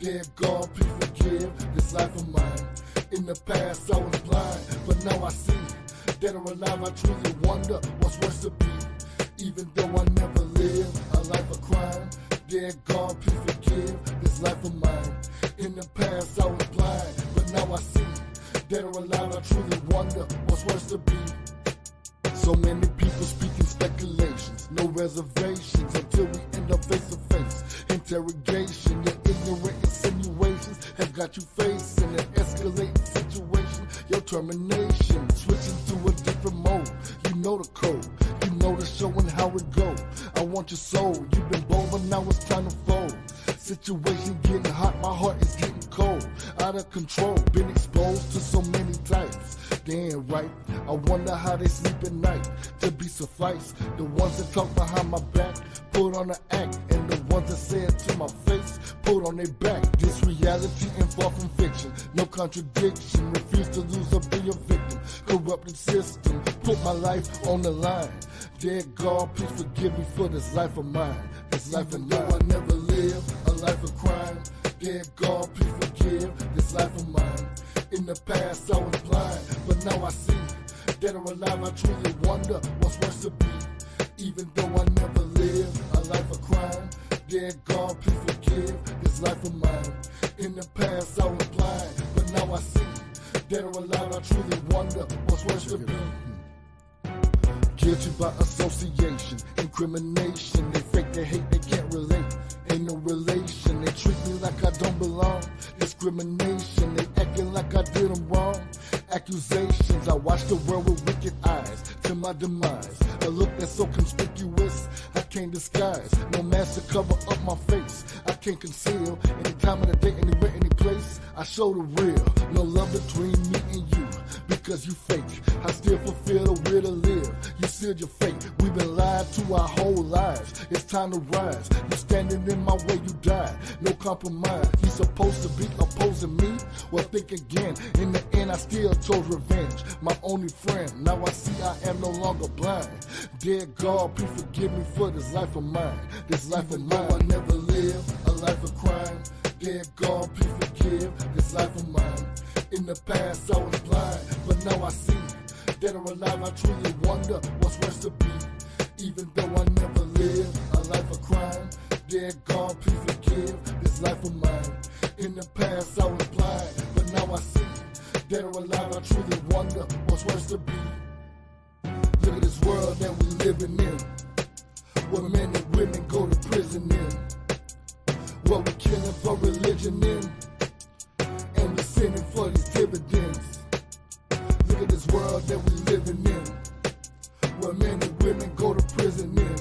Dear God, please forgive this life of mine. In the past I was blind, but now I see. Dead or alive, I truly wonder what's worse to be. Even though I never lived a life of crime. Dear God, please forgive this life of mine. In the past I was blind, but now I see. Dead or alive, I truly wonder what's worse to be. So many people speaking speculations, no reservations until we end up face to face. Interrogation, your ignorant insinuations have got you facing an escalating situation. Your termination, switching to a different mode. You know the code, you know the show and how it go. I want your soul, you've been bold, but now it's time to fold. Situation getting hot, my heart is getting cold. Out of control, been exposed to so many types. Damn right, I wonder how they sleep at night. To be suffice, the ones that talk behind my back, put on the act, and the ones that say it to my face, put on their back. This reality and far from fiction, no contradiction. Refuse to lose or be a victim. Corrupted system, put my life on the line. Dear God, please forgive me for this life of mine. This life of mine. I never lived a life of crime. Dear God, please forgive this life of mine. In the past I was blind, but now I see. Dead or alive, I truly wonder what's worse to be. Even though I never lived a life of crime. Dear God, please forgive this life of mine. In the past I was blind, but now I see. Dead or alive, I truly wonder what's worse to be. Guilty by association, incrimination. They fake, they hate, they can't relate. Ain't no relation, they treat me like I don't belong. Discrimination, they acting like I did them wrong. Accusations, I watch the world with wicked eyes to my demise. A look that's so conspicuous, I can't disguise. No mask to cover up my face, I can't conceal. Any time of the day, anywhere, any place, I show the real. No love between me and you, because you fake. I still fulfill the will to live. You sealed your fate. We've been lied to our whole lives. It's time to rise. You standing in my way, you die. No compromise. You supposed to be opposing me? Well, think again. In the end, I still chose revenge. My only friend. Now I see I am no longer blind. Dear God, please forgive me for this life of mine. This life of mine. I never lived a life of crime. Dear God, please forgive this life of mine. In the past I was blind, but now I see. Dead or alive, I truly wonder what's worse to be. Even though I never lived a life of crime. Dear God, please forgive this life of mine. In the past I was blind, but now I see. Dead or alive, I truly wonder what's worse to be. Look at this world that we living in, where men and women go to prison in, what we killing for religion in, and we sinning for these dividends. Look at this world that we living in, where men and women go to prison in,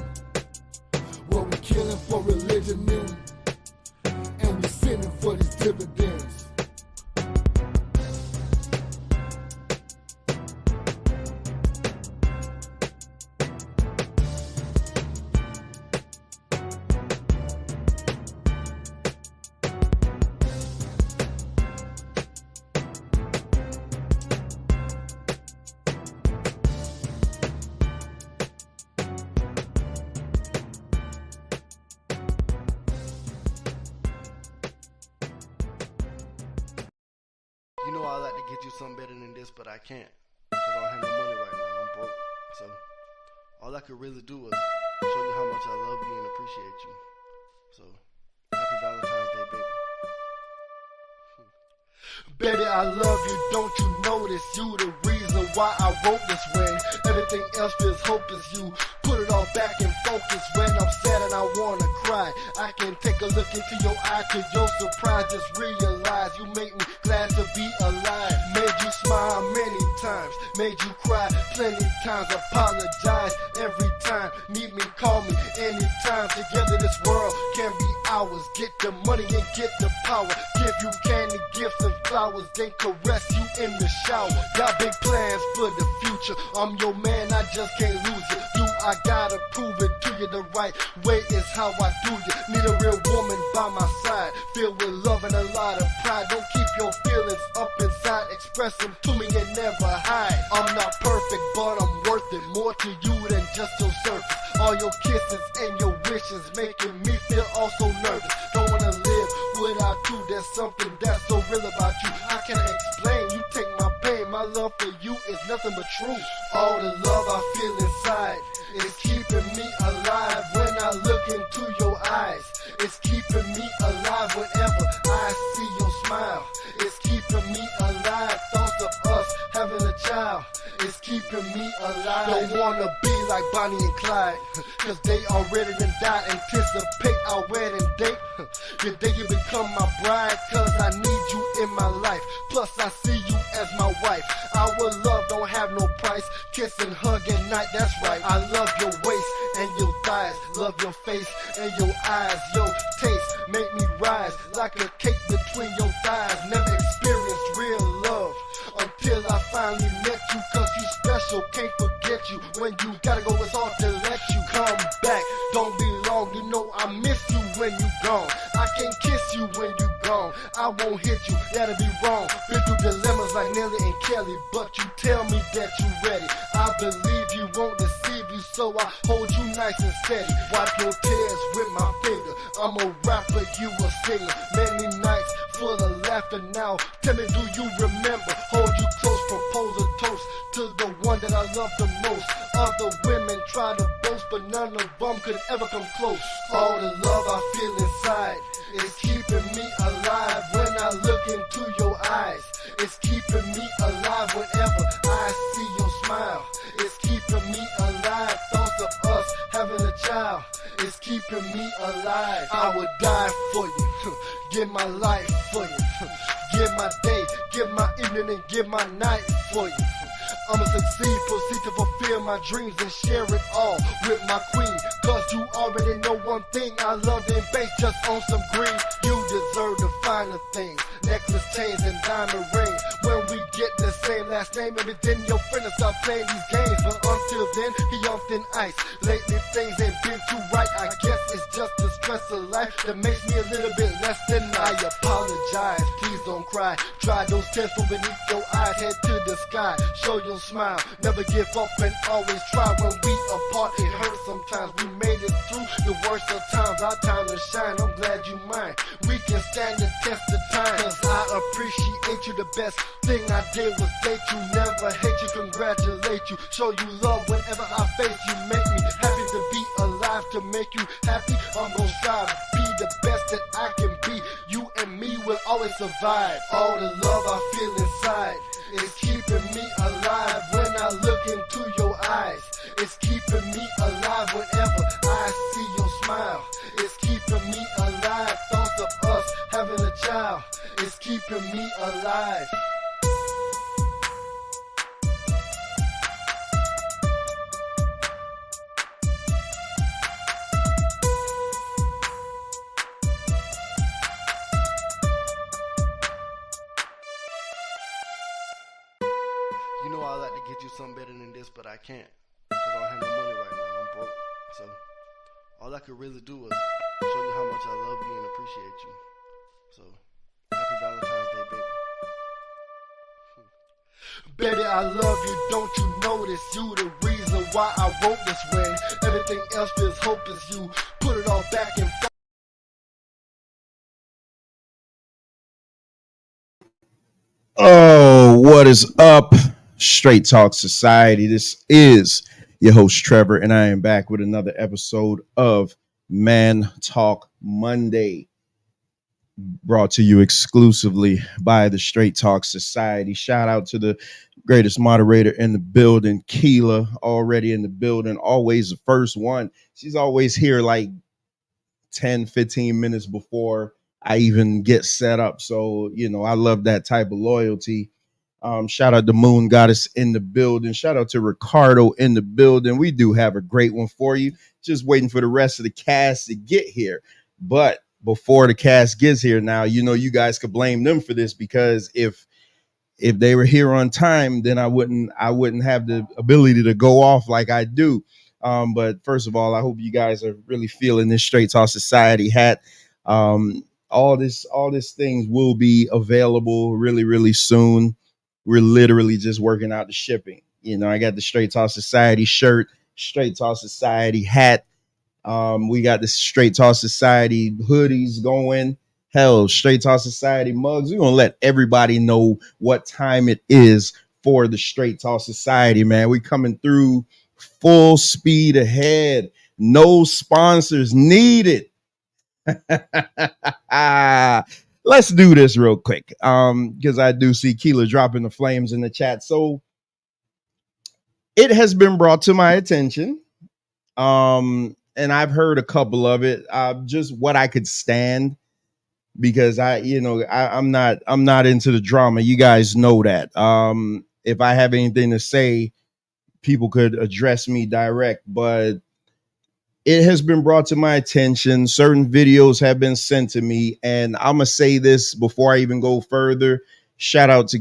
what we killing for religion in, and we sinning for these dividends. You know I like to get you something better than this, but I can't, because I don't have no money right now. I'm broke. So all I could really do is show you how much I love you and appreciate you. So happy Valentine's Day, baby. Baby, I love you, don't you notice? You the reason why I wrote this way. Everything else feels hopeless. You put it all back in focus. When I'm sad and I wanna cry, I can take a look into your eye. To your surprise, just realize you make me glad to be alive. Made you smile many times, made you cry plenty times. Apologize every time, need me, call me anytime. Together this world can be ours. Get the money and get the power. Give you candy, gifts and flowers, then caress you in the shower. Got big plans for the future. I'm your man, I just can't lose it. I gotta prove it to you the right way is how I do you. Need a real woman by my side, filled with love and a lot of pride. Don't keep your feelings up inside, express them to me and never hide. I'm not perfect, but I'm worth it, more to you than just your surface. All your kisses and your wishes making me feel all so nervous. Don't wanna live without you. There's something that's so real about you. I can't explain. You take my pain. My love for you is nothing but truth. All the love I feel inside is keeping me alive. When I look into your eyes, it's keeping me alive. Whenever I see your smile, it's keeping me alive. Thoughts of us having a child, it's keeping me alive. Don't wanna be like Bonnie and Clyde, cause they already done died. Anticipate our wedding date, the day you become my bride. Cause I need you in my life, plus I see you as my wife. Our love don't have no price, kiss and hug at night, that's right. I love your waist and your thighs, love your face and your eyes. Your taste make me rise like a cake between your thighs. Never experienced real love until I finally met you. Cause you special, can't forget you. When you gotta go, it's hard to let you come back. Don't be long, you know I miss you when you gone. I can't kiss you when you gone. I won't hit you, that'll be wrong. Been through dilemmas like Nelly and Kelly, but you tell me that you ready. I believe you, won't deceive you, so I hold you nice and steady. Wipe your tears with my finger. I'm a rapper, you a singer. Many nights full of laughter now. Tell me, do you remember? Hold you close, propose a toast to the one that I love the most. Other women try to boast, but none of them could ever come close. All the love I feel inside is keeping me alive. When I look into your eyes, it's keeping me alive. Whenever I see your smile, it's keeping me alive. Thoughts of us having a child, it's keeping me alive. I would die for you, give my life for you, give my day, give my evening, and give my night for you. I'ma succeed, proceed to fulfill my dreams and share it all with my queen. Cause you already know one thing, I love them bass just on some green. You deserve the finer things, necklace, chains, and diamond rings. When we get the same last name, maybe then your friend will stop playing these games. But until then, he on thin ice. Lately things ain't been too right. I guess it's just the stress of life that makes me a little bit less than I apologize. Please don't cry. Dry those tears from beneath your eyes. Head to the sky. Show your smile. Never give up and always try. When we apart, it hurts sometimes. We made it through the worst of times. Our time to shine. I'm glad you mine. We can stand the test of time. Cause I appreciate you. The best thing I did was date you. Never hate you. Congratulate you. Show you love whenever I face you. Make me happy to be alive. To make you happy, I'm gonna strive. Be the best that I can be. You and me will always survive. All the love I feel inside is keeping me alive. When I look into your eyes, it's keeping me alive. Whenever I see your smile, it's keeping me alive. Thoughts of us having a child, it's keeping me alive. You know I'd like to get you something better than this, but I can't. Because I don't have no money right now. I'm broke. So all I could really do is show you how much I love you and appreciate you. So happy Valentine's Day, baby. Baby, I love you, don't you notice? You the reason why I wrote this. When everything else feels hopeless, you put it all back in. Oh, what is up, Straight Talk Society? This is your host, Trevor, and I am back with another episode of Man Talk Monday, brought to you exclusively by the Straight Talk Society. Shout out to the greatest moderator in the building, Keela, already in the building, always the first one. She's always here like 10, 15 minutes before I even get set up. So, you know, I love that type of loyalty. Shout out to Moon Goddess in the building. Shout out to Ricardo in the building. We do have a great one for you. Just waiting for the rest of the cast to get here. But before the cast gets here now, you know, you guys could blame them for this, because if they were here on time, then I wouldn't have the ability to go off like I do. But first of all, I hope you guys are really feeling this Straight Talk Society hat. All this things will be available really, really soon. We're literally just working out the shipping. You know, I got the Straight Talk Society shirt, Straight Talk Society hat. We got the Straight Talk Society hoodies going. Hell, Straight Talk Society mugs. We're gonna let everybody know what time it is for the Straight Talk Society, man. We coming through full speed ahead. No sponsors needed. Let's do this real quick. Because I do see Keela dropping the flames in the chat. So it has been brought to my attention. And I've heard a couple of it. Just what I could stand, because I'm not into the drama. You guys know that. If I have anything to say, people could address me direct, but it has been brought to my attention. Certain videos have been sent to me, and I'm gonna say this before I even go further. Shout out to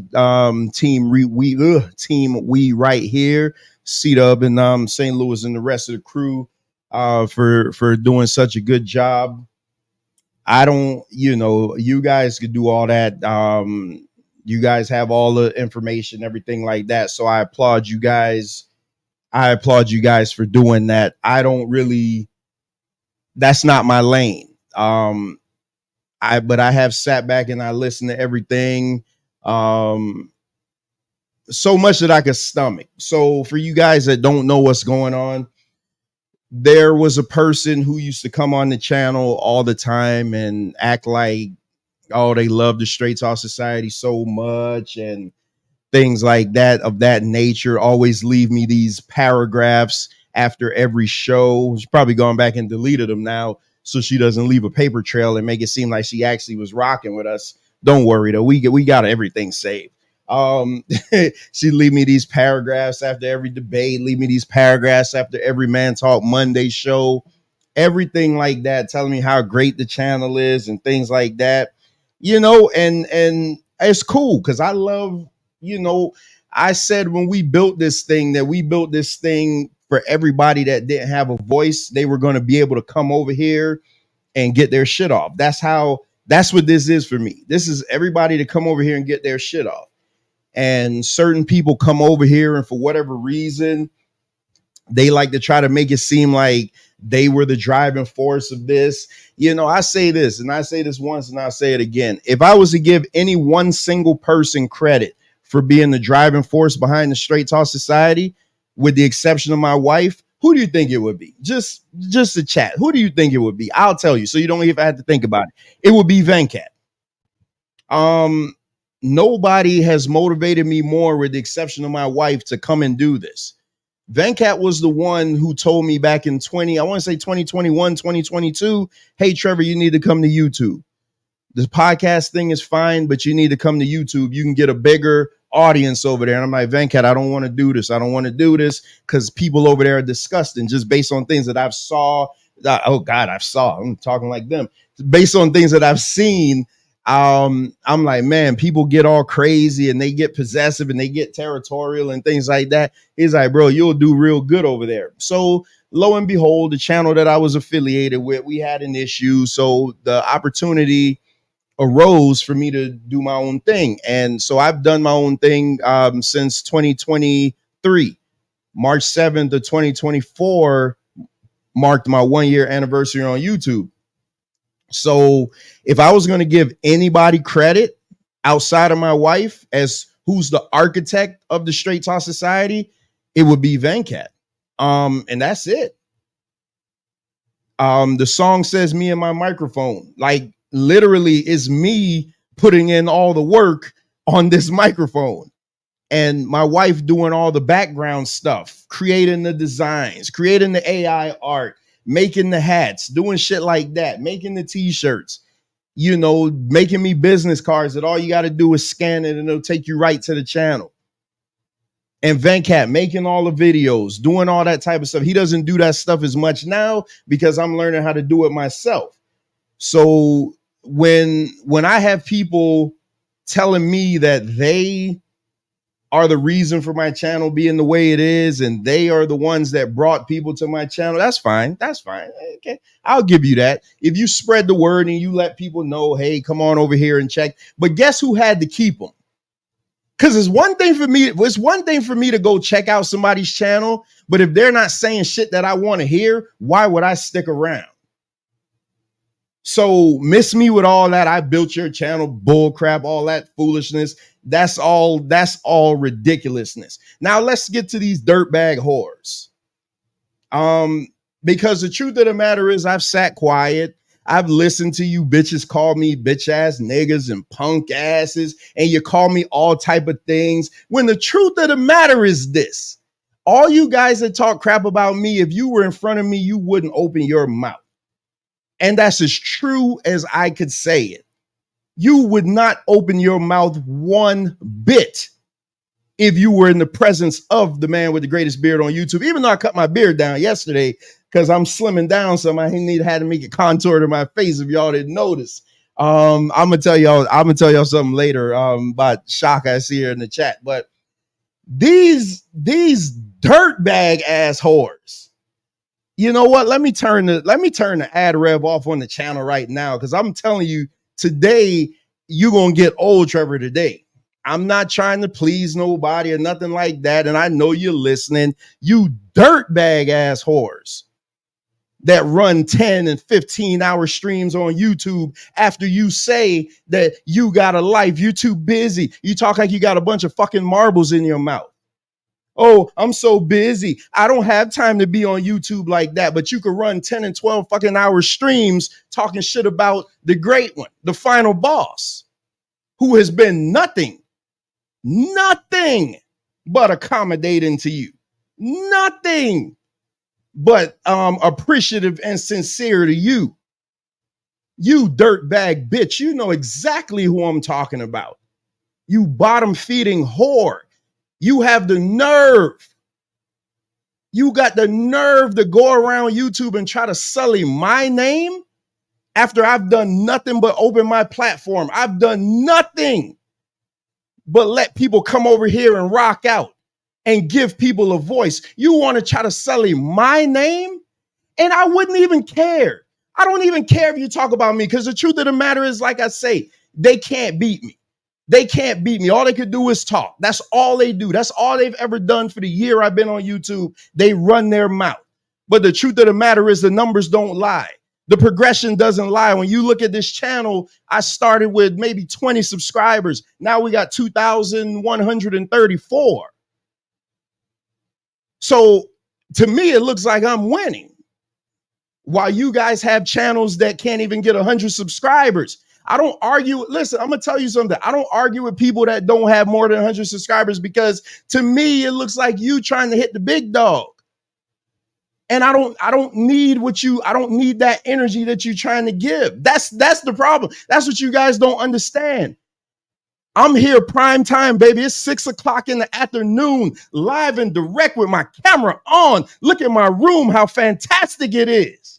Team We right here, C-Dub and St. Louis and the rest of the crew for doing such a good job. I don't, you guys could do all that. You guys have all the information, everything like that. So I applaud you guys. I applaud you guys for doing that. I don't really, that's not my lane. But I have sat back and I listened to everything. So much that I could stomach. So for you guys that don't know what's going on, there was a person who used to come on the channel all the time and act like, oh, they love the Straight Talk Society so much and things like that of that nature. Always leave me these paragraphs after every show. She's probably gone back and deleted them now so she doesn't leave a paper trail and make it seem like she actually was rocking with us. Don't worry though, we got everything saved. She'd leave me these paragraphs after every debate, leave me these paragraphs after every Man Talk Monday show, everything like that, telling me how great the channel is and things like that, and it's cool because I love, I said when we built this thing that we built this thing for everybody that didn't have a voice. They were going to be able to come over here and get their shit off. That's what this is for me. This is everybody to come over here and get their shit off. And certain people come over here and for whatever reason, they like to try to make it seem like they were the driving force of this. I say this, and I say this once and I'll say it again. If I was to give any one single person credit for being the driving force behind the Straight Talk Society, with the exception of my wife, who do you think it would be? Just a chat. Who do you think it would be? I'll tell you, so you don't even have to think about it. It would be Venkat. Nobody has motivated me more, with the exception of my wife, to come and do this. Venkat was the one who told me back in 2021, 2022, hey, Trevor, you need to come to YouTube. This podcast thing is fine, but you need to come to YouTube. You can get a bigger audience over there. And I'm like, Venkat, I don't want to do this. I don't want to do this because people over there are disgusting just based on things that I've saw. I'm talking like them. Based on things that I've seen, I'm like, man, people get all crazy and they get possessive and they get territorial and things like that. He's like, bro, you'll do real good over there. So lo and behold, the channel that I was affiliated with, we had an issue. So the opportunity arose for me to do my own thing. And so I've done my own thing since 2023. March 7th of 2024 marked my 1-year anniversary on YouTube. So if I was going to give anybody credit outside of my wife as who's the architect of the Straight Talk Society, it would be Venkat. And that's it. The song says me and my microphone, like literally is me putting in all the work on this microphone, and my wife doing all the background stuff, creating the designs, creating the AI art, making the hats, doing shit like that, making the t-shirts, making me business cards that all you got to do is scan it and it'll take you right to the channel. And Venkat making all the videos, doing all that type of stuff. He doesn't do that stuff as much now because I'm learning how to do it myself. So when I have people telling me that they are the reason for my channel being the way it is, and they are the ones that brought people to my channel, that's fine. That's fine. Okay, I'll give you that. If you spread the word and you let people know, hey, come on over here and check. But guess who had to keep them? Because it's one thing for me to go check out somebody's channel, but if they're not saying shit that I want to hear, why would I stick around? So miss me with all that. I built your channel, bull crap, all that foolishness. That's all ridiculousness. Now let's get to these dirtbag whores. Because the truth of the matter is I've sat quiet. I've listened to you bitches call me bitch ass niggas and punk asses, and you call me all type of things. When the truth of the matter is this, all you guys that talk crap about me, if you were in front of me, you wouldn't open your mouth. And that's as true as I could say it. You would not open your mouth one bit if you were in the presence of the man with the greatest beard on YouTube. Even though I cut my beard down yesterday because I'm slimming down some, I had to make a contour to my face if y'all didn't notice. I'm gonna tell y'all something later about shock I see here in the chat. But these dirtbag ass whores. You know what? Let me turn the ad rev off on the channel right now, because I'm telling you, today you're gonna get old, Trevor. Today, I'm not trying to please nobody or nothing like that, and I know you're listening. You dirtbag ass whores that run 10 and 15-hour streams on YouTube after you say that you got a life, you're too busy. You talk like you got a bunch of fucking marbles in your mouth. Oh, I'm so busy. I don't have time to be on YouTube like that. But you could run 10 and 12 fucking hour streams talking shit about the great one, the final boss, who has been nothing but accommodating to you. Nothing but appreciative and sincere to you. You dirtbag bitch. You know exactly who I'm talking about. You bottom feeding whore. You have the nerve. You got the nerve to go around YouTube and try to sully my name after I've done nothing but open my platform. I've done nothing but let people come over here and rock out and give people a voice. You want to try to sully my name? And I wouldn't even care. I don't even care if you talk about me, because the truth of the matter is, like I say, they can't beat me. They can't beat me. All they could do is talk. That's all they do. That's all they've ever done for the year I've been on YouTube. They run their mouth. But the truth of the matter is the numbers don't lie. The progression doesn't lie. When you look at this channel, I started with maybe 20 subscribers. Now we got 2,134. So to me, it looks like I'm winning, while you guys have channels that can't even get 100 subscribers. I don't argue. Listen, I'm going to tell you something. I don't argue with people that don't have more than 100 subscribers, because to me, it looks like you trying to hit the big dog. And I don't need that energy that you're trying to give. That's the problem. That's what you guys don't understand. I'm here prime time, baby. It's 6 o'clock in the afternoon, live and direct with my camera on. Look at my room, how fantastic it is.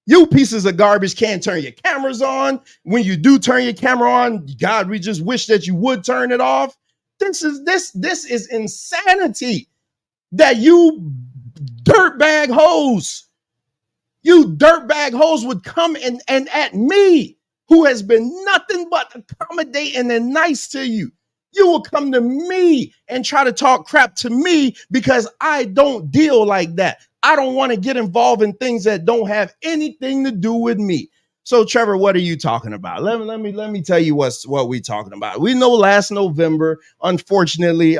You pieces of garbage can't turn your cameras on. When you do turn your camera on, God, we just wish that you would turn it off. This is insanity. That you dirtbag hoes would come and at me, who has been nothing but accommodating and nice to you. You will come to me and try to talk crap to me because I don't deal like that. I don't want to get involved in things that don't have anything to do with me. So, Trevor, what are you talking about? Let me tell you what we're talking about. We know last November, unfortunately,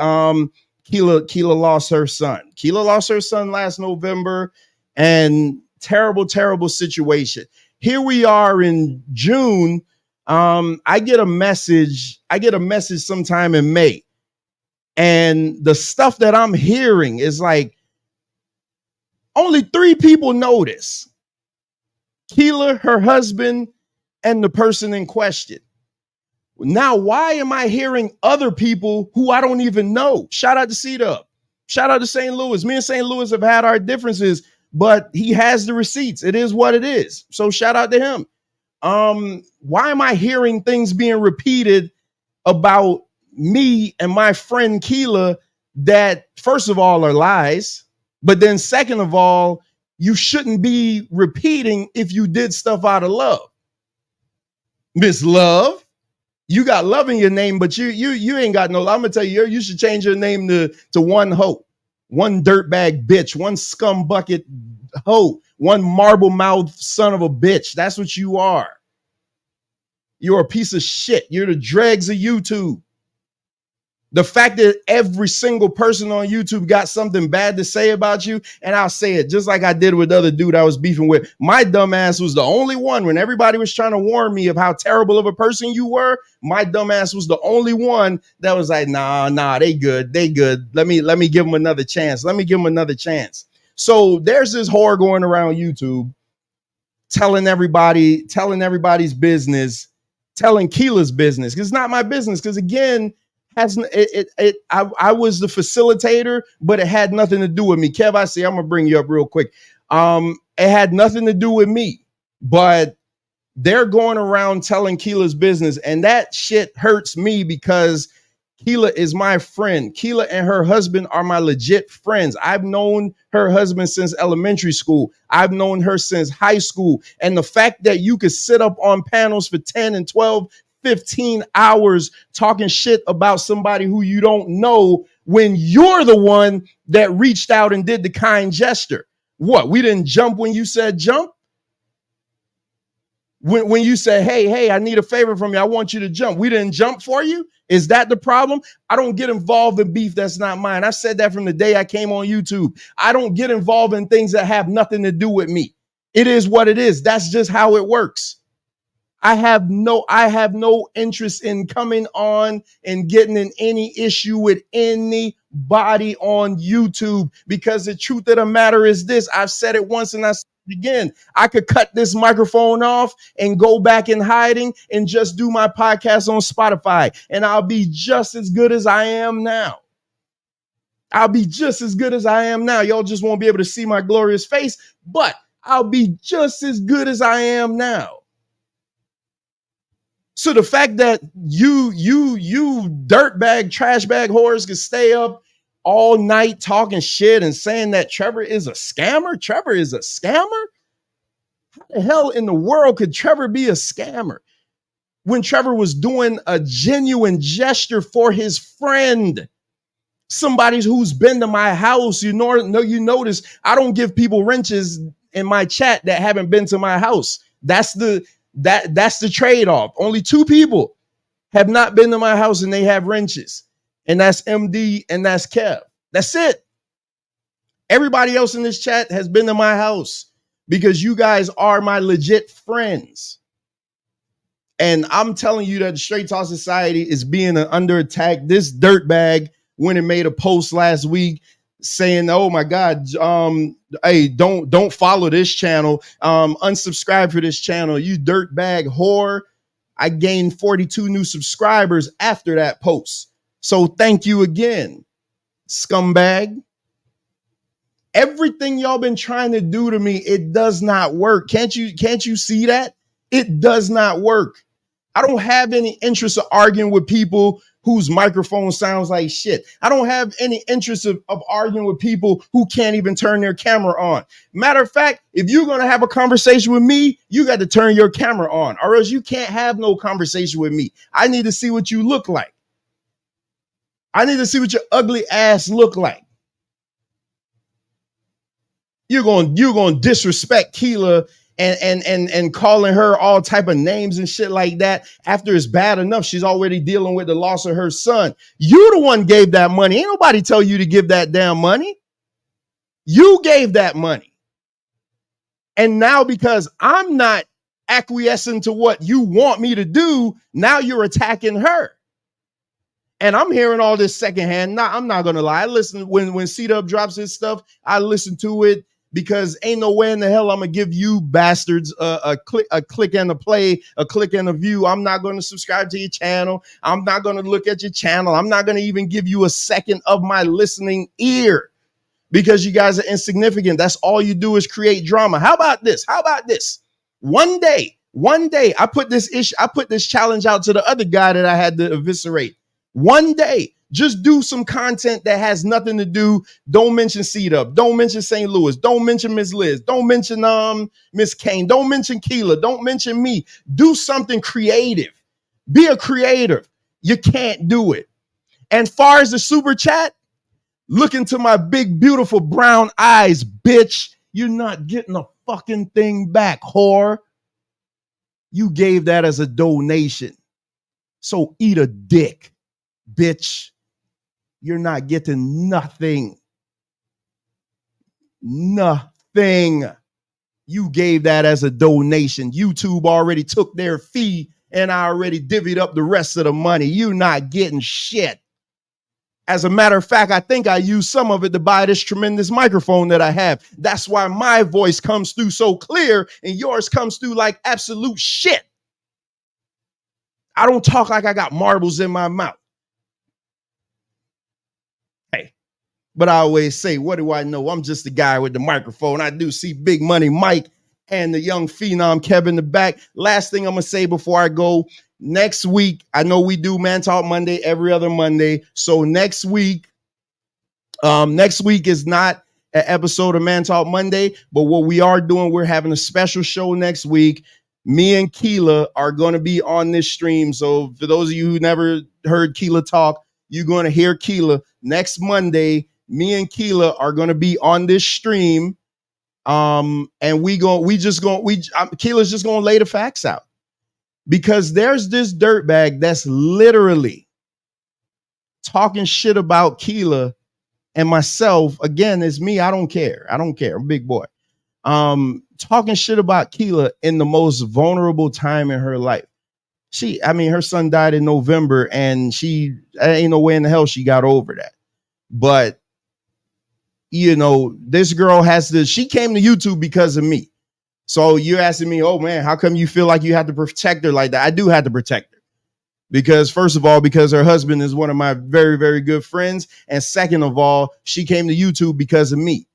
Keela lost her son. Keela lost her son last November, and terrible situation. Here we are in June. I get a message sometime in May, and the stuff that I'm hearing is like, only 3 people notice: Keela, her husband, and the person in question. Now, why am I hearing other people who I don't even know? Shout out to C-Dub. Shout out to St. Louis. Me and St. Louis have had our differences, but he has the receipts. It is what it is. So shout out to him. Why am I hearing things being repeated about me and my friend Keela that, first of all, are lies, but then second of all, you shouldn't be repeating if you did stuff out of love? Miss Love, you got love in your name, but you ain't got no love. I'm gonna tell you, you should change your name to one hoe, one dirtbag bitch, one scum bucket hoe, One marble mouth son of a bitch. That's what you are. You're a piece of shit. You're the dregs of YouTube. The fact that every single person on YouTube got something bad to say about you, and I'll say it just like I did with the other dude I was beefing with. My dumb ass was the only one when everybody was trying to warn me of how terrible of a person you were. My dumb ass was the only one that was like, nah, they good. Let me give them another chance. So there's this whore going around YouTube telling everybody's business, telling Keela's business. It's not my business, because again, I was the facilitator, but it had nothing to do with me. Kev, I see, I'm gonna bring you up real quick. It had nothing to do with me, but they're going around telling Keela's business, and that shit hurts me because Keela is my friend. Keela and her husband are my legit friends. I've known her husband since elementary school. I've known her since high school. And the fact that you could sit up on panels for 10 and 12, 15 hours talking shit about somebody who you don't know when you're the one that reached out and did the kind gesture. What? We didn't jump when you said jump? When you say, hey, I need a favor from you, I want you to jump. We didn't jump for you? Is that the problem? I don't get involved in beef that's not mine. I said that from the day I came on YouTube. I don't get involved in things that have nothing to do with me. It is what it is. That's just how it works. I have no interest in coming on and getting in any issue with anybody on YouTube, because the truth of the matter is this. I've said it once and I said it again. I could cut this microphone off and go back in hiding and just do my podcast on Spotify, and I'll be just as good as I am now. Y'all just won't be able to see my glorious face, but I'll be just as good as I am now. So the fact that you dirtbag, trash bag whores can stay up all night talking shit and saying that Trevor is a scammer. How the hell in the world could Trevor be a scammer when Trevor was doing a genuine gesture for his friend? Somebody who's been to my house. You notice I don't give people wrenches in my chat that haven't been to my house. That's the trade-off. Only 2 people have not been to my house and they have wrenches. And that's MD and that's Kev. That's it. Everybody else in this chat has been to my house because you guys are my legit friends. And I'm telling you that the Straight Talk Society is being under attack. This dirtbag went and made a post last week saying, oh my God, hey, don't follow this channel. Unsubscribe for this channel. You dirtbag whore. I gained 42 new subscribers after that post. So thank you again, scumbag. Everything y'all been trying to do to me, it does not work. Can't you see that? It does not work. I don't have any interest of arguing with people whose microphone sounds like shit. I don't have any interest of arguing with people who can't even turn their camera on. Matter of fact, if you're going to have a conversation with me, you got to turn your camera on, or else you can't have no conversation with me. I need to see what you look like. I need to see what your ugly ass look like. You're going to disrespect Keela and calling her all type of names and shit like that after it's bad enough. She's already dealing with the loss of her son. You the one gave that money. Ain't nobody tell you to give that damn money. You gave that money. And now because I'm not acquiescing to what you want me to do, now you're attacking her. And I'm hearing all this secondhand. I'm not going to lie. I listen when C-Dub drops his stuff. I listen to it, because ain't no way in the hell I'm going to give you bastards a click and a play, a click and a view. I'm not going to subscribe to your channel. I'm not going to look at your channel. I'm not going to even give you a second of my listening ear, because you guys are insignificant. That's all you do is create drama. How about this? One day, I put this challenge out to the other guy that I had to eviscerate. One day, just do some content that has nothing to do. Don't mention C-Dub. Don't mention St. Louis. Don't mention Miss Liz. Don't mention Miss Kane. Don't mention Keela. Don't mention me. Do something creative. Be a creative. You can't do it. And far as the super chat, look into my big, beautiful brown eyes, bitch. You're not getting a fucking thing back, whore. You gave that as a donation. So eat a dick, bitch. You're not getting nothing. Nothing. You gave that as a donation. YouTube already took their fee and I already divvied up the rest of the money. You're not getting shit. As a matter of fact, I think I used some of it to buy this tremendous microphone that I have. That's why my voice comes through so clear and yours comes through like absolute shit. I don't talk like I got marbles in my mouth. Hey, but I always say, what do I know? I'm just the guy with the microphone. I do see Big Money Mike and the young phenom Kev in the back. Last thing I'm going to say before I go, next week, I know we do Man Talk Monday every other Monday. So next week is not an episode of Man Talk Monday, but what we are doing, we're having a special show next week. Me and Keela are going to be on this stream. So for those of you who never heard Keela talk, you're going to hear Keela next Monday. Me and Keela are going to be on this stream. And Keela's just going to lay the facts out, because there's this dirtbag that's literally talking shit about Keela and myself. Again, it's me. I don't care. I'm a big boy. Talking shit about Keela in the most vulnerable time in her life. Her son died in November and ain't no way in the hell she got over that. But, this girl she came to YouTube because of me. So you're asking me, oh man, how come you feel like you have to protect her like that? I do have to protect her. Because first of all, because her husband is one of my very, very good friends. And second of all, she came to YouTube because of me.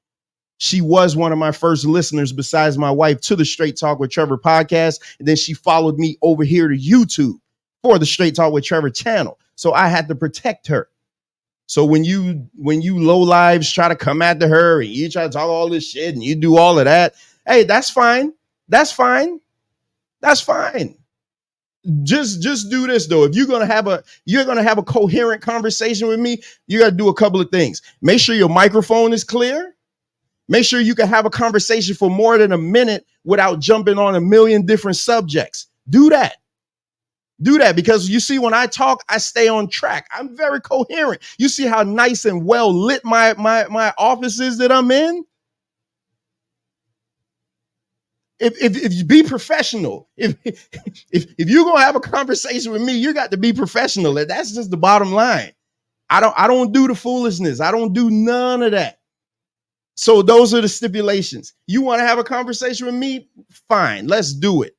She was one of my first listeners besides my wife to the Straight Talk with Trevor podcast. And then she followed me over here to YouTube for the Straight Talk with Trevor channel. So I had to protect her. So when you low lives try to come after her and you try to talk all this shit and you do all of that, hey, that's fine. That's fine. That's fine. Just do this though. If you're gonna have a coherent conversation with me, you got to do a couple of things. Make sure your microphone is clear. Make sure you can have a conversation for more than a minute without jumping on a million different subjects. Do that. Because you see, when I talk, I stay on track. I'm very coherent. You see how nice and well lit my office is that I'm in? If you be professional, if you're gonna have a conversation with me, you got to be professional. That's just the bottom line. I don't do the foolishness. I don't do none of that. So those are the stipulations. You want to have a conversation with me? Fine, let's do it.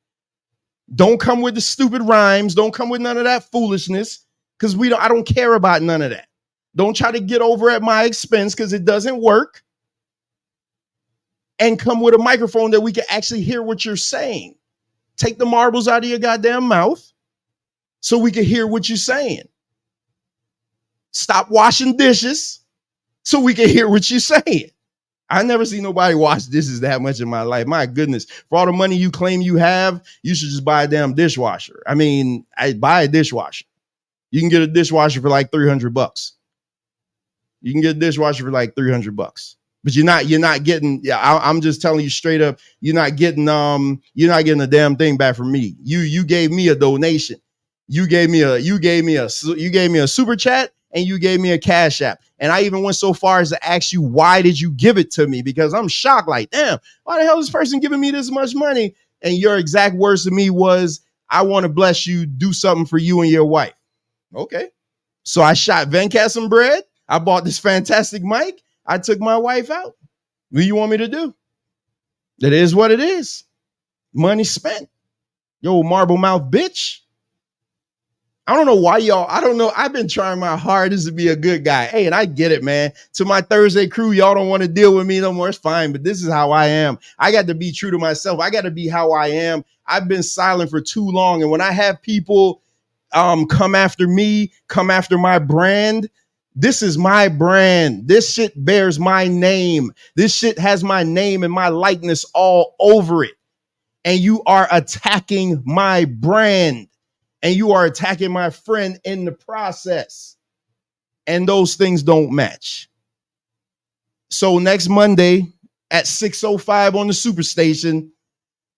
Don't come with the stupid rhymes. Don't come with none of that foolishness, because I don't care about none of that. Don't try to get over at my expense, because it doesn't work. And come with a microphone that we can actually hear what you're saying. Take the marbles out of your goddamn mouth so we can hear what you're saying. Stop washing dishes so we can hear what you're saying. I never see nobody wash dishes that much in my life. My goodness. For all the money you claim you have, you should just buy a damn dishwasher. I buy a dishwasher. You can get a dishwasher for like $300. You can get a dishwasher for like $300. But you're not getting, I'm just telling you straight up, you're not getting a damn thing back from me. You gave me a donation. You gave me a super chat and you gave me a cash app. And I even went so far as to ask you, why did you give it to me? Because I'm shocked, like, damn, why the hell is this person giving me this much money? And your exact words to me was, I want to bless you, do something for you and your wife. Okay. So I shot Venkat some bread. I bought this fantastic mic. I took my wife out. What do you want me to do? It is what it is. Money spent. Yo, marble mouth bitch. I don't know why I don't know. I've been trying my hardest to be a good guy. Hey, and I get it, man. To my Thursday crew, y'all don't want to deal with me no more. It's fine, but this is how I am. I got to be true to myself. I got to be how I am. I've been silent for too long. And when I have people come after me, come after my brand, this is my brand. This shit bears my name. This shit has my name and my likeness all over it. And you are attacking my brand. And you are attacking my friend in the process. And those things don't match. So next Monday, at 6:05 on the Superstation,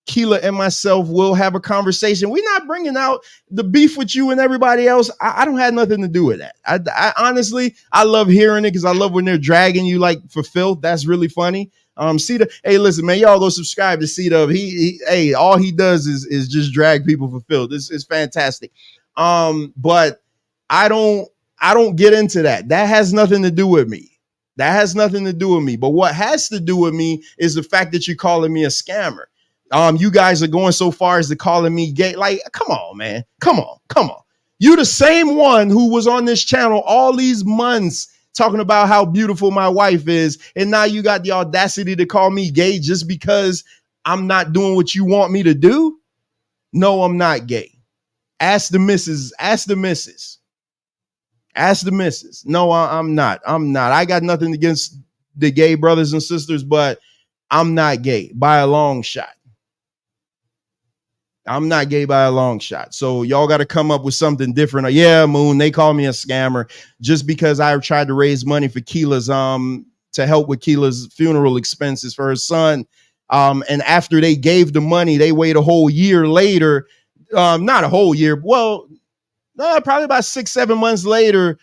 Keela and myself will have a conversation. We're not bringing out the beef with you and everybody else. I don't have nothing to do with that. I honestly, I love hearing it because I love when they're dragging you like for filth. That's really funny. Cedar, hey, listen, man, y'all go subscribe to Cedar. Hey, all he does is just drag people for filth. This is fantastic. But I don't get into that. That has nothing to do with me. That has nothing to do with me. But what has to do with me is the fact that you're calling me a scammer. You guys are going so far as to calling me gay. Like, come on, man. Come on. You the same one who was on this channel all these months talking about how beautiful my wife is. And now you got the audacity to call me gay just because I'm not doing what you want me to do. No, I'm not gay. Ask the missus. No, I'm not. I got nothing against the gay brothers and sisters, but I'm not gay by a long shot. I'm not gay by a long shot. So y'all got to come up with something different. Yeah, Moon, they call me a scammer just because I tried to raise money for Keela's to help with Keela's funeral expenses for her son. And after they gave the money, they wait a whole year later. Not a whole year. Well, probably about 6-7 months later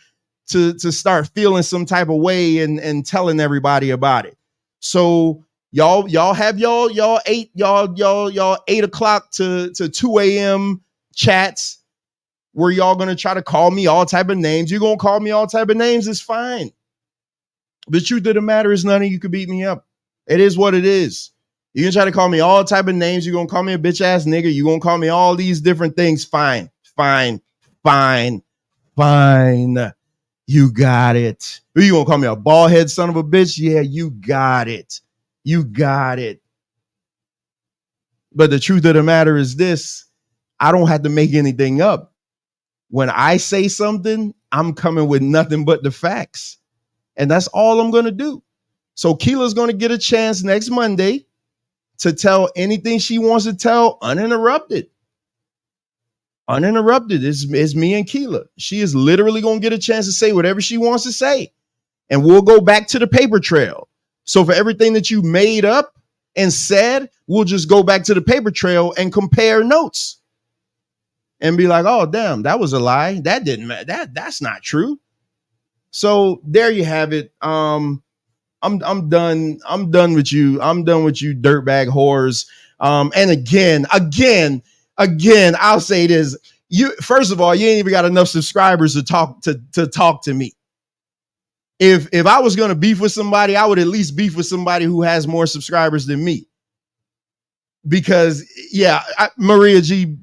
to start feeling some type of way and telling everybody about it. So y'all have y'all 8 o'clock to 2 a.m. chats where y'all gonna try to call me all type of names. You're gonna call me all type of names, it's fine. The truth of the matter is none of you can beat me up. It is what it is. You can try to call me all type of names. You're gonna call me a bitch ass nigga. You're gonna call me all these different things. Fine. You got it. You gonna call me a bald head son of a bitch? Yeah, you got it. But the truth of the matter is this: I don't have to make anything up. When I say something, I'm coming with nothing but the facts. And that's all I'm going to do. So Keela's going to get a chance next Monday to tell anything she wants to tell uninterrupted. It's me and Keela. She is literally going to get a chance to say whatever she wants to say. And we'll go back to the paper trail. So for everything that you made up and said, we'll just go back to the paper trail and compare notes and be like, oh, damn, that was a lie. That didn't matter. That's not true. So there you have it. I'm done. I'm done with you. I'm done with you dirtbag whores. And again, I'll say this. First of all, you ain't even got enough subscribers to talk to me. If I was going to beef with somebody, I would at least beef with somebody who has more subscribers than me. Because Maria G,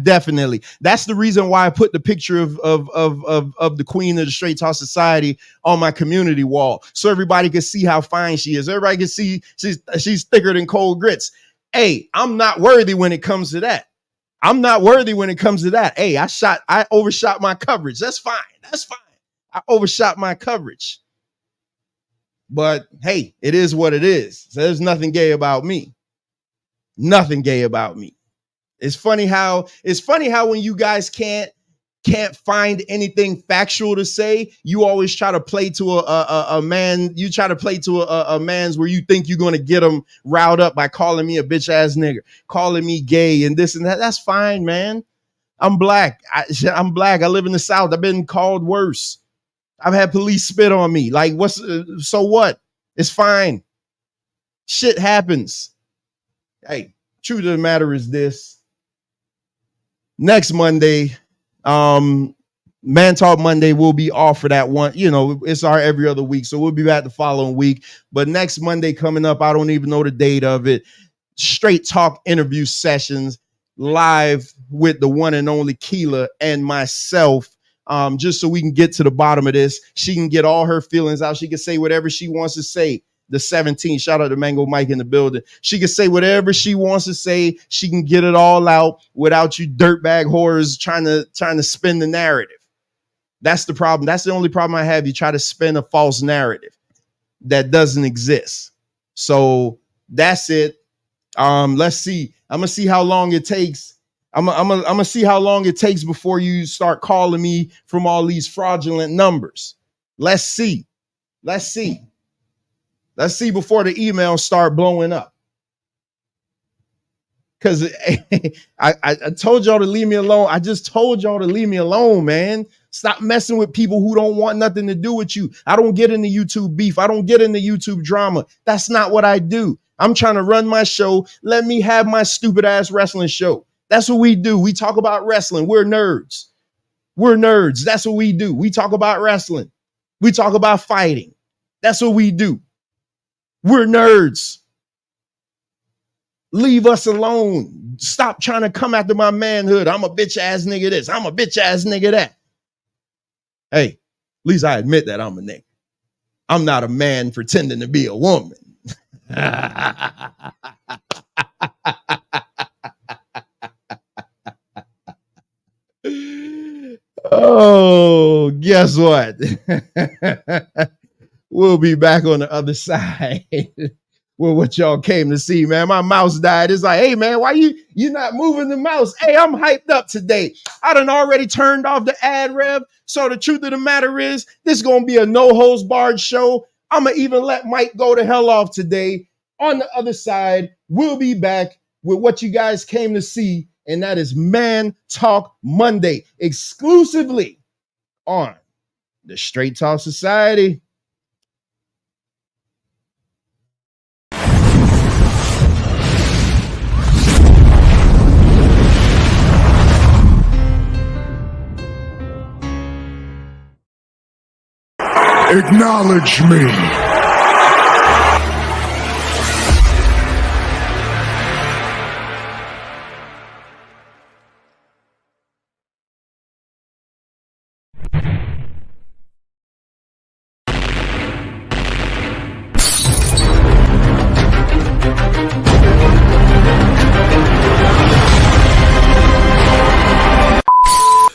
definitely. That's the reason why I put the picture of the queen of the Straight Talk Society on my community wall, so everybody can see how fine she is. Everybody can see she's thicker than cold grits. Hey, I'm not worthy when it comes to that. Hey, I overshot my coverage. That's fine. I overshot my coverage. But hey, it is what it is. So there's nothing gay about me. It's funny how when you guys can't find anything factual to say, you always try to play to a man. You try to play to a man's where you think you're going to get him riled up by calling me a bitch ass nigger, calling me gay and this and that. That's fine, man. I'm black. I'm black. I live in the South. I've been called worse. I've had police spit on me. Like, so what? It's fine. Shit happens. Hey, truth of the matter is this. Next Monday, Man Talk Monday will be off for that one. You know, it's our every other week, so we'll be back the following week. But next Monday coming up, I don't even know the date of it. Straight Talk interview sessions live with the one and only Keela and myself. Just so we can get to the bottom of this. She can get all her feelings out. She can say whatever she wants to say. The 17th, shout out to Mango Mike in the building. She can say whatever she wants to say. She can get it all out without you dirtbag whores trying to spin the narrative. That's the problem. That's the only problem I have. You try to spin a false narrative that doesn't exist. So that's it. Let's see. I'm gonna see how long it takes. I'm gonna see how long it takes before you start calling me from all these fraudulent numbers. Let's see. Let's see before the emails start blowing up. Because I told y'all to leave me alone. I just told y'all to leave me alone, man. Stop messing with people who don't want nothing to do with you. I don't get into YouTube beef. I don't get into YouTube drama. That's not what I do. I'm trying to run my show. Let me have my stupid ass wrestling show. That's what we do. We talk about wrestling. We're nerds. We're nerds. That's what we do. We talk about wrestling. We talk about fighting. That's what we do. We're nerds. Leave us alone. Stop trying to come after my manhood. I'm a bitch ass nigga this. I'm a bitch ass nigga that. Hey, at least I admit that I'm a nigga. I'm not a man pretending to be a woman. Oh, guess what? We'll be back on the other side. Well, what y'all came to see, man. My mouse died. It's like, hey, man, why you not moving the mouse? Hey, I'm hyped up today. I done already turned off the ad rev. So the truth of the matter is, this is going to be a no-holds barred show. I'm going to even let Mike go to hell off today. On the other side, we'll be back with what you guys came to see, and that is Man Talk Monday, exclusively on the Straight Talk Society. Acknowledge me.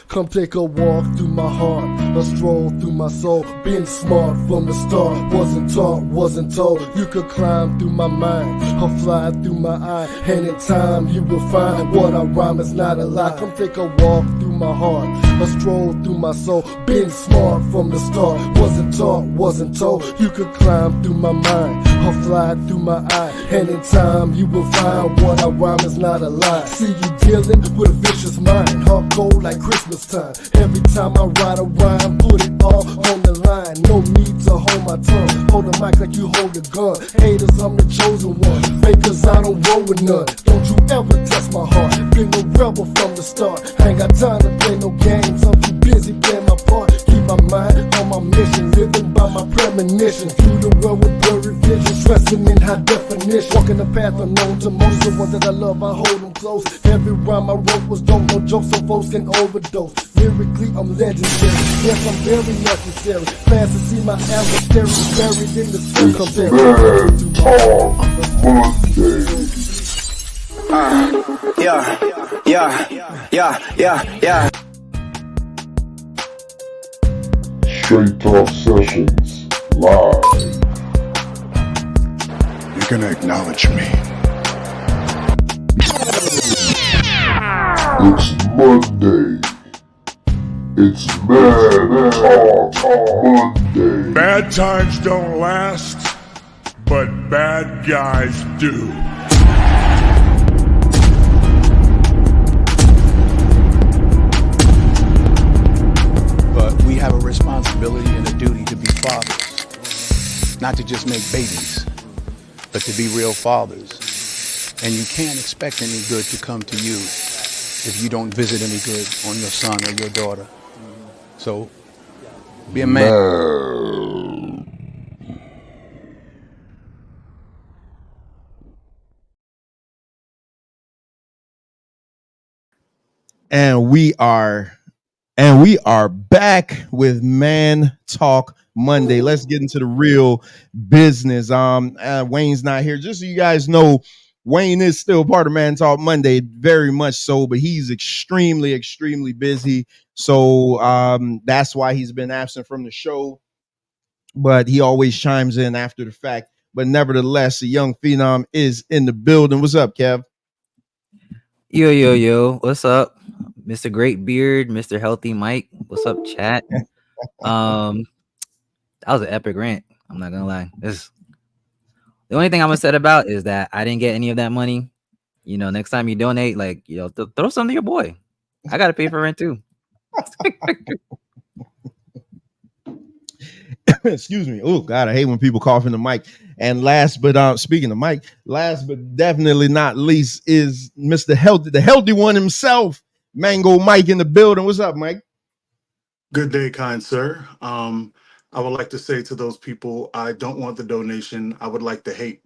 Come take a walk through my heart, a stroll through my soul. Been smart from the start, wasn't taught, wasn't told. You could climb through my mind, or fly through my eye. And in time you will find what I rhyme is not a lie. Come take a walk through my heart, a stroll through my soul. Been smart from the start, wasn't taught, wasn't told. You could climb through my mind, or fly through my eye. And in time you will find what I rhyme is not a lie. See you dealing with a vicious mind, hard cold like Christmas time. Every time I write a rhyme, put it all on the line. No need to hold my tongue, hold the mic like you hold a gun. Haters, I'm the chosen one, fakers, I don't roll with none. Don't you ever test my heart, been a rebel from the start. Ain't got time to play no games, I'm too busy playing my part. Keep my mind on my mission, living by my premonition. Through the world with blurry vision, stressing in high definition. Walking the path unknown to most, the ones that I love, I hold them close. Every rhyme I wrote was dope, no jokes so folks can overdose. Lyrically, I'm legendary. Yes, I'm very necessary. Fans to see my adversary buried in the cemetery. Yeah. Straight Talk Sessions live. You're gonna acknowledge me. It's Monday. It's Man Talk Monday. Bad times don't last, but bad guys do. But we have a responsibility and a duty to be fathers. Not to just make babies, but to be real fathers. And you can't expect any good to come to you if you don't visit any good on your son or your daughter. So, be a man. And we are back with Man Talk Monday. Let's get into the real business. Wayne's not here. Just so you guys know, Wayne is still part of Man Talk Monday, very much so, but he's extremely, extremely busy. So that's why he's been absent from the show. But he always chimes in after the fact. But nevertheless, a young phenom is in the building. What's up, Kev? Yo, what's up, Mr. Great Beard, Mr. Healthy Mike? What's up, chat? That was an epic rant. I'm not gonna lie. The only thing I'm upset about is that I didn't get any of that money. You know, next time you donate, like, you know, throw something to your boy. I gotta pay for rent too. Excuse me. Oh God, I hate when people cough in the mic. And last but speaking of Mike, last but definitely not least is Mr. Healthy, the healthy one himself, Mango Mike in the building. What's up, Mike? Good day, kind sir. I would like to say to those people, I don't want the donation. I would like the hate.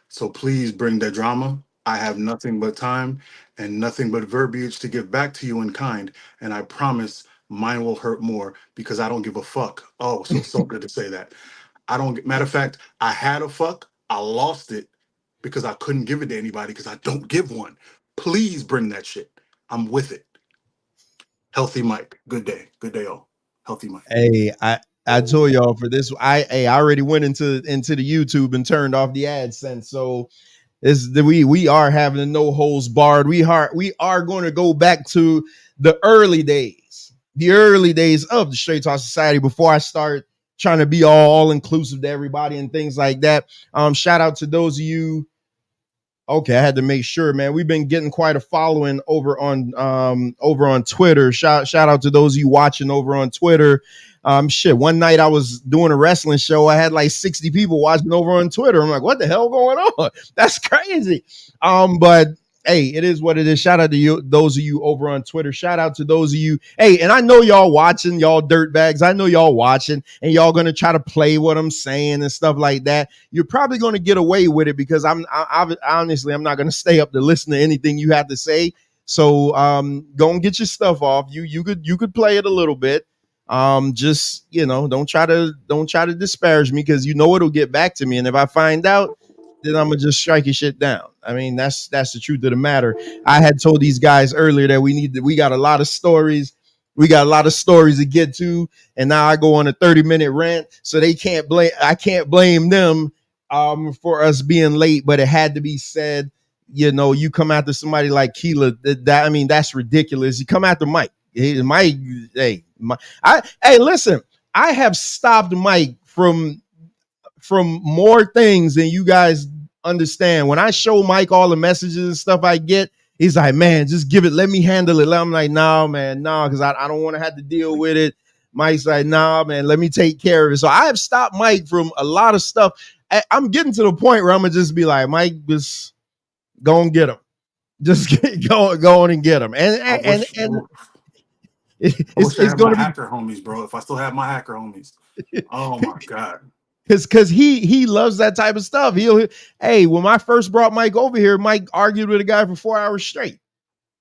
So please bring the drama. I have nothing but time and nothing but verbiage to give back to you in kind. And I promise mine will hurt more because I don't give a fuck. Oh, so good to say that. I don't, matter of fact, I had a fuck. I lost it because I couldn't give it to anybody because I don't give one. Please bring that shit. I'm with it. Healthy Mike. Good day. Good day, all. Healthy Mike. Hey, I told y'all for this. I already went into the YouTube and turned off the AdSense. So we are having a no holds barred. We are going to go back to the early days of the Straight Talk Society before I start trying to be all inclusive to everybody and things like that. Shout out to those of you. Okay, I had to make sure, man. We've been getting quite a following over on Twitter. Shout out to those of you watching over on Twitter. Shit, one night I was doing a wrestling show. I had like 60 people watching over on Twitter. I'm like, what the hell going on? That's crazy. But hey, it is what it is. Shout out to you, those of you over on Twitter. Shout out to those of you. Hey, and I know y'all watching, y'all dirtbags. I know y'all watching, and y'all gonna try to play what I'm saying and stuff like that. You're probably gonna get away with it because honestly, I'm not gonna stay up to listen to anything you have to say. So go and get your stuff off. You could play it a little bit. Just don't try to disparage me because you know it'll get back to me, and if I find out, then I'm gonna just strike your shit down. I mean, that's the truth of the matter. I had told these guys earlier that we got a lot of stories. We got a lot of stories to get to, and now I go on a 30-minute rant, so I can't blame them for us being late, but it had to be said. You come after somebody like Keela, I mean, that's ridiculous. You come after Mike. Mike, listen, I have stopped Mike from more things than you guys understand. When I show Mike all the messages and stuff I get, he's like, man, just give it. Let me handle it. I'm like, no, man, no, because I don't want to have to deal with it. Mike's like, nah, man, let me take care of it. So I have stopped Mike from a lot of stuff. I'm getting to the point where I'm going to just be like, Mike, just go and get him. Just go on and get him. And I wish I it's had going my to be hacker homies, bro. If I still have my hacker homies. Oh my God. because he loves that type of stuff. Hey, when I first brought Mike over here, Mike argued with a guy for 4 hours straight.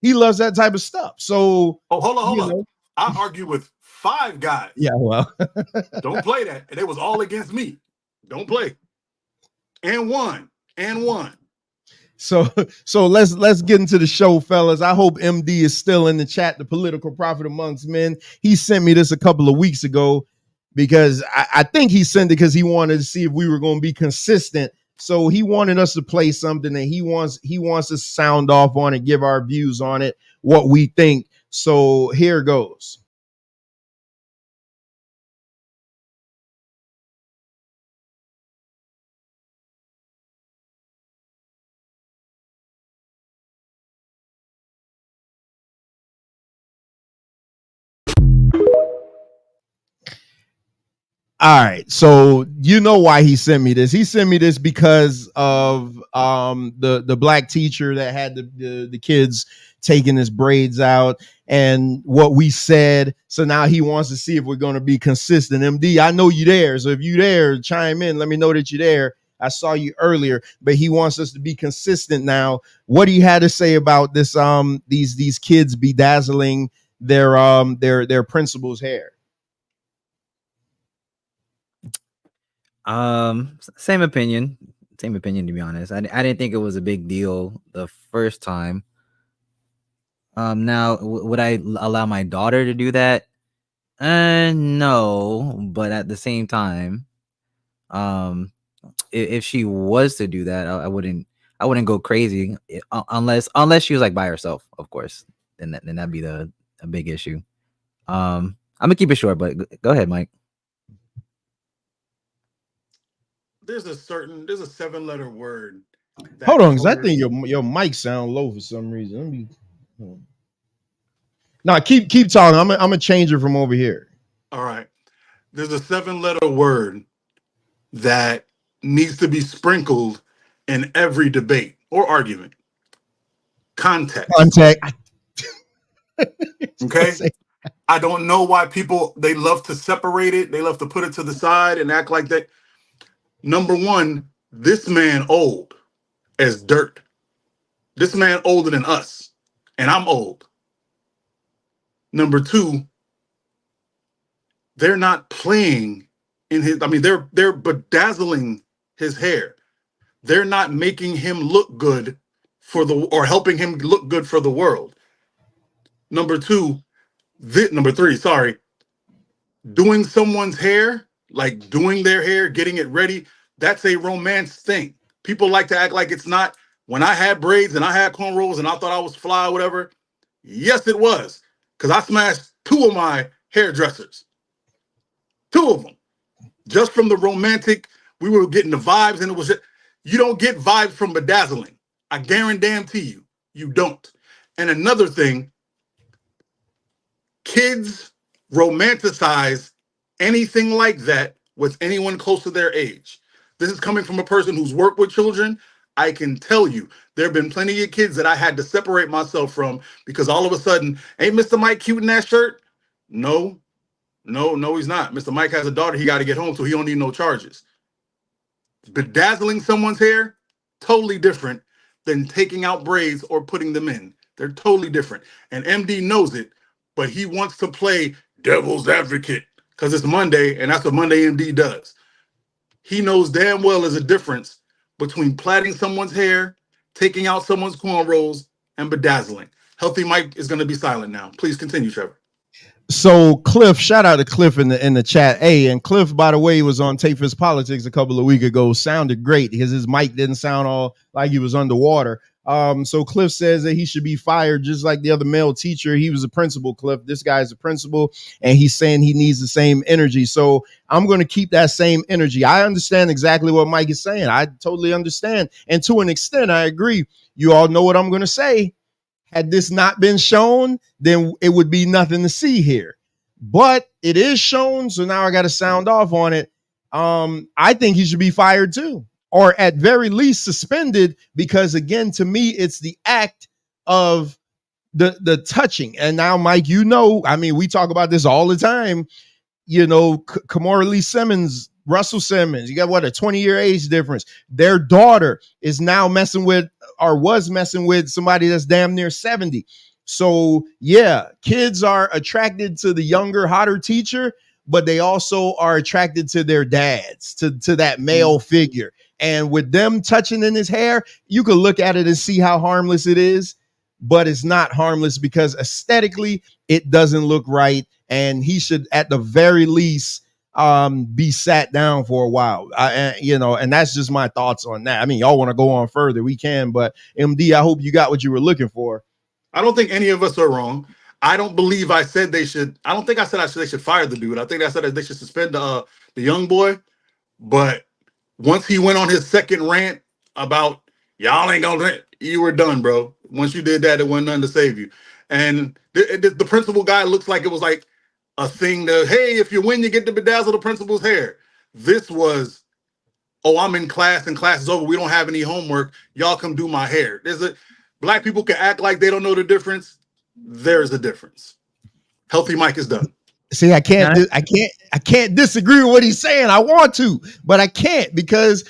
He loves that type of stuff. So Hold on. I argue with 5 guys. Yeah, well. Don't play that. And it was all against me. Don't play. And one. So let's get into the show, fellas. I hope MD is still in the chat, the political prophet amongst men. He sent me this a couple of weeks ago because I think he sent it because he wanted to see if we were going to be consistent. So he wanted us to play something that he wants us to sound off on and give our views on it, what we think. So here goes. All right, so you know why he sent me this. He sent me this because of the black teacher that had the kids taking his braids out and what we said. So now he wants to see if we're going to be consistent. MD, I know you there, so if you there, chime in. Let me know that you're there. I saw you earlier, but he wants us to be consistent now. What do you have to say about this? These kids bedazzling their principal's hair. Same opinion to be honest. I didn't think it was a big deal the first time. Now would I allow my daughter to do that? No, but at the same time, if she was to do that, I wouldn't go crazy unless she was like by herself, of course. Then that'd be a big issue. I'm gonna keep it short, but go ahead, Mike. there's a 7-letter word Hold that on, because I colors. think your mic sound low for some reason. Let me. No, keep talking. I'm gonna change it from over here. All right. There's a 7-letter word that needs to be sprinkled in every debate or argument. Context. Contact. Okay? I don't know why people they love to separate it. They love to put it to the side and act like that. Number one, this man old as dirt. This man older than us, and I'm old. Number two, they're not playing in his. I mean, they're bedazzling his hair. They're not making him look good for the or helping him look good for the world. Number two, number three, sorry, doing someone's hair, like doing their hair, getting it ready, that's a romance thing. People like to act like it's not. When I had braids and I had cornrows and I thought I was fly or whatever, yes, it was. Because I smashed 2 of my hairdressers. 2 of them. Just from the romantic, we were getting the vibes, and it was just, you don't get vibes from bedazzling. I guarantee you, you don't. And another thing, kids romanticize anything like that with anyone close to their age. This is coming from a person who's worked with children. I can tell you, there have been plenty of kids that I had to separate myself from because all of a sudden, ain't Mr. Mike cute in that shirt? No, no, he's not. Mr. Mike has a daughter he got to get home, so he don't need no charges. Bedazzling someone's hair, totally different than taking out braids or putting them in. They're totally different. And MD knows it, but he wants to play devil's advocate because it's Monday, and that's what Monday MD does. He knows damn well there's a difference between plaiting someone's hair, taking out someone's cornrows, and bedazzling. Healthy Mike is going to be silent now. Please continue, Trevor. So Cliff, shout out to Cliff in the chat. Hey, and Cliff, by the way, was on Tape His Politics a couple of weeks ago. Sounded great because his mic didn't sound all like he was underwater. So Cliff says that he should be fired just like the other male teacher. He was a principal, Cliff. This guy's a principal, and he's saying he needs the same energy. So I'm going to keep that same energy. I understand exactly what Mike is saying. I totally understand. And to an extent, I agree. You all know what I'm going to say. Had this not been shown, then it would be nothing to see here. But it is shown, so now I got to sound off on it. I think he should be fired too, or at very least suspended, because again, to me, it's the act of the touching. And now, Mike, you know, I mean, we talk about this all the time. You know, Kamora Lee Simmons, Russell Simmons, you got what, a 20-year age difference. Their daughter is now messing with, or was messing with, somebody that's damn near 70. So yeah, kids are attracted to the younger, hotter teacher, but they also are attracted to their dads, to that male figure. And with them touching in his hair, you can look at it and see how harmless it is, but it's not harmless because aesthetically it doesn't look right. And he should, at the very least, be sat down for a while. And that's just my thoughts on that. I mean, y'all want to go on further, we can, but MD, I hope you got what you were looking for. I don't think any of us are wrong. I don't believe I said they should. I don't think I said they should fire the dude. I think I said that they should suspend the young boy. But once he went on his second rant about y'all ain't gonna, you were done, bro. Once you did that, it wasn't nothing to save you. And the principal guy looks like it was like a thing that, hey, if you win, you get to bedazzle the principal's hair. This was, oh, I'm in class and class is over. We don't have any homework. Y'all come do my hair. Black people can act like they don't know the difference. There's a difference. Healthy Mike is done. See, I can't disagree with what he's saying. I want to, but I can't because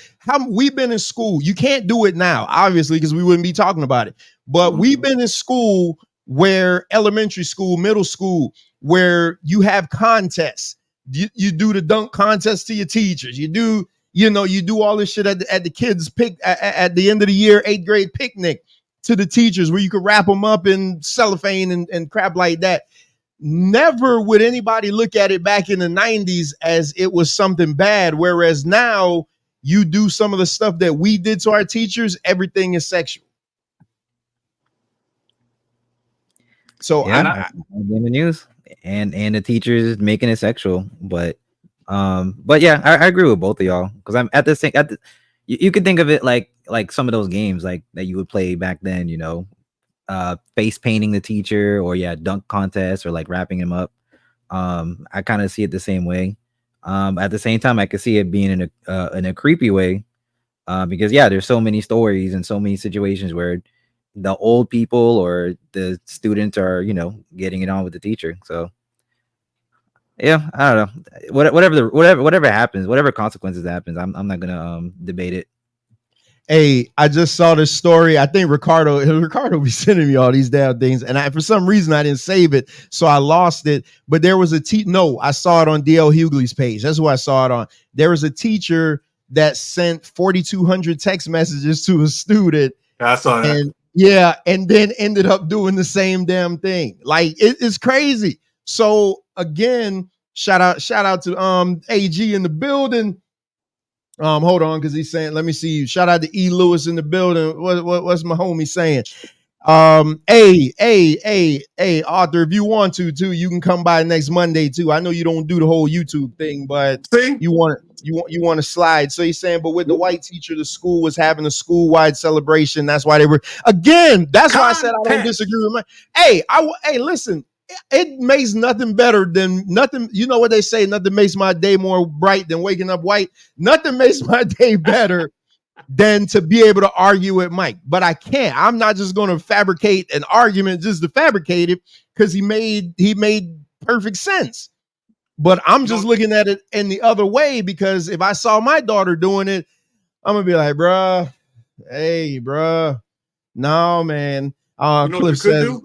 we've been in school. You can't do it now, obviously, because we wouldn't be talking about it. But we've been in school where elementary school, middle school, where you have contests. You do the dunk contest to your teachers. You do all this shit at the kids' at the end of the year, 8th grade picnic to the teachers where you could wrap them up in cellophane and crap like that. Never would anybody look at it back in the 90s as it was something bad. Whereas now you do some of the stuff that we did to our teachers, everything is sexual. So yeah, I'm in the news and the teachers making it sexual, but But yeah, I agree with both of y'all because I'm at the same. You could think of it like some of those games like that you would play back then. Face painting the teacher, or dunk contest, or like wrapping him up. I kind of see it the same way. At the same time, I could see it being in a creepy way, because there's so many stories and so many situations where the old people or the students are getting it on with the teacher. So yeah, I don't know. Whatever happens, whatever consequences happens, I'm not gonna debate it. Hey, I just saw this story. I think Ricardo be sending me all these damn things, and for some reason I didn't save it, so I lost it. But there was I saw it on DL Hughley's page. That's who I saw it on. There was a teacher that sent 4,200 text messages to a student. I saw that. And then ended up doing the same damn thing. Like it's crazy. So again, shout out to AG in the building. Hold on, because he's saying, let me see you. Shout out to E. Lewis in the building. What's my homie saying? Hey, Arthur, if you want to too, you can come by next Monday too. I know you don't do the whole YouTube thing, but you want to slide. So he's saying, but with the white teacher, the school was having a school-wide celebration. That's why they were again. That's why I said I don't disagree with my. Listen. It makes nothing better than nothing. You know what they say? Nothing makes my day more bright than waking up white. Nothing makes my day better than to be able to argue with Mike. But I can't. I'm not just going to fabricate an argument just to fabricate it because he made perfect sense. But I'm just looking at it in the other way, because if I saw my daughter doing it, I'm gonna be like, bruh, hey, bruh, no, man. Cliff says.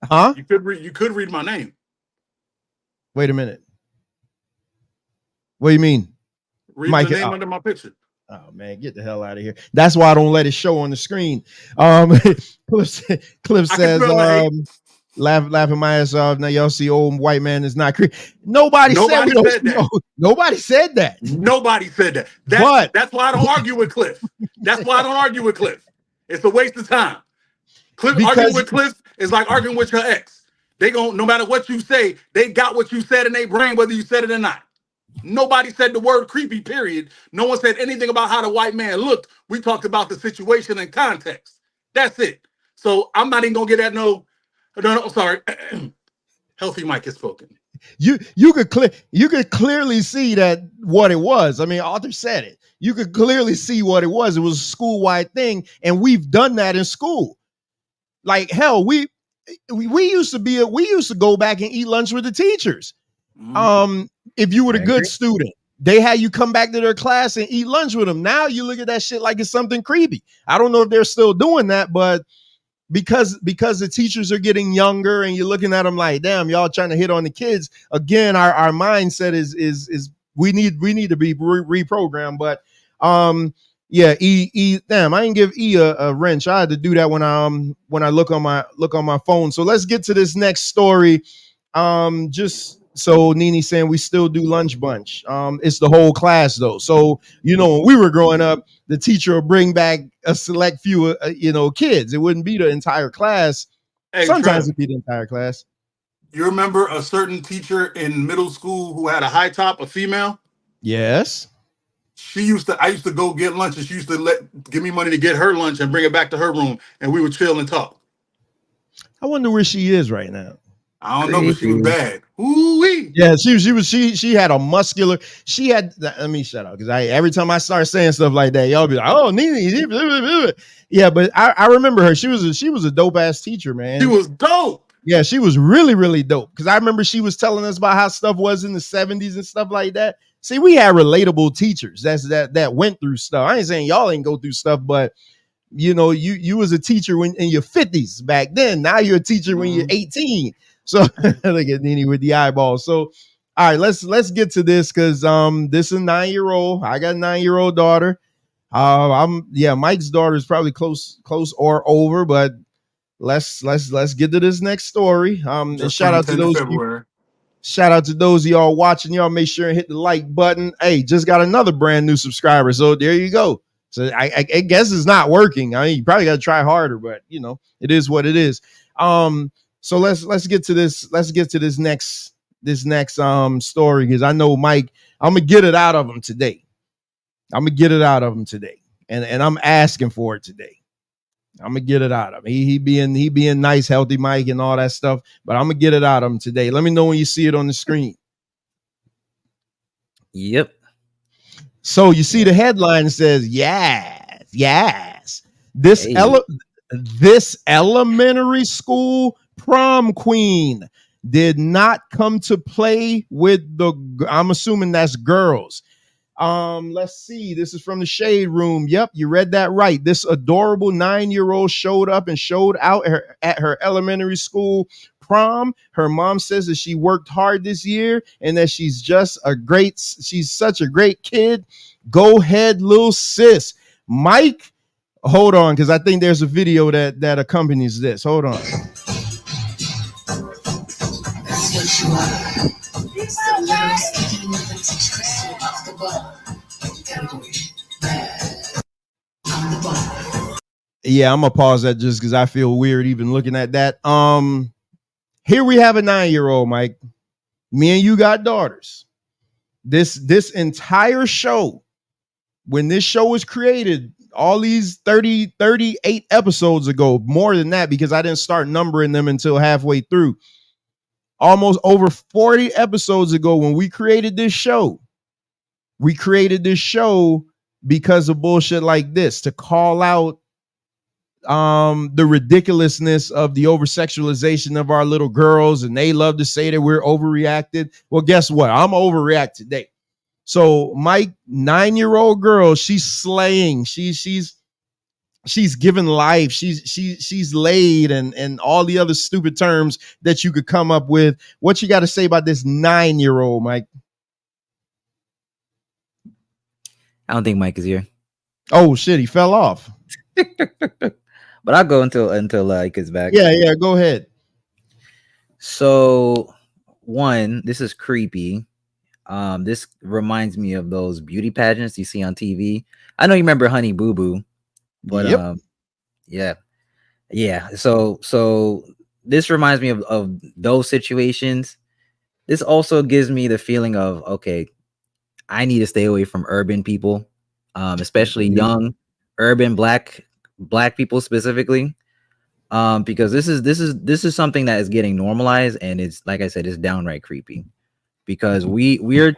Huh? You could read my name. Wait a minute. What do you mean? Read Mike, the name under my picture. Oh man, get the hell out of here. That's why I don't let it show on the screen. Cliff says, laughing my ass off. Now y'all see old white man is not creepy. Nobody said that. Nobody said that. Nobody said that. That's why I don't argue with Cliff. That's why I don't argue with Cliff. It's a waste of time. Arguing with Cliff is like arguing with your ex. They gon' no matter what you say, they got what you said in their brain, whether you said it or not. Nobody said the word creepy, period. No one said anything about how the white man looked. We talked about the situation and context. That's it. So I'm not even gonna get at no, sorry. Healthy Mike has spoken. You could clearly see that what it was. I mean, Arthur said it. You could clearly see what it was. It was a school-wide thing, and we've done that in school. Like hell, we used to go back and eat lunch with the teachers. If you were a good student, they had you come back to their class and eat lunch with them. Now you look at that shit like it's something creepy. I don't know if they're still doing that, but because the teachers are getting younger and you're looking at them like, damn, y'all trying to hit on the kids. Again, our mindset is we need to be reprogrammed. But yeah, damn, I didn't give E a wrench. I had to do that when I look on my phone. So let's get to this next story. Just so Nene saying we still do lunch bunch. It's the whole class though. So when we were growing up, the teacher would bring back a select few kids. It wouldn't be the entire class. Hey, sometimes it'd be the entire class. You remember a certain teacher in middle school who had a high top, a female? Yes. I used to go get lunch, and she used to give me money to get her lunch and bring it back to her room, and we would chill and talk. I wonder where she is right now. I don't know, but she was bad. Ooh-wee. Yeah, she had a muscular. She had. Let me shut up, because every time I start saying stuff like that, y'all be like, "Oh, Nene." Yeah, but I remember her. She was a dope ass teacher, man. She was dope. Yeah, she was really, really dope. Because I remember she was telling us about how stuff was in the 70s and stuff like that. See, we had relatable teachers that went through stuff. I ain't saying y'all ain't go through stuff, but you was a teacher when in your 50s back then. Now you're a teacher when you're 18. So look at Nene with the eyeballs. So all right, let's get to this, because this is a 9-year-old. I got a 9-year-old daughter. Mike's daughter is probably close or over, but let's get to this next story. And shout out to those people. Shout out to those of y'all watching. Y'all make sure and hit the like button. Hey, just got another brand new subscriber. So there you go. So I guess it's not working. I mean, you probably got to try harder, but it is what it is. So let's get to this. Let's get to this next story, because I know Mike I'm gonna get it out of him today. I'm gonna get it out of him today, and I'm asking for it today. I'm gonna get it out of him. He being nice, healthy Mike, and all that stuff. But I'm gonna get it out of him today. Let me know when you see it on the screen. Yep. So you see the headline says, yes. This Hey. this elementary school prom queen did not come to play with the, I'm assuming that's girls. Let's see. This is from the Shade Room. Yep, you read that right. This adorable 9-year-old showed up and showed out at her elementary school prom. Her mom says that she worked hard this year and that she's such a great kid. Go ahead, little sis. Mike, hold on, because I think there's a video that accompanies this. Hold on. Yeah, I'm gonna pause that just because I feel weird even looking at that. Here we have a 9-year-old, Mike. Me and you got daughters. This entire show, when this show was created, all these 38 episodes ago, more than that, because I didn't start numbering them until halfway through. Almost over 40 episodes ago, when we created this show because of bullshit like this, to call out the ridiculousness of the over sexualization of our little girls, and they love to say that we're overreacted. Well, guess what? I'm overreact today. So my 9-year-old girl, she's slaying. She's given life. She's laid and all the other stupid terms that you could come up with. What you got to say about this 9-year-old, Mike? I don't think Mike is here. Oh shit, he fell off. But I'll go until he gets back. Yeah, go ahead. So, one, this is creepy. This reminds me of those beauty pageants you see on TV. I know you remember Honey Boo Boo, but yep. yeah. So this reminds me of those situations. This also gives me the feeling of, okay, I need to stay away from urban people, especially young urban black people specifically, because this is something that is getting normalized, and it's, like I said, it's downright creepy, because we're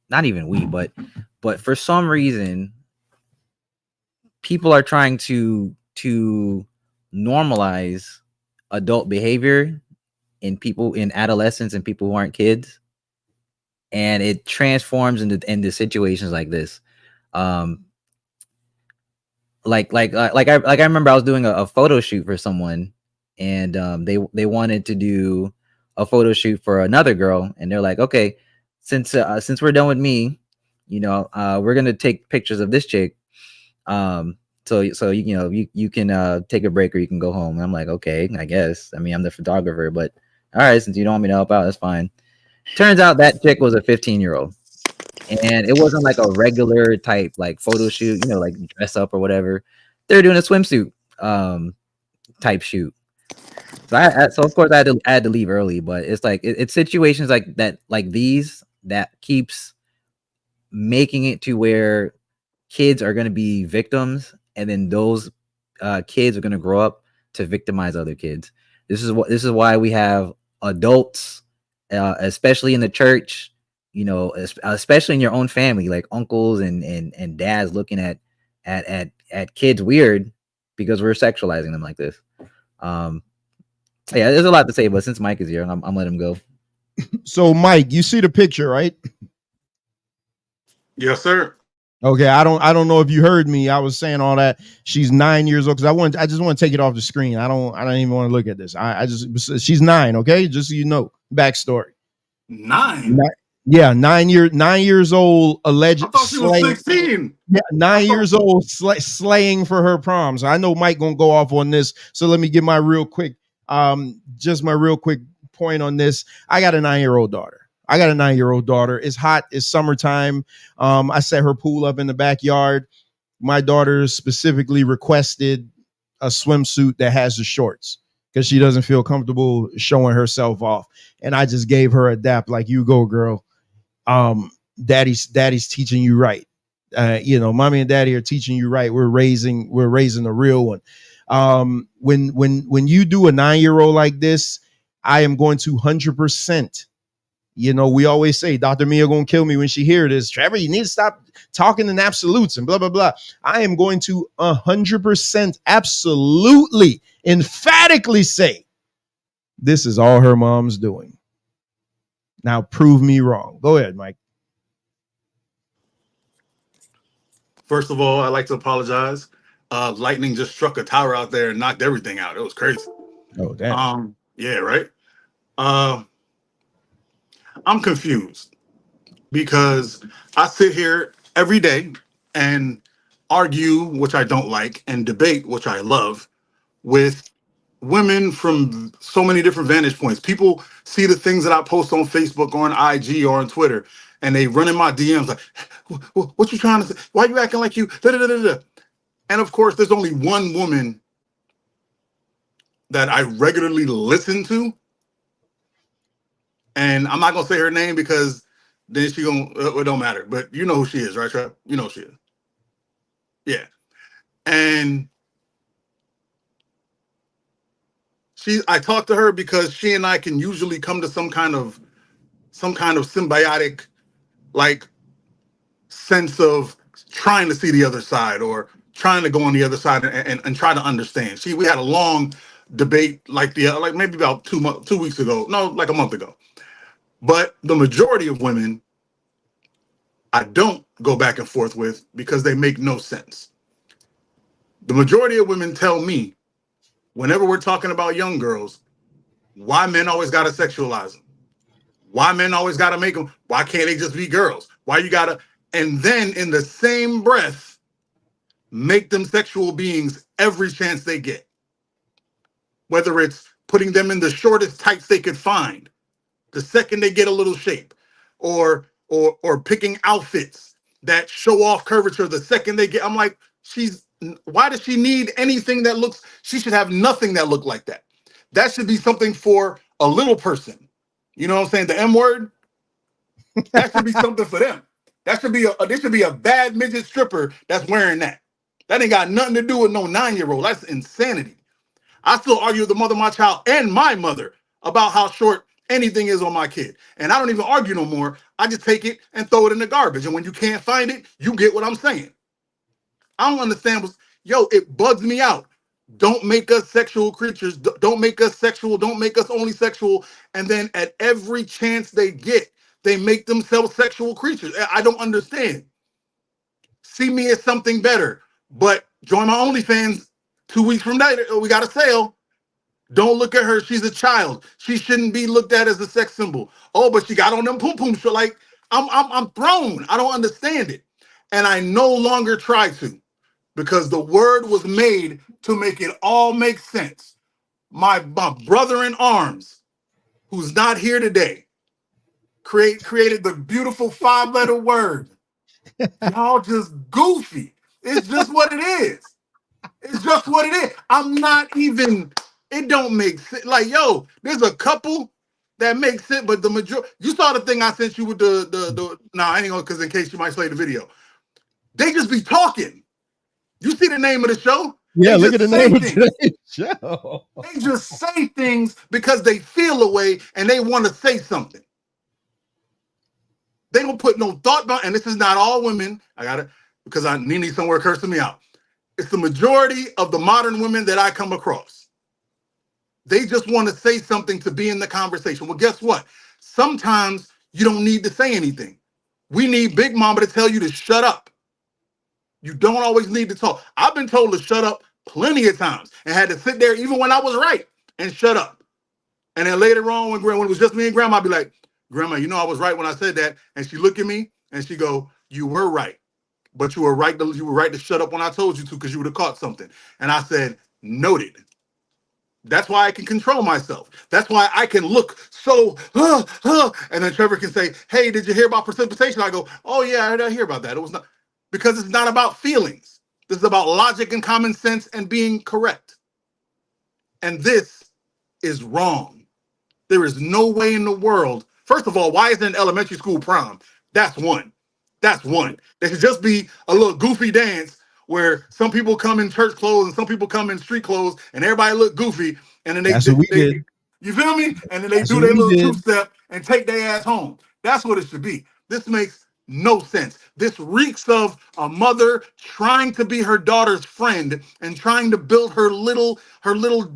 not even but for some reason people are trying to normalize adult behavior in adolescents and people who aren't kids, and it transforms into situations like this. Like I remember I was doing a photo shoot for someone, and they wanted to do a photo shoot for another girl, and they're like, okay, since we're done with me, we're gonna take pictures of this chick, so you can take a break or you can go home. And I'm like, okay, I guess. I mean, I'm the photographer, but all right, since you don't want me to help out, that's fine. Turns out that chick was a 15-year-old. And it wasn't like a regular type like photo shoot, like dress up or whatever. They're doing a swimsuit type shoot. So of course I had to leave early, but it's like it's situations like that, like these, that keeps making it to where kids are going to be victims, and then those kids are going to grow up to victimize other kids. This is why we have adults, especially in the church, especially in your own family, like uncles and dads looking at kids weird because we're sexualizing them like this. Yeah, there's a lot to say, but since Mike is here, I'm letting him go. So Mike, you see the picture, right? Yes, sir. Okay, I don't know if you heard me. I was saying all that. She's 9 years old, because I just want to take it off the screen. I don't even want to look at this. She's 9, okay? Just so you know. Backstory. 9? Yeah, 9 years old, alleged. I thought she was 16. Yeah, 9 years old, slaying for her prom. So I know Mike gonna go off on this. So let me give my real quick point on this. I got a 9-year-old daughter. It's hot. It's summertime. I set her pool up in the backyard. My daughter specifically requested a swimsuit that has the shorts because she doesn't feel comfortable showing herself off. And I just gave her a dap, like, you go, girl. daddy's teaching you right. Mommy and daddy are teaching you right. We're raising a real one. When you do a 9-year-old like this, I am going to 100%. We always say Dr. Mia gonna kill me when she hear this. Trevor, you need to stop talking in absolutes and blah blah blah. I am going to 100% absolutely emphatically say this is all her mom's doing. Now prove me wrong. Go ahead, Mike. First of all, I'd like to apologize. Lightning just struck a tower out there and knocked everything out. It was crazy. Oh, damn. Yeah, right. I'm confused because I sit here every day and argue, which I don't like, and debate, which I love, with women from so many different vantage points. People see the things that I post on Facebook or on IG or on Twitter, and they run in my DMs like, what you trying to say? Why you acting like you? Da, da, da, da, da. And of course, there's only one woman that I regularly listen to. And I'm not going to say her name because then she going to, it don't matter. But you know who she is, right, Trev? You know who she is. Yeah. And I talked to her because she and I can usually come to some kind of symbiotic, like, sense of trying to see the other side or trying to go on the other side and try to understand. We had a long debate like maybe about 2 weeks ago. No, like a month ago. But the majority of women I don't go back and forth with because they make no sense. The majority of women tell me, whenever we're talking about young girls, why men always got to sexualize them. Why men always got to make them. Why can't they just be girls? Why you got to. And then in the same breath, make them sexual beings every chance they get. Whether it's putting them in the shortest tights they could find, the second they get a little shape, or picking outfits that show off curvature the second they get. I'm like, why does she need anything that looks? She should have nothing that look like that. That should be something for a little person. You know what I'm saying? The M word. That should be something for them. That should be there should be a bad midget stripper that's wearing that. That ain't got nothing to do with no 9-year-old. That's insanity. I still argue with the mother of my child and my mother about how short anything is on my kid. And I don't even argue no more. I just take it and throw it in the garbage. And when you can't find it, you get what I'm saying. I don't understand it bugs me out. Don't make us sexual creatures. Don't make us sexual. Don't make us only sexual. And then at every chance they get, they make themselves sexual creatures. I don't understand. See me as something better. But join my OnlyFans 2 weeks from later. We got a sale. Don't look at her. She's a child. She shouldn't be looked at as a sex symbol. Oh, but she got on them poom poom. So like, I'm thrown. I don't understand it. And I no longer try to, because the word was made to make it all make sense. My brother in arms, who's not here today, created the beautiful 5-letter word. Y'all just goofy. It's just what it is. It's just what it is. I'm not even, it don't make sense. Like, yo, there's a couple that make sense, but the majority, you saw the thing I sent you with I ain't gonna, because in case you might play the video. They just be talking. You see the name of the show? Yeah, look at the name of today's show. They just say things because they feel a way and they want to say something. They don't put no thought behind, and this is not all women. I got it, because I need somewhere cursing me out. It's the majority of the modern women that I come across. They just want to say something to be in the conversation. Well, guess what? Sometimes you don't need to say anything. We need Big Mama to tell you to shut up. You don't always need to talk. I've been told to shut up plenty of times and had to sit there even when I was right and shut up. And then later on, when it was just me and Grandma, I'd be like, Grandma, you know I was right when I said that. And she look at me and she go, you were right. But you were right to shut up when I told you to, because you would have caught something. And I said, noted. That's why I can control myself. That's why I can look so, and then Trevor can say, hey, did you hear about precipitation? I go, oh yeah, I didn't hear about that. It was not, because it's not about feelings. This is about logic and common sense and being correct. And this is wrong. There is no way in the world. First of all, why isn't an elementary school prom? That's one. That's one. There should just be a little goofy dance where some people come in church clothes and some people come in street clothes and everybody look goofy. And then That's what we they did. you feel me? And then they That's do what their we little two did. step and take their ass home. That's what it should be. This makes no sense. This reeks of a mother trying to be her daughter's friend and trying to build her little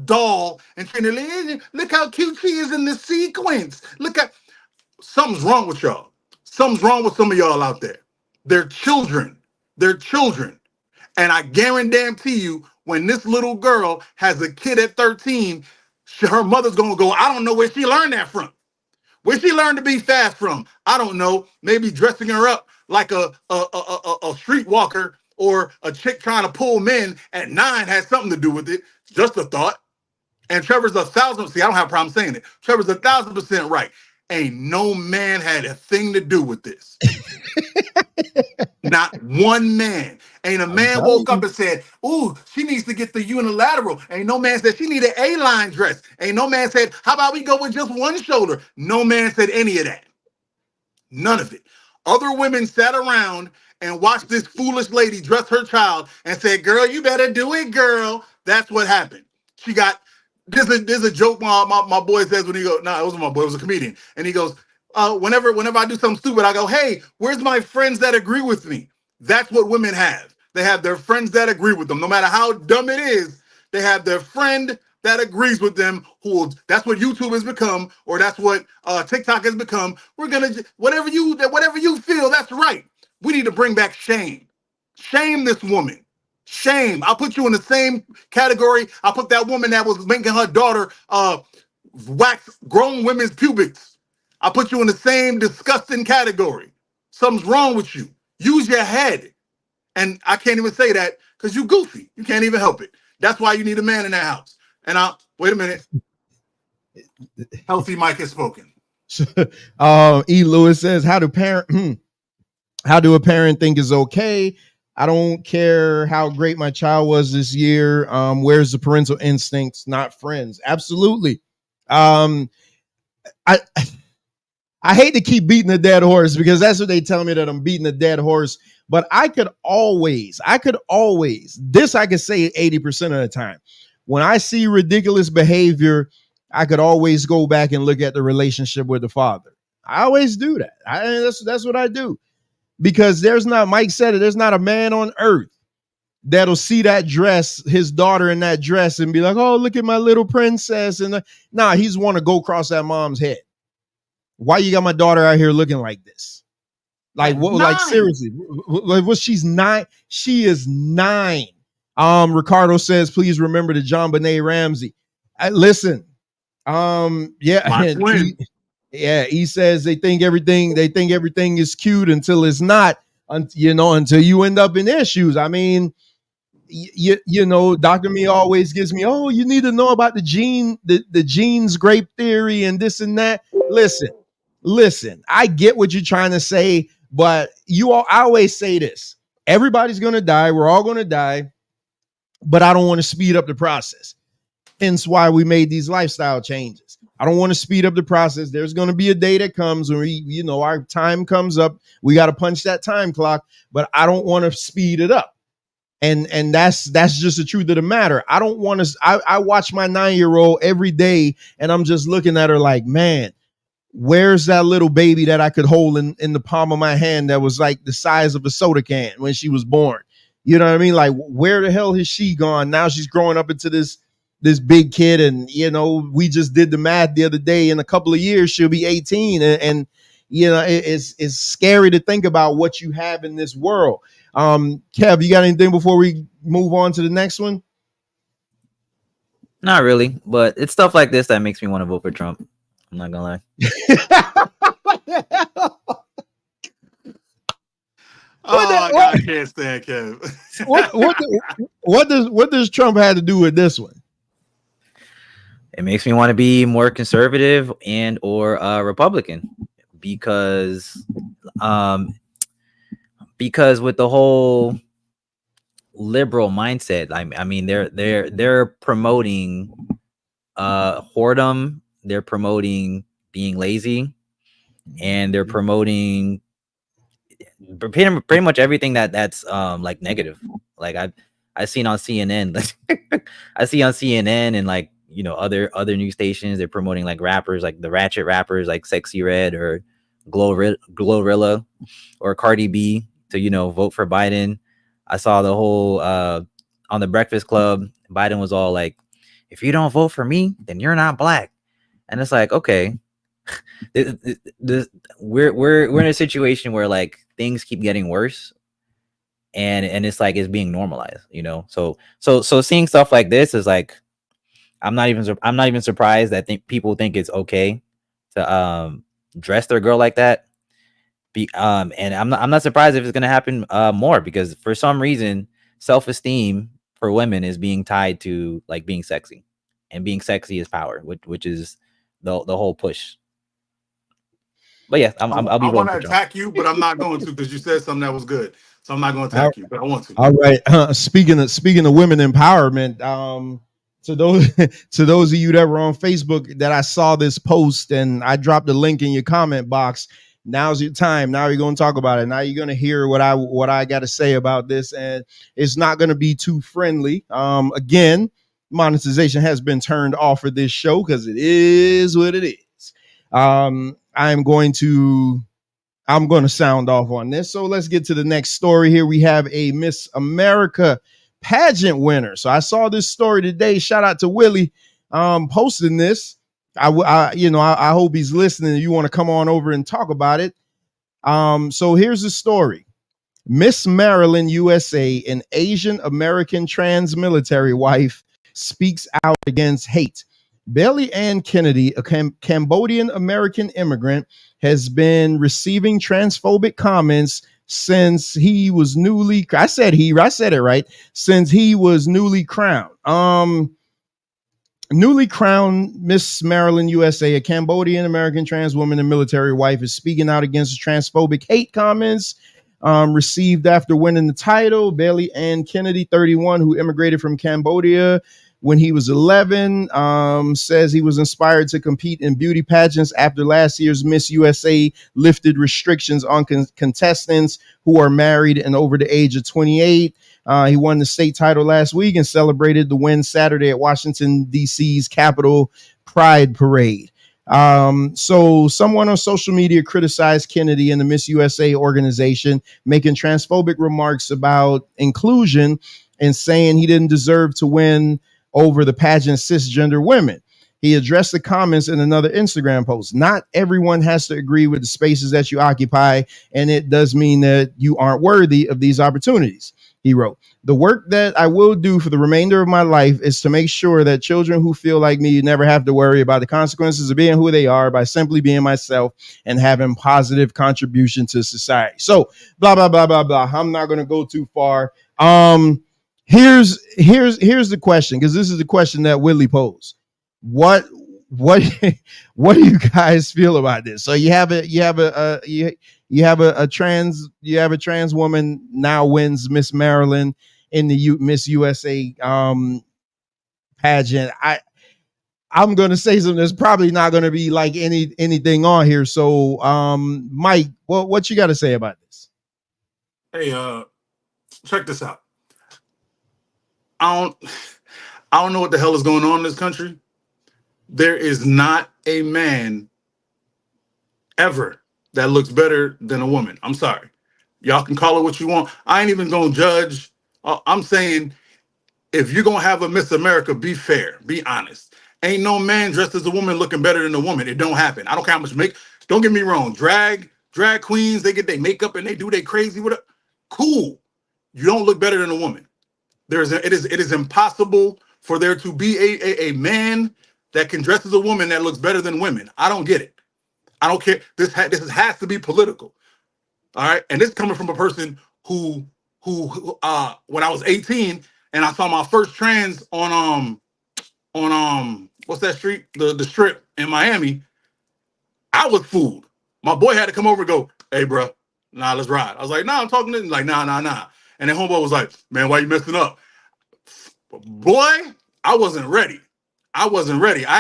doll and trying to look how cute she is in the sequence. Look at something's wrong with y'all. Something's wrong with some of y'all out there. They're children. They're children. And I guarantee you, when this little girl has a kid at 13, her mother's gonna go, I don't know where she learned that from. Where she learned to be fast from? I don't know. Maybe dressing her up like a streetwalker or a chick trying to pull men at 9 had something to do with it. Just a thought. And Trevor's 1,000%. See, I don't have a problem saying it. Trevor's 1,000% right. Ain't no man had a thing to do with this. Not one man. Ain't a man woke up and said, ooh, she needs to get the unilateral. Ain't no man said she need an A-line dress. Ain't no man said, how about we go with just one shoulder? No man said any of that. None of it. Other women sat around and watched this foolish lady dress her child and said, girl, you better do it, girl. That's what happened. She got, there's a joke my boy says when he goes, no, it wasn't my boy, it was a comedian. And he goes, whenever I do something stupid, I go, hey, where's my friends that agree with me? That's what women have. They have their friends that agree with them. No matter how dumb it is, they have their friend that agrees with them. That's what YouTube has become, or that's what TikTok has become. We're gonna whatever you feel, that's right. We need to bring back shame. Shame this woman. Shame. I'll put you in the same category. I'll put that woman that was making her daughter wax grown women's pubics. I'll put you in the same disgusting category. Something's wrong with you. Use your head. And I can't even say that because you goofy. You can't even help it. That's why you need a man in that house. And wait a minute. Healthy Mike has spoken. E. Lewis says, how do a parent think is okay? I don't care how great my child was this year. Where's the parental instincts, not friends? Absolutely. I hate to keep beating a dead horse because that's what they tell me, that I'm beating a dead horse. But I could always, this I could say 80% of the time. When I see ridiculous behavior, I could always go back and look at the relationship with the father. I always do that. That's what I do. Because Mike said it, there's not a man on earth that'll see that dress, his daughter in that dress, and be like, oh, look at my little princess. And he's want to go across that mom's head. Why you got my daughter out here looking like this? Like what? 9. Like seriously, what? She's 9. She is 9. Ricardo says, please remember the John Benet Ramsey. Listen. He says they think everything is cute until it's not. Until you end up in issues. I mean, Dr. Me always gives me, oh, you need to know about the genes grape theory and this and that. Listen, I get what you're trying to say, but I always say this. Everybody's going to die. We're all going to die, but I don't want to speed up the process. Hence why we made these lifestyle changes. I don't want to speed up the process. There's going to be a day that comes when our time comes up. We got to punch that time clock, but I don't want to speed it up. And that's just the truth of the matter. I don't want to. I watch my 9-year-old every day, and I'm just looking at her like, man, where's that little baby that I could hold in the palm of my hand that was like the size of a soda can when she was born? You know what I mean? Like, where the hell has she gone? Now she's growing up into this big kid, and we just did the math the other day. In a couple of years she'll be 18, and it's scary to think about what you have in this world. Kev, you got anything before we move on to the next one? Not really, but it's stuff like this that makes me want to vote for Trump. I'm not gonna lie. I can't stand Kev. What does Trump have to do with this one? It makes me want to be more conservative and or Republican because with the whole liberal mindset, I mean they're promoting whoredom, they're promoting being lazy, and they're promoting pretty much everything that's like negative. Like I seen on CNN, I see on CNN and like other news stations, they're promoting like rappers, like the ratchet rappers like Sexy Red or Glorilla or Cardi B to vote for Biden. I saw the whole on the Breakfast Club, Biden was all like, if you don't vote for me, then you're not black. And it's like, okay, we're in a situation where like things keep getting worse, and it's like it's being normalized, so seeing stuff like this is like, I'm not even surprised that people think it's okay to dress their girl like that. And I'm not surprised if it's gonna happen more, because for some reason self-esteem for women is being tied to like being sexy, and being sexy is power, which is the whole push. But yeah, I'll be I want voting to for Trump. attack you, but I'm not going to, because you said something that was good. So I'm not going to attack you, but I want to. All right. Speaking of women empowerment, to those of you that were on Facebook that I saw this post and I dropped the link in your comment box. Now's your time. Now you're going to talk about it. Now you're going to hear what I got to say about this, and it's not going to be too friendly. Again, monetization has been turned off for this show because it is what it is. I'm going to sound off on this. So let's get to the next story here. We have a Miss America pageant winner. So I saw this story today. Shout out to Willie posting this. I hope he's listening. You want to come on over and talk about it. So here's the story. Miss Maryland, USA, an Asian American trans military wife, speaks out against hate. Bailey Ann Kennedy, a Cambodian American immigrant, has been receiving transphobic comments since he was newly since he was newly crowned. Newly crowned Miss Maryland, USA, a Cambodian American trans woman and military wife, is speaking out against transphobic hate comments received after winning the title. Bailey Ann Kennedy, 31, who immigrated from Cambodia when he was 11, says he was inspired to compete in beauty pageants after last year's Miss USA lifted restrictions on contestants who are married and over the age of 28. He won the state title last week and celebrated the win Saturday at Washington, D.C.'s Capitol Pride Parade. So someone on social media criticized Kennedy and the Miss USA organization, making transphobic remarks about inclusion and saying he didn't deserve to win over the pageant cisgender women. He addressed the comments in another Instagram post. Not everyone has to agree with the spaces that you occupy, and it does mean that you aren't worthy of these opportunities. He wrote, the work that I will do for the remainder of my life is to make sure that children who feel like me never have to worry about the consequences of being who they are by simply being myself and having positive contribution to society. So blah, blah, blah, blah, blah. I'm not going to go too far. Here's the question, because this is the question that Willie posed. What do you guys feel about this? So you have a trans woman now wins Miss Maryland in the Miss USA pageant. I'm going to say something that's probably not going to be like anything on here. So Mike, what you got to say about this? Hey, check this out. I don't know what the hell is going on in this country. There is not a man ever that looks better than a woman. I'm sorry. Y'all can call it what you want. I ain't even going to judge. I'm saying, if you're going to have a Miss America, be fair, be honest. Ain't no man dressed as a woman looking better than a woman. It don't happen. I don't care how much don't get me wrong. Drag queens, they get their makeup and they do their crazy with it. Cool. You don't look better than a woman. It is impossible for there to be a man that can dress as a woman that looks better than women. I don't get it. I don't care. This has to be political. All right. And this coming from a person who when I was 18 and I saw my first trans on what's that street? The strip in Miami, I was fooled. My boy had to come over and go, hey, bro, nah, let's ride. I was like, nah, I'm talking to him. Like, nah. And then homeboy was like, man, why you messing up? Boy, I wasn't ready. I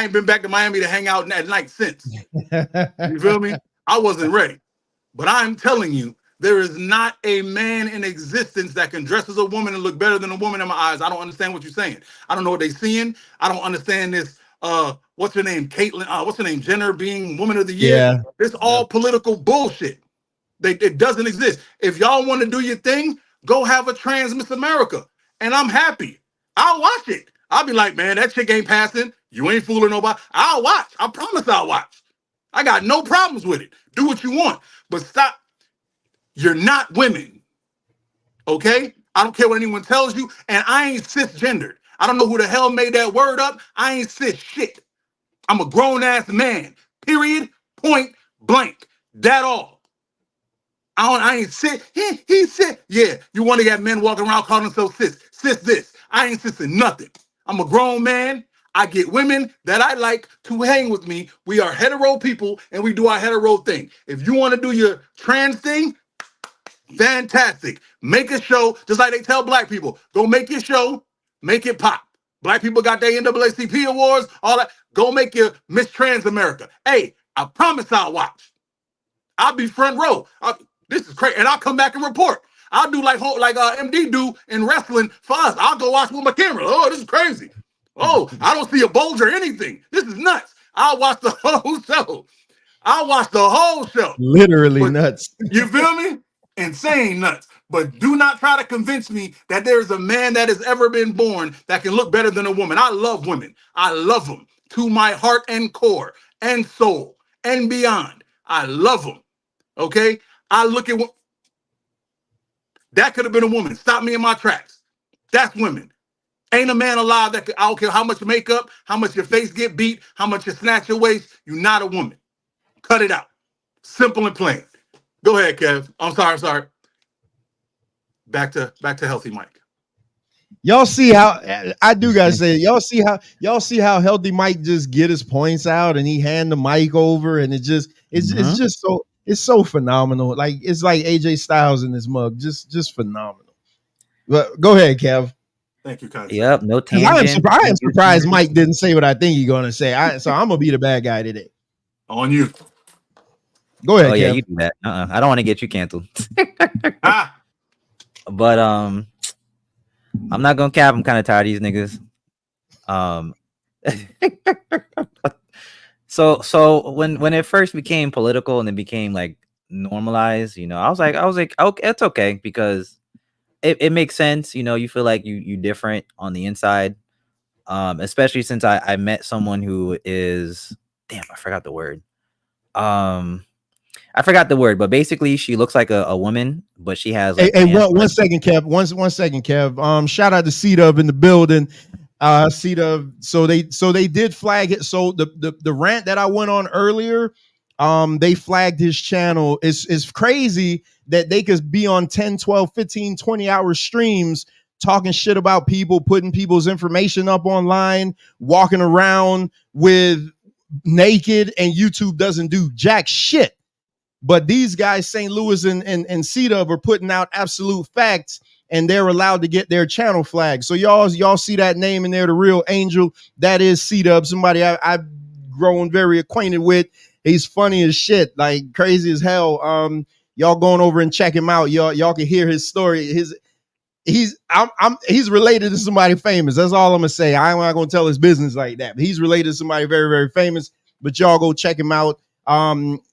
ain't been back to Miami to hang out at night since. You feel me? I wasn't ready. But I'm telling you, There is not a man in existence that can dress as a woman and look better than a woman in my eyes. I don't understand what you're saying. I don't know what they're seeing. I don't understand this. What's her name? Caitlyn. What's her name? Jenner being Woman of the Year. Yeah. It's all political bullshit. It doesn't exist. If y'all want to do your thing, go have a trans Miss America, and I'm happy. I'll watch it. I'll be like, man, that chick ain't passing. You ain't fooling nobody. I'll watch. I promise I'll watch. I got no problems with it. Do what you want, but stop. You're not women, okay? I don't care what anyone tells you, and I ain't cisgendered. I don't know who the hell made that word up. I ain't cis shit. I'm a grown-ass man, period, point blank. That all. I ain't cis. He cis. Yeah, you want to get men walking around calling themselves cis. Cis this. I ain't cis in nothing. I'm a grown man. I get women that I like to hang with me. We are hetero people, and we do our hetero thing. If you want to do your trans thing, fantastic. Make a show, just like they tell black people. Go make your show, make it pop. Black people got their NAACP awards, all that. Go make your Miss Trans America. Hey, I promise I'll watch. I'll be front row. This is crazy. And I'll come back and report. I'll do like MD do in wrestling for us. I'll go watch with my camera. Oh, this is crazy. Oh, I don't see a bulge or anything. This is nuts. I'll watch the whole show. I'll watch the whole show. Literally But nuts. you feel me? Insane nuts. But do not try to convince me that there's a man that has ever been born that can look better than a woman. I love women. I love them to my heart and core and soul and beyond. I love them. Okay? I look at that could have been a woman. Stop me in my tracks. That's women. Ain't a man alive that could, I don't care how much makeup, how much your face get beat, how much you snatch your waist. You're not a woman. Cut it out. Simple and plain. Go ahead, Kev. I'm sorry. Back to Healthy Mike. Y'all see how I do gotta say, y'all see how Healthy Mike just get his points out and he hand the mic over and it's just so phenomenal. Like it's like AJ Styles in this mug, just phenomenal. But go ahead, Kev. Thank you, Kyle. Yep, no I tangent. am surprised Mike didn't say what I think he's gonna say. So I'm gonna be the bad guy today. On you. Go ahead, Oh yeah, Kev. you do that. I don't want to get you canceled. But I'm not gonna cap. I'm kind of tired of these niggas. So when it first became political and it became like normalized, I was like, okay, it's okay because it makes sense. You feel like you different on the inside. Especially since I met someone who is I forgot the word. But basically she looks like a woman, but she has like one second, Kev. One second, Kev. Shout out to C-Dub in the building. C-Dub. So they did flag it. So the rant that I went on earlier, they flagged his channel. It's crazy that they could be on 10, 12, 15, 20 hour streams talking shit about people, putting people's information up online, walking around with naked, and YouTube doesn't do jack shit. But these guys, St. Louis and C-Dub, are putting out absolute facts, and they're allowed to get their channel flagged. So y'all see that name in there, the real angel. That is C-Dub, somebody I've grown very acquainted with. He's funny as shit, like crazy as hell. Y'all going over and check him out. Y'all can hear his story. He's related to somebody famous. That's all I'm gonna say. I'm not gonna tell his business like that. But he's related to somebody very, very famous. But y'all go check him out.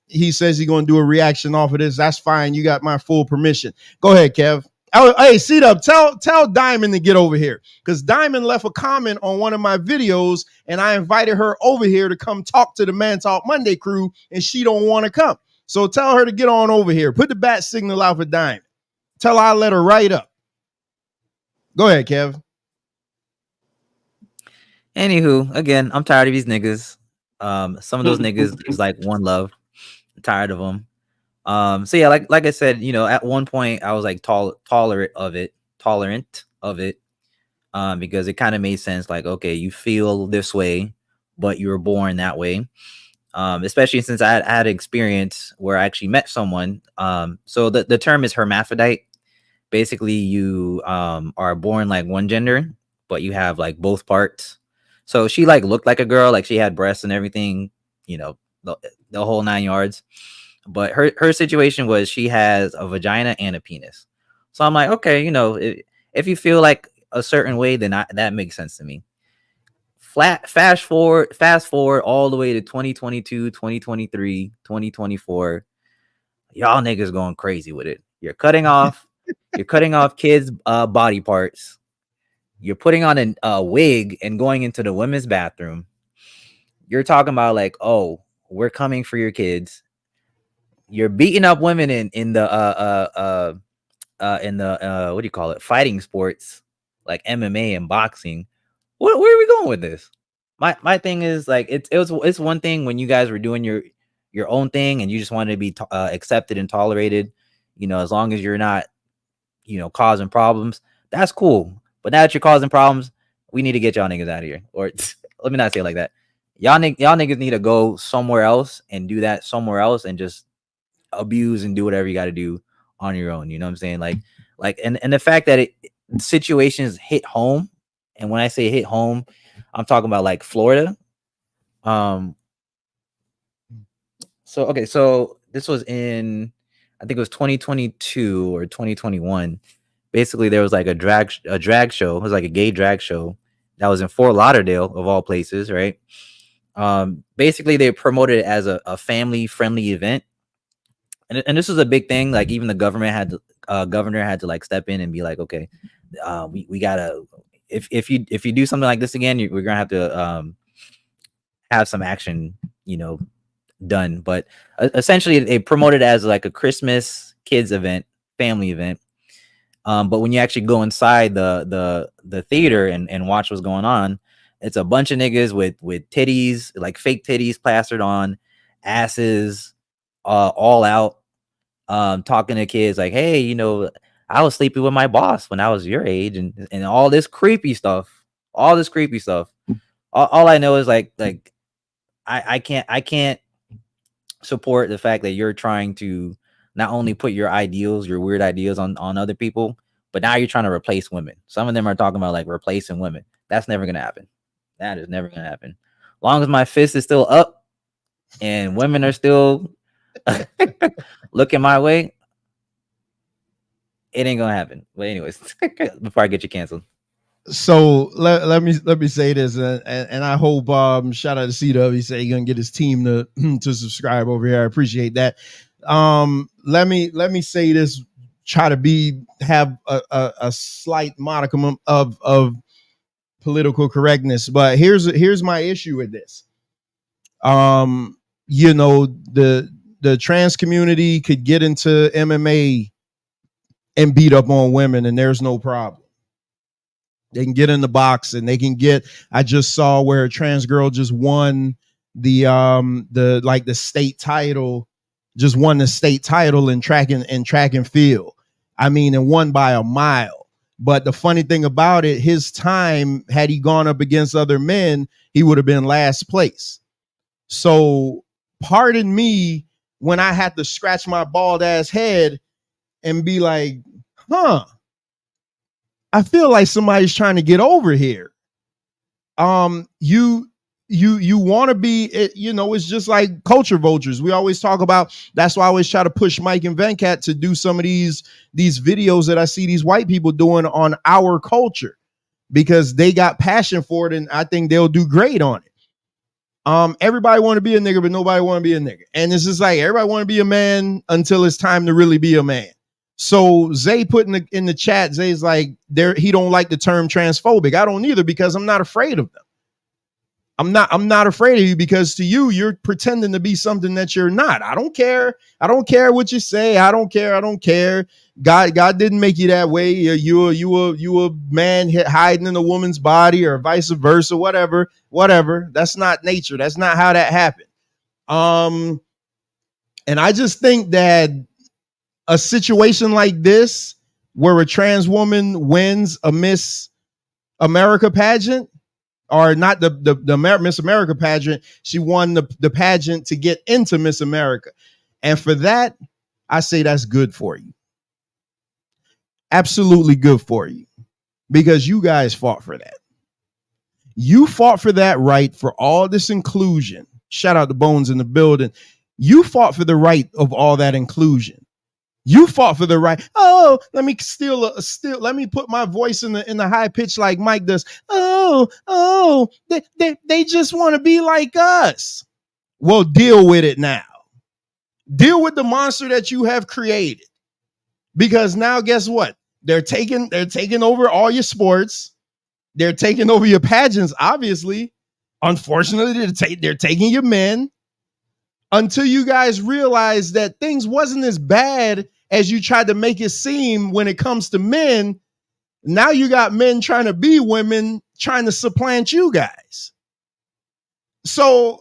He says he's gonna do a reaction off of this. That's fine. You got my full permission. Go ahead, Kev. Oh, hey, C-Dub, tell Diamond to get over here, because Diamond left a comment on one of my videos, and I invited her over here to come talk to the Man Talk Monday crew, and she don't want to come. So tell her to get on over here. Put the bat signal out for Diamond. Tell her I let her right up. Go ahead, Kev. Anywho, again, I'm tired of these niggas. Some of those niggas is like one love. I'm tired of them. So yeah, like I said, at one point I was like tolerant of it, because it kind of made sense. Like, okay, you feel this way, but you were born that way. Especially since I had experience where I actually met someone. So the term is hermaphrodite. Basically, you are born like one gender, but you have like both parts. So she like looked like a girl, like she had breasts and everything, the whole 9 yards. But her situation was she has a vagina and a penis. So I'm like, okay, if you feel like a certain way, then that makes sense to me. Fast forward all the way to 2022, 2023, 2024. Y'all niggas going crazy with it. You're cutting off kids' body parts. You're putting on a wig and going into the women's bathroom. You're talking about like, oh, we're coming for your kids. You're beating up women in the what do you call it, fighting sports like MMA and boxing. Where are we going with this? My thing is like it's one thing when you guys were doing your own thing and you just wanted to be accepted and tolerated, as long as you're not causing problems. That's cool. But now that you're causing problems, we need to get y'all niggas out of here. Or let me not say it like that. Y'all niggas need to go somewhere else and do that somewhere else and just abuse and do whatever you got to do on your own. You know what I'm saying? Like and the fact that situations hit home, and when I say hit home, I'm talking about like Florida. So this was in, I think it was 2022 or 2021. Basically, there was like a drag show. It was like a gay drag show that was in Fort Lauderdale, of all places, right? Basically, they promoted it as a family friendly event, and this was a big thing. Like even the governor had to like step in and be like, okay, we gotta, if you do something like this again, we're gonna have to have some action, done. But essentially, they promoted it as like a Christmas kids event, family event. But when you actually go inside the theater and watch what's going on, it's a bunch of niggas with titties, like fake titties plastered on, asses, all out, talking to kids like, hey, I was sleeping with my boss when I was your age, and all this creepy stuff. All I know is like I can't support the fact that you're trying to not only put your weird ideas on other people, but now you're trying to replace women. Some of them are talking about like replacing women. That's never going to happen. That is never going to happen. As long as my fist is still up and women are still looking my way, it ain't going to happen. But anyways, before I get you canceled. So let me say this, and I hope shout out to CW, he said he's gonna get his team to to subscribe over here. I appreciate that. Let me say this, try to have a slight modicum of political correctness, but here's my issue with this. The trans community could get into MMA and beat up on women, and there's no problem. They can get in the box and they can get, I just saw where a trans girl just won the state title, just won the state title in track and field. I mean, and won by a mile. But the funny thing about it, his time, had he gone up against other men, he would have been last place. So pardon me when I had to scratch my bald ass head and be like, I feel like somebody's trying to get over here. You want to be, it's just like culture vultures. We always talk about, that's why I always try to push Mike and Venkat to do some of these videos that I see these white people doing on our culture, because they got passion for it, and I think they'll do great on it. Everybody want to be a nigga, but nobody want to be a nigga. And it's just like, everybody want to be a man until it's time to really be a man. So Zay put in the chat, Zay's like, he don't like the term transphobic. I don't either, because I'm not afraid of them. I'm not afraid of you, because to you, you're pretending to be something that you're not. I don't care. I don't care what you say. I don't care. God didn't make you that way. You a man hiding in a woman's body, or vice versa, whatever. That's not nature. That's not how that happened. And I just think that a situation like this, where a trans woman wins a Miss America pageant, or not the Miss America pageant, she won the pageant to get into Miss America. And for that, I say that's good for you. Absolutely good for you, because you guys fought for that. You fought for that right, for all this inclusion. Shout out to Bones in the building. You fought for the right of all that inclusion. You fought for the right. Oh, let me let me put my voice in the high pitch like Mike does. Oh, they just want to be like us. Well, deal with it now. Deal with the monster that you have created. Because now guess what? They're taking over all your sports. They're taking over your pageants, obviously. Unfortunately, they're taking your men until you guys realize that things wasn't as bad as you tried to make it seem when it comes to men. Now you got men trying to be women, trying to supplant you guys. So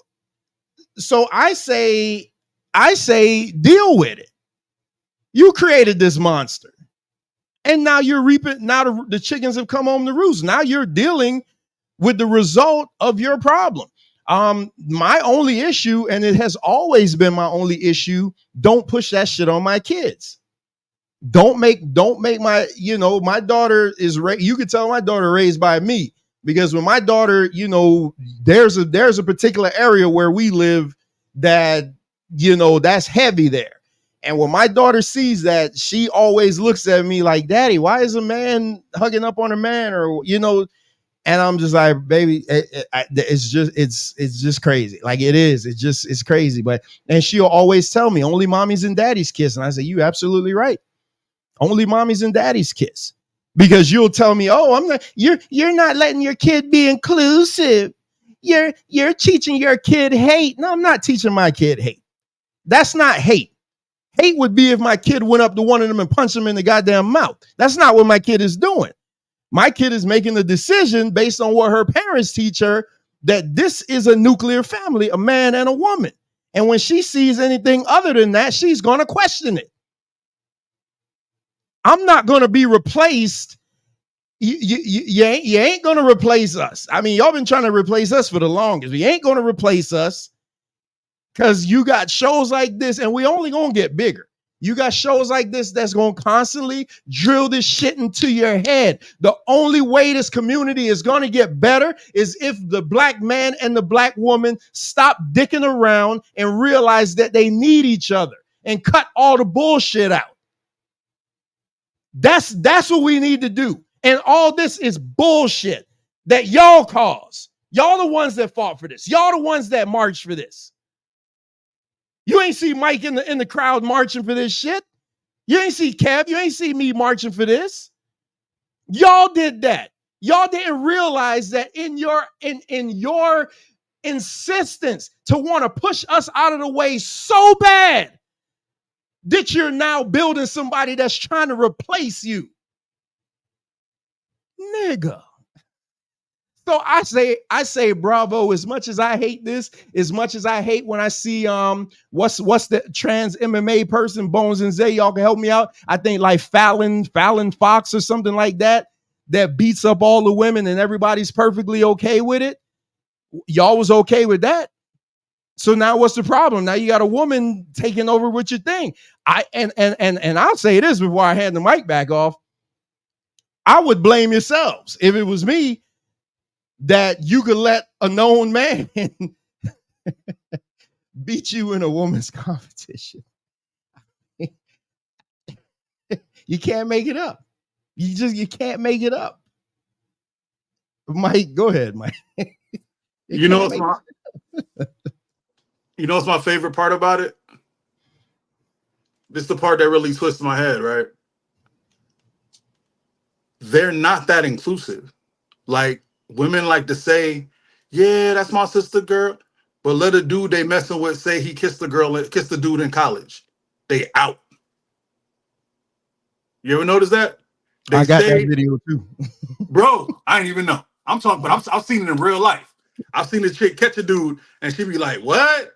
I say deal with it. You created this monster. And now you're reaping. Now the chickens have come home to roost. Now you're dealing with the result of your problem. My only issue, and it has always been my only issue, don't push that shit on my kids. Don't make my, my daughter is you could tell my daughter raised by me, because when my daughter, there's a particular area where we live that, that's heavy there. And when my daughter sees that, she always looks at me like, Daddy, why is a man hugging up on a man? Or, and I'm just like, baby, it's just crazy. Like it is. It's crazy. And she'll always tell me only mommies and daddies kiss. And I say, you absolutely right. Only mommies and daddies kiss. Because you'll tell me, oh, you're not letting your kid be inclusive. You're teaching your kid hate. No, I'm not teaching my kid hate. That's not hate. Hate would be if my kid went up to one of them and punched him in the goddamn mouth. That's not what my kid is doing. My kid is making the decision based on what her parents teach her, that this is a nuclear family, a man and a woman. And when she sees anything other than that, she's going to question it. I'm not going to be replaced. You ain't going to replace us. I mean, y'all been trying to replace us for the longest. You ain't going to replace us. Because you got shows like this, and we only gonna get bigger. You got shows like this that's gonna constantly drill this shit into your head. The only way this community is gonna get better is if the black man and the black woman stop dicking around and realize that they need each other and cut all the bullshit out. That's what we need to do. And all this is bullshit that y'all cause. Y'all the ones that fought for this. Y'all the ones that marched for this. You ain't see Mike in the crowd marching for this shit. You ain't see Kev. You ain't see me marching for this. Y'all did that. Y'all didn't realize that in your insistence to want to push us out of the way so bad that you're now building somebody that's trying to replace you. Nigga. So I say bravo. As much as I hate this, as much as I hate when I see what's the trans MMA person, Bones and Zay, y'all can help me out. I think like Fallon Fox or something like that beats up all the women and everybody's perfectly okay with it. Y'all was okay with that. So now what's the problem? Now you got a woman taking over with your thing. And I'll say this before I hand the mic back off. I would blame yourselves if it was me, that you could let a known man beat you in a woman's competition. You can't make it up. You can't make it up. Mike, go ahead, Mike. You know what's my favorite part about it? This is the part that really twists my head, right? They're not that inclusive. Like, women like to say, yeah, that's my sister girl. But let a dude they messing with say he kissed the dude in college. They out. You ever notice that? I got that video too. Bro, I ain't even know. I'm talking, but I've seen it in real life. I've seen this chick catch a dude and she be like, what?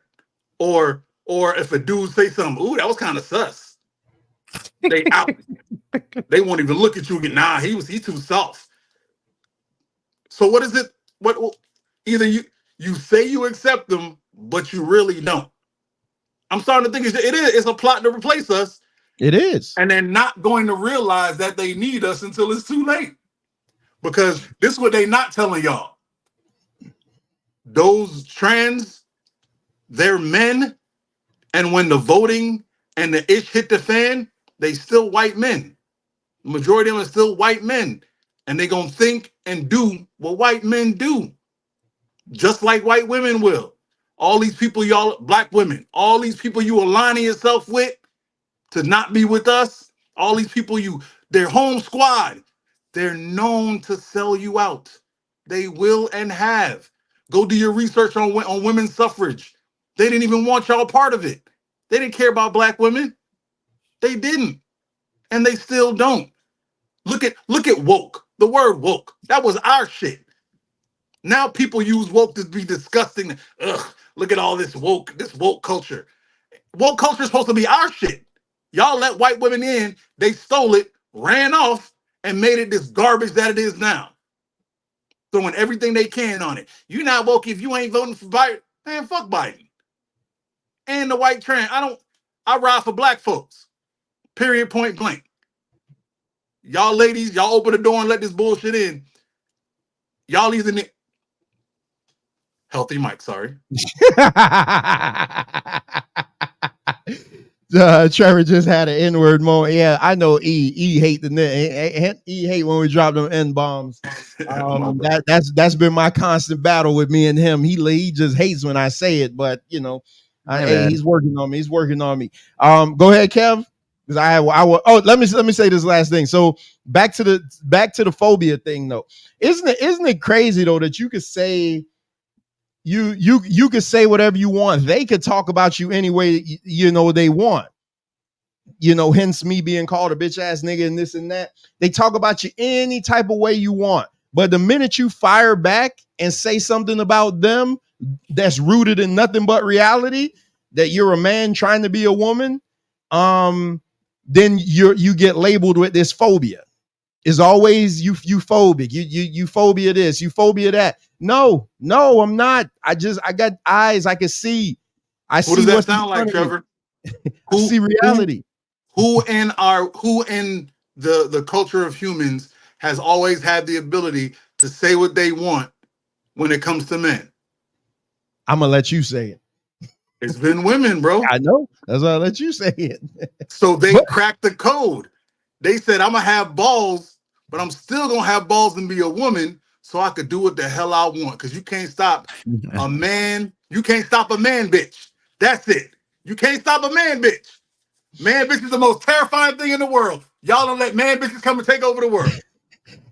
Or if a dude say something, ooh, that was kind of sus. They out. They won't even look at you again. Nah, he's too soft. So what is it? What either you say you accept them, but you really don't. I'm starting to think it's a plot to replace us. It is. And they're not going to realize that they need us until it's too late. Because this is what they not telling y'all. Those trans, they're men And when the voting and the ish hit the fan, they still white men. The majority of them are still white men. And they gonna think and do what white men do. Just like white women will. All these people, y'all, black women, all these people you aligning yourself with to not be with us, all these people they're home squad. They're known to sell you out. They will and have. Go do your research on women's suffrage. They didn't even want y'all part of it. They didn't care about black women. They didn't. And they still don't. Look at woke. The word woke. That was our shit. Now people use woke to be disgusting. Ugh, look at all this woke culture. Woke culture is supposed to be our shit. Y'all let white women in, they stole it, ran off, and made it this garbage that it is now. Throwing everything they can on it. You're not woke if you ain't voting for Biden. Man, fuck Biden. And the white trans. I ride for black folks. Period, point blank. Y'all ladies, y'all open the door and let this bullshit in. Y'all either healthy mic, sorry. Trevor just had an N-word moment. Yeah, I know. E hate E hate when we drop them N bombs. That's been my constant battle with me and him. He just hates when I say it, but you know, hey, he's working on me. He's working on me. Go ahead, Kev. Because I will. Oh, let me say this last thing. So back to the phobia thing though. Isn't it crazy though that you could say you could say whatever you want. They could talk about you any way they want. Hence me being called a bitch ass nigga and this and that. They talk about you any type of way you want. But the minute you fire back and say something about them that's rooted in nothing but reality, that you're a man trying to be a woman, then you get labeled with this phobia. Is always you phobic. You phobia this, you phobia that. No, I'm not. I got eyes. I can see. Who does that sound like, Trevor? I see reality. Who in the culture of humans has always had the ability to say what they want when it comes to men? I'm gonna let you say it. It's been women, bro. I know. That's why I let you say it. So they cracked the code. They said, I'm gonna have balls, but I'm still gonna have balls and be a woman so I could do what the hell I want. Because you can't stop a man. You can't stop a man bitch. That's it. You can't stop a man bitch. Man bitch is the most terrifying thing in the world. Y'all don't let man bitches come and take over the world.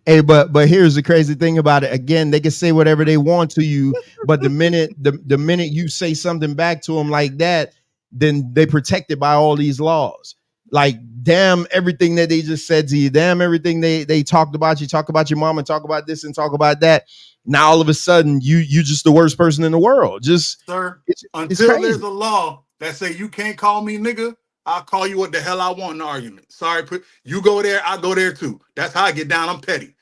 Hey, but here's the crazy thing about it. Again, they can say whatever they want to you, but the minute you say something back to them like that, then they protected by all these laws. Like, damn everything that they just said to you, damn everything they talked about you, talk about your mom and talk about this and talk about that. Now all of a sudden you just the worst person in the world. Just sir, it's until there's a law that say you can't call me nigga, I'll call you what the hell I want in the argument. Sorry, you go there, I go there too. That's how I get down. I'm petty.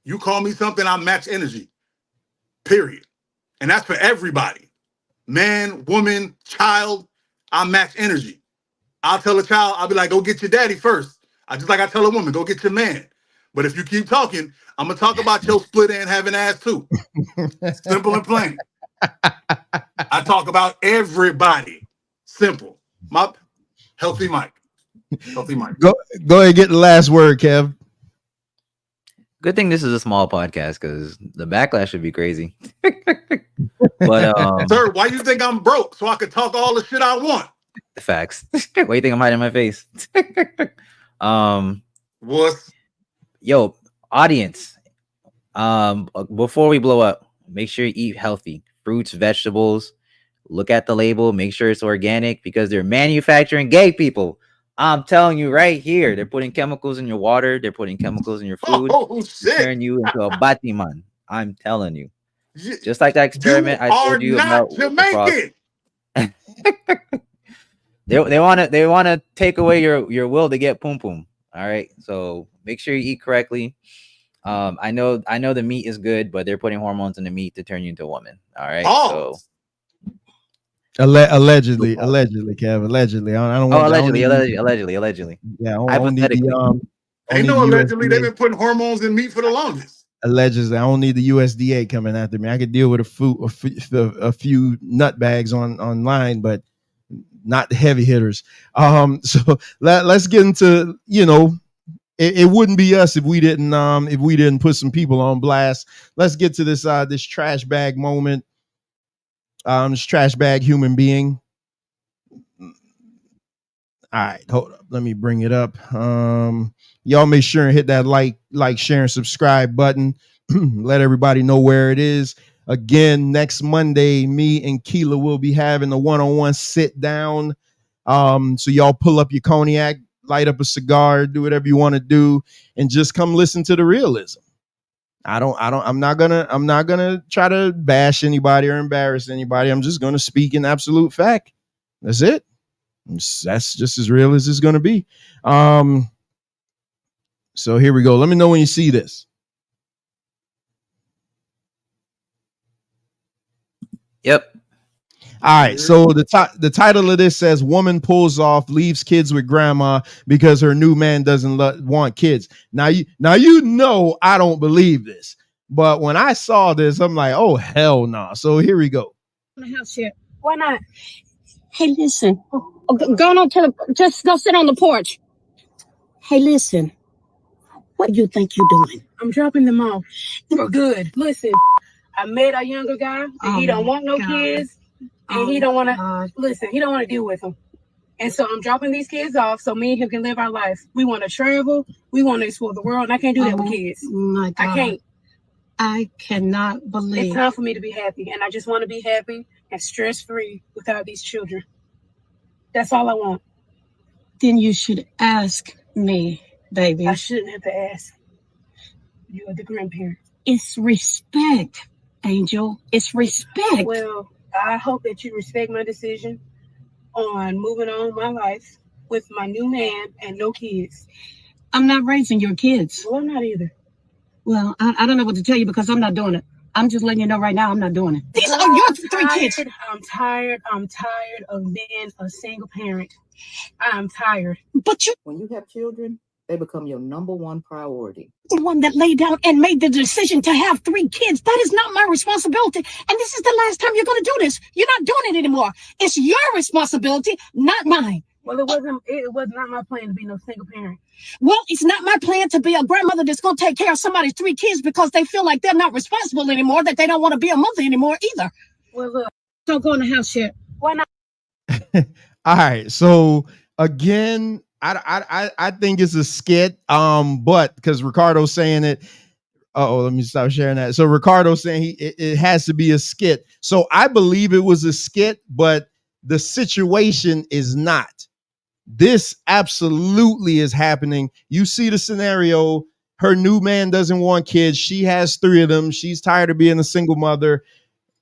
You call me something, I match energy. Period. And that's for everybody. Man, woman, child, I match energy. I'll tell a child, I'll be like, go get your daddy first. I tell a woman, go get your man. But if you keep talking, I'm gonna talk about your split end having ass too. Simple and plain. I talk about everybody. Simple. My healthy mic. Healthy mic. Go ahead and get the last word, Kev. Good thing this is a small podcast because the backlash would be crazy. But sir, why you think I'm broke? So I could talk all the shit I want. The facts. Why do you think I'm hiding my face? What? Yo, audience. Before we blow up, make sure you eat healthy. Fruits, vegetables. Look at the label. Make sure it's organic because they're manufacturing gay people. I'm telling you right here, they're putting chemicals in your water. They're putting chemicals in your food. Oh, shit. Turn you into a Batiman. I'm telling you. Just like that experiment I told you about. Jamaican. They want to take away your will to get pum pum. All right, so make sure you eat correctly. I know the meat is good, but they're putting hormones in the meat to turn you into a woman. All right, so allegedly, Kev. Allegedly, I don't. Allegedly. Yeah, I don't need the ain't no allegedly. They've been putting hormones in meat for the longest. Allegedly, I don't need the USDA coming after me. I could deal with a few nut bags online, but not the heavy hitters. So let's get into, it wouldn't be us if we didn't put some people on blast. Let's get to this trash bag moment. This trash bag human being. All right, hold up. Let me bring it up. Y'all make sure and hit that like, share, and subscribe button. Let everybody know where it is. Again, next Monday, me and Keela will be having a one-on-one sit down. So y'all pull up your cognac, light up a cigar, do whatever you want to do, and just come listen to the realism. I'm not gonna try to bash anybody or embarrass anybody. I'm just gonna speak in absolute fact. That's it. That's just as real as it's gonna be. So here we go. Let me know when you see this. Yep. All right. So the title of this says "Woman pulls off, leaves kids with grandma because her new man doesn't want kids." Now you I don't believe this, but when I saw this, I'm like, oh hell no. Nah. So here we go. Why not? Hey, listen. Go on just go sit on the porch. Hey, listen. What do you think you're doing? I'm dropping them off. We're good. Listen, I met a younger guy, and he don't want no kids, and he don't want to listen. He don't want to deal with them, and so I'm dropping these kids off so me and him can live our life. We want to travel. We want to explore the world, and I can't do that with kids. My God. I can't. I cannot believe. It's time for me to be happy, and I just want to be happy and stress-free without these children. That's all I want. Then you should ask me, baby. I shouldn't have to ask. You're the grandparent. It's respect, Angel. It's respect. Well, I hope that you respect my decision on moving on my life with my new man and no kids. I'm not raising your kids. Well, I'm not either. Well, I don't know what to tell you because I'm not doing it. I'm just letting you know right now I'm not doing it. These are your 3 kids. I'm tired of being a single parent. I'm tired. But when you have children, they become your number one priority. The one that laid down and made the decision to have 3 kids. That is not my responsibility. And this is the last time you're going to do this. You're not doing it anymore. It's your responsibility, not mine. Well, it was not my plan to be no single parent. Well, it's not my plan to be a grandmother that's going to take care of somebody's 3 kids because they feel like they're not responsible anymore, that they don't want to be a mother anymore either. Well, look, don't go in the house yet. Why not? All right. So again, I think it's a skit. But because Ricardo's saying it. Let me stop sharing that. So Ricardo's saying it has to be a skit. So I believe it was a skit, but the situation is not. This absolutely is happening. You see the scenario. Her new man doesn't want kids. She has 3 of them. She's tired of being a single mother.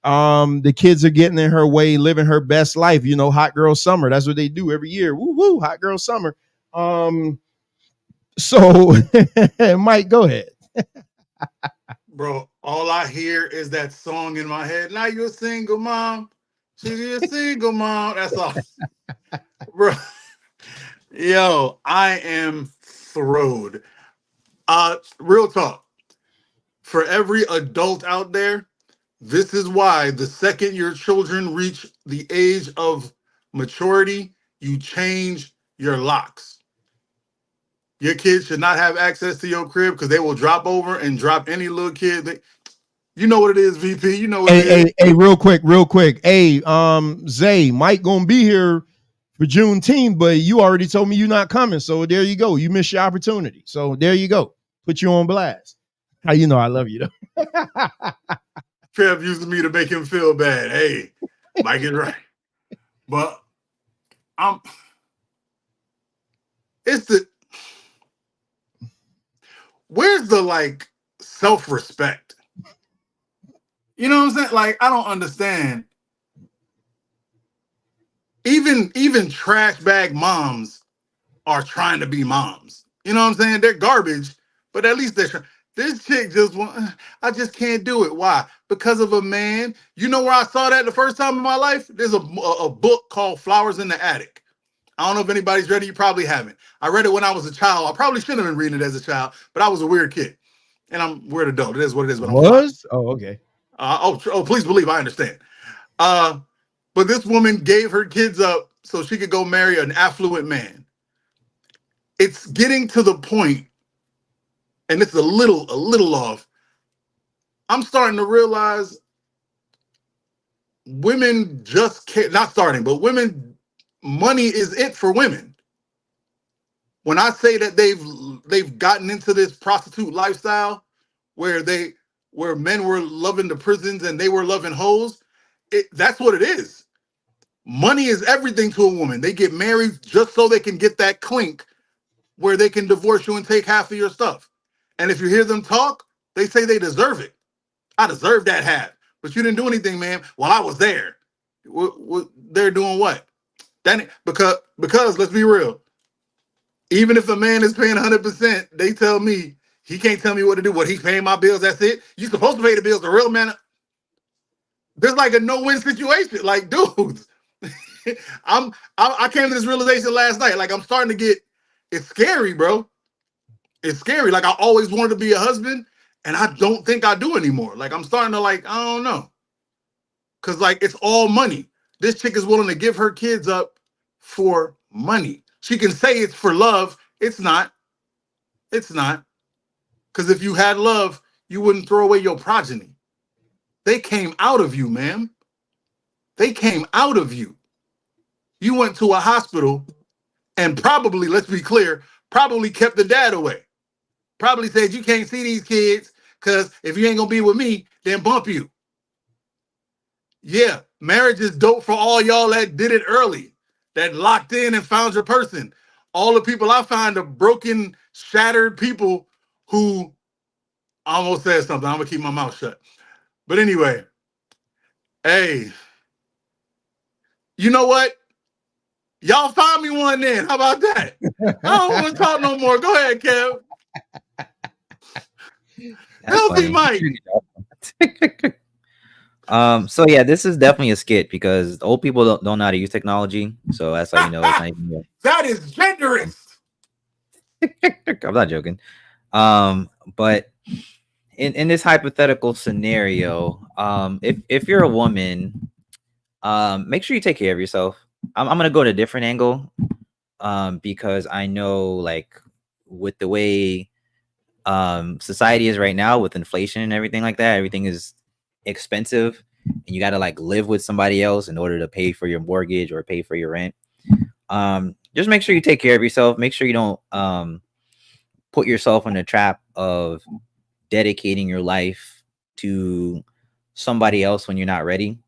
The kids are getting in her way, living her best life. Hot girl summer. That's what they do every year. Woo woo, hot girl summer. So Mike, go ahead. Bro, all I hear is that song in my head. Now you're a single mom. She's a single mom. That's all. Bro. Yo, I am thrilled. Real talk. For every adult out there, this is why the second your children reach the age of maturity, you change your locks. Your kids should not have access to your crib because they will drop over and drop any little kid. You know what it is, VP. You know what it is. Hey, real quick. Hey, Zay, Mike gonna be here for Juneteenth, but you already told me you're not coming. So there you go. You missed your opportunity. So there you go. Put you on blast. How you know I love you though? Trev used me to make him feel bad. Hey, Mike is right. But where's the self-respect? You know what I'm saying? Like, I don't understand. Even trash bag moms are trying to be moms. You know what I'm saying? They're garbage, but at least this chick I just can't do it. Why? Because of a man. You know where I saw that the first time in my life? There's a book called Flowers in the Attic. I don't know if anybody's read it. You probably haven't. I read it when I was a child. I probably shouldn't have been reading it as a child, but I was a weird kid. And I'm a weird adult. It is what it is. But Oh, okay. Please believe I understand. But this woman gave her kids up so she could go marry an affluent man. It's getting to the point, and it's a little off. I'm starting to realize women just can't, not starting, but women, money is it for women. When I say that they've gotten into this prostitute lifestyle where men were loving the prisons and they were loving hoes, that's what it is. Money is everything to a woman. They get married just so they can get that clink where they can divorce you and take half of your stuff. And if you hear them talk, they say they deserve it. I deserve that half, but you didn't do anything, man. Well, I was there. They're doing what? Because let's be real. Even if a man is paying 100%, they tell me he can't tell me what to do. What, he's paying my bills? That's it. You supposed to pay the bills. The real man. There's like a no-win situation. Like, dudes, I came to this realization last night. Like, I'm starting to get. It's scary, bro. It's scary. Like, I always wanted to be a husband, and I don't think I do anymore. Like, I'm starting to I don't know. Because, like, it's all money. This chick is willing to give her kids up for money. She can say it's for love. It's not. It's not. Because if you had love, you wouldn't throw away your progeny. They came out of you, ma'am. They came out of you. You went to a hospital and probably, let's be clear, probably kept the dad away. Probably said, you can't see these kids because if you ain't going to be with me, then bump you. Yeah, marriage is dope for all y'all that did it early, that locked in and found your person. All the people I find are broken, shattered people who, I almost said something. I'm going to keep my mouth shut. But anyway, hey, you know what? Y'all find me one then. How about that? I don't want to talk no more. Go ahead, Kev. Healthy Mike. So yeah, this is definitely a skit because old people don't know how to use technology. So that's how you know it's not even that is genderist. I'm not joking. But in this hypothetical scenario, if you're a woman, make sure you take care of yourself. I'm gonna go to a different angle, because I know, like, with the way society is right now, with inflation and everything like that, everything is expensive, and you got to like live with somebody else in order to pay for your mortgage or pay for your rent. Just make sure you take care of yourself. Make sure you don't put yourself in the trap of dedicating your life to somebody else when you're not ready.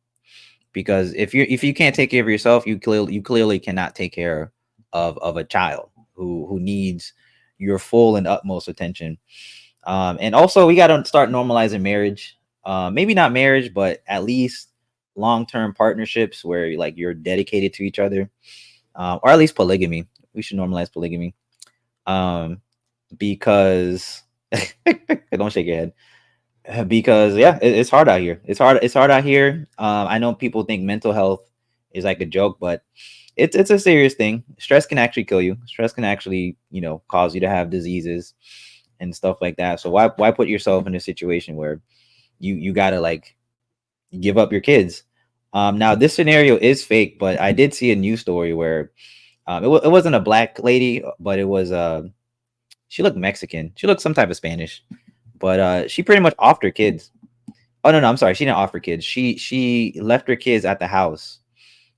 Because if you can't take care of yourself, you clearly cannot take care of a child who needs your full and utmost attention. And also, we got to start normalizing marriage. Maybe not marriage, but at least long-term partnerships where like you're dedicated to each other, or at least polygamy. We should normalize polygamy, because don't shake your head. Because yeah, it's hard out here. It's hard out here. I know people think mental health is like a joke, but it's a serious thing. Stress can actually kill you. Stress can actually, cause you to have diseases and stuff like that. So why put yourself in a situation where you gotta like give up your kids? Now this scenario is fake, but I did see a news story where it wasn't a black lady, but it was she looked Mexican. She looked some type of Spanish, but she pretty much offed her kids. Oh no, I'm sorry, she didn't offer kids. She left her kids at the house.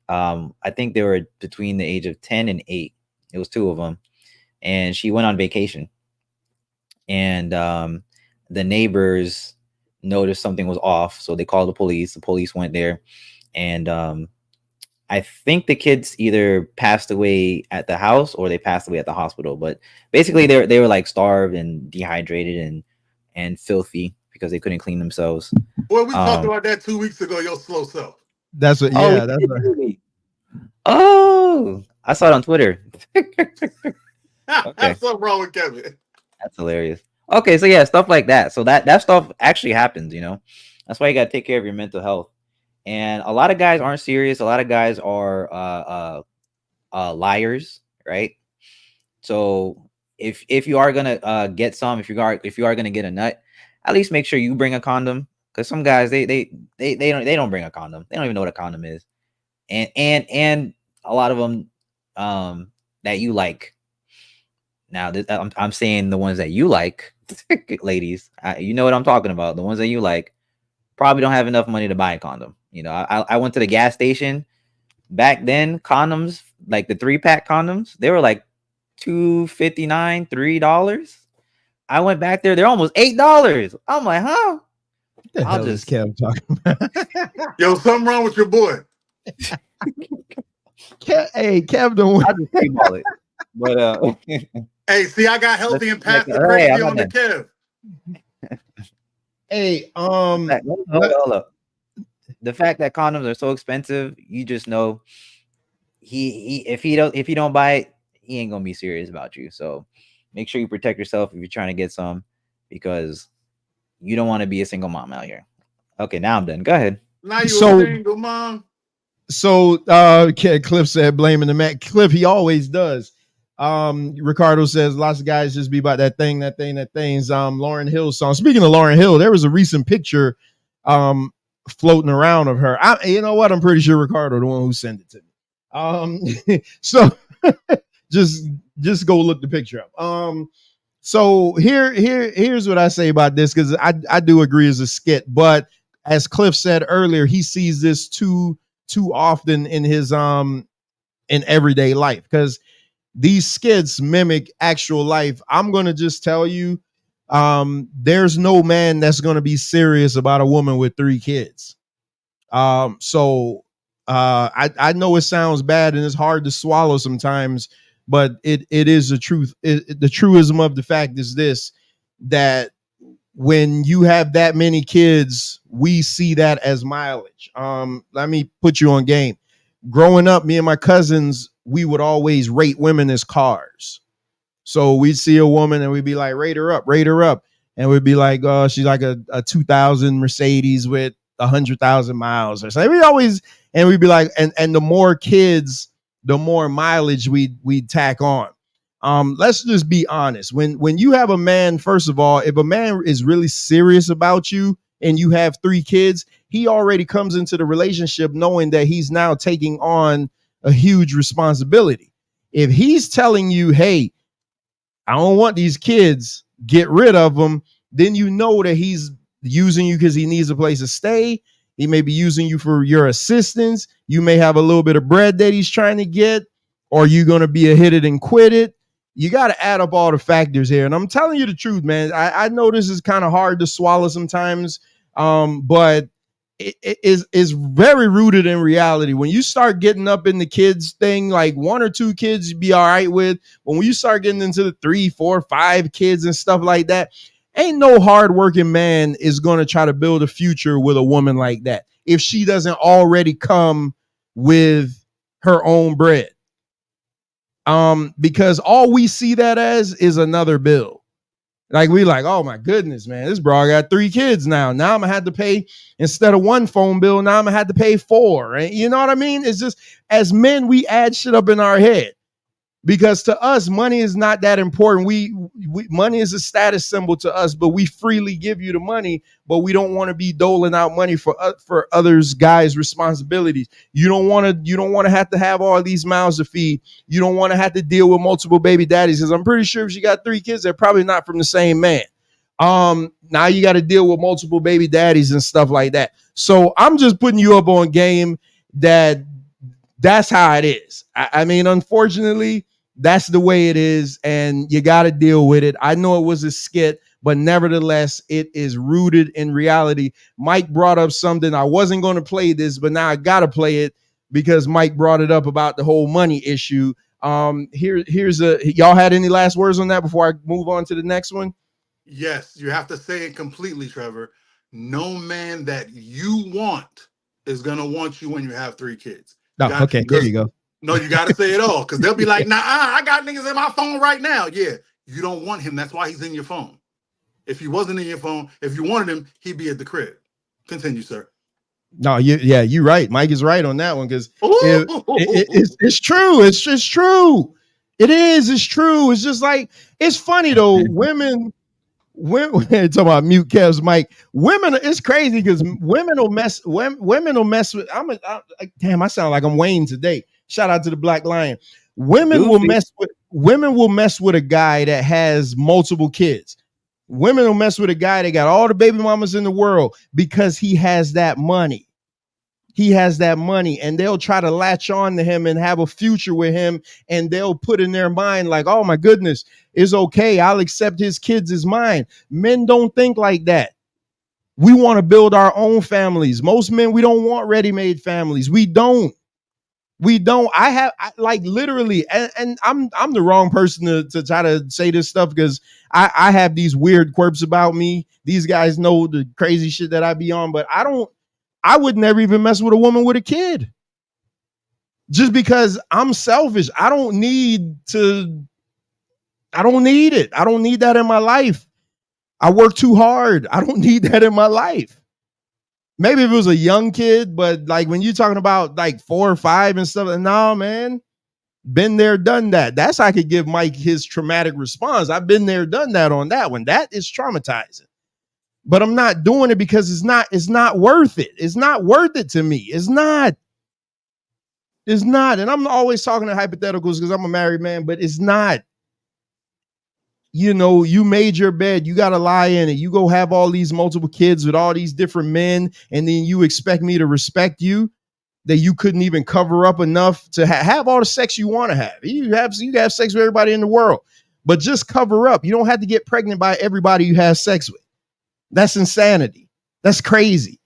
I think they were between the age of 10 and 8. It was 2 of them, and she went on vacation. And the neighbors noticed something was off, so they called the police. The police went there, and I think the kids either passed away at the house or they passed away at the hospital. But basically, they were like starved and dehydrated and filthy because they couldn't clean themselves. Boy, we talked about that 2 weeks ago. Your slow self. That's what. Yeah, that's what. Oh, I saw it on Twitter. Okay. Something wrong with Kevin. That's hilarious. Okay, so yeah, stuff like that. So that stuff actually happens, That's why you gotta take care of your mental health. And a lot of guys aren't serious. A lot of guys are liars, right? So if you are gonna get some, if you are gonna get a nut, at least make sure you bring a condom. Because some guys they don't bring a condom. They don't even know what a condom is. And a lot of them that you like. Now, I'm saying the ones that you like, ladies. You know what I'm talking about. The ones that you like probably don't have enough money to buy a condom. You know, I went to the gas station back then. Condoms, like the 3-pack condoms, they were like $2.59, $3. I went back there; they're almost $8. I'm like, huh? What the hell is Kev talking about? Yo, something wrong with your boy. Hey, Kev, don't. I'll just payball it. But hey, see, I got healthy and passive hey, crazy on the Kev. Hey, hold up. The fact that condoms are so expensive, you just know if he don't buy it, he ain't gonna be serious about you. So make sure you protect yourself if you're trying to get some, because you don't want to be a single mom out here. Okay, now I'm done. Go ahead. Now you a single mom. So Cliff said blaming the man. Cliff, he always does. Ricardo says lots of guys just be about that thing's Lauryn Hill song. Speaking of Lauryn Hill, there was a recent picture floating around of her. You know what? I'm pretty sure Ricardo, the one who sent it to me. So just go look the picture up. So here's what I say about this, because I do agree as a skit, but as Cliff said earlier, he sees this too often in his in everyday life, because these skits mimic actual life. I'm gonna just tell you, there's no man that's gonna be serious about a woman with 3 kids. I know it sounds bad and it's hard to swallow sometimes, but it is the truth. The truism of the fact is this, that when you have that many kids, we see that as mileage. Let me put you on game. Growing up, me and my cousins, we would always rate women as cars. So we'd see a woman and we'd be like, rate her up. And we'd be like, oh, she's like a 2000 Mercedes with 100,000 miles or something. We'd be like, and the more kids, the more mileage we'd tack on. Let's just be honest. When you have a man, first of all, if a man is really serious about you and you have 3 kids, he already comes into the relationship knowing that he's now taking on a huge responsibility. If he's telling you, hey, I don't want these kids, get rid of them, then you know that he's using you because he needs a place to stay. He may be using you for your assistance. You may have a little bit of bread that he's trying to get, or you're going to be a hit it and quit it. You got to add up all the factors here. And I'm telling you the truth, man. I know this is kind of hard to swallow sometimes, but it is very rooted in reality. When you start getting up in the kids thing, like 1 or 2 kids you'd be all right with. When you start getting into the 3, 4, 5 kids and stuff like that, ain't no hardworking man is going to try to build a future with a woman like that if she doesn't already come with her own bread. Because all we see that as is another bill. Like, we like, oh my goodness, man, this bro got 3 kids now. Now I'm gonna have to pay, instead of 1 phone bill, now I'm gonna have to pay 4. Right? You know what I mean? It's just, as men, we add shit up in our head. Because to us, money is not that important. We money is a status symbol to us, but we freely give you the money, but we don't want to be doling out money for others guys' responsibilities. You don't want to have all these mouths to feed. You don't want to have to deal with multiple baby daddies, because I'm pretty sure if she got 3 kids, they're probably not from the same man. Now you got to deal with multiple baby daddies and stuff like that. So I'm just putting you up on game that's how it is. I mean, unfortunately, that's the way it is, and you got to deal with it. I know it was a skit, but nevertheless, it is rooted in reality. Mike brought up something. I wasn't going to play this, but now I got to play it because Mike brought it up about the whole money issue. Y'all had any last words on that before I move on to the next one? Yes, you have to say it completely, Trevor. No man that you want is going to want you when you have 3 kids. Okay, there you go. No, you got to say it all, because they'll be like, nah, I got niggas in my phone right now. Yeah, you don't want him. That's why he's in your phone. If he wasn't in your phone, if you wanted him, he'd be at the crib. Continue, sir. No, you're right. Mike is right on that one, because it's true. It's just true. It is. It's true. It's just like, it's funny though. Women talking about mute Kev's mic. Women, it's crazy because women will mess with. Damn, I sound like I'm Wayne today. Shout out to the Black Lion. Women will mess with a guy that has multiple kids. Women will mess with a guy that got all the baby mamas in the world because he has that money. He has that money, and they'll try to latch on to him and have a future with him, and they'll put in their mind like, oh my goodness, it's okay, I'll accept his kids as mine. Men don't think like that. We want to build our own families. Most men, we don't want ready-made families. We don't. I like literally, and I'm the wrong person to try to say this stuff because I have these weird quirks about me. These guys know the crazy shit that I be on, but I would never even mess with a woman with a kid. Just because I'm selfish. I don't need it. I don't need that in my life. I work too hard. I don't need that in my life. Maybe if it was a young kid, but like when you're talking about like 4 or 5 and stuff, nah, man, been there, done that. That's how I could give Mike his traumatic response. I've been there, done that on that one. That is traumatizing. But I'm not doing it because it's not worth it. It's not worth it to me. It's not. And I'm always talking in hypotheticals because I'm a married man, but it's not. You know, you made your bed, you got to lie in it. You go have all these multiple kids with all these different men, and then you expect me to respect you that you couldn't even cover up enough to have all the sex you want to have. You have sex with everybody in the world, but just cover up. You don't have to get pregnant by everybody you have sex with. That's insanity. That's crazy.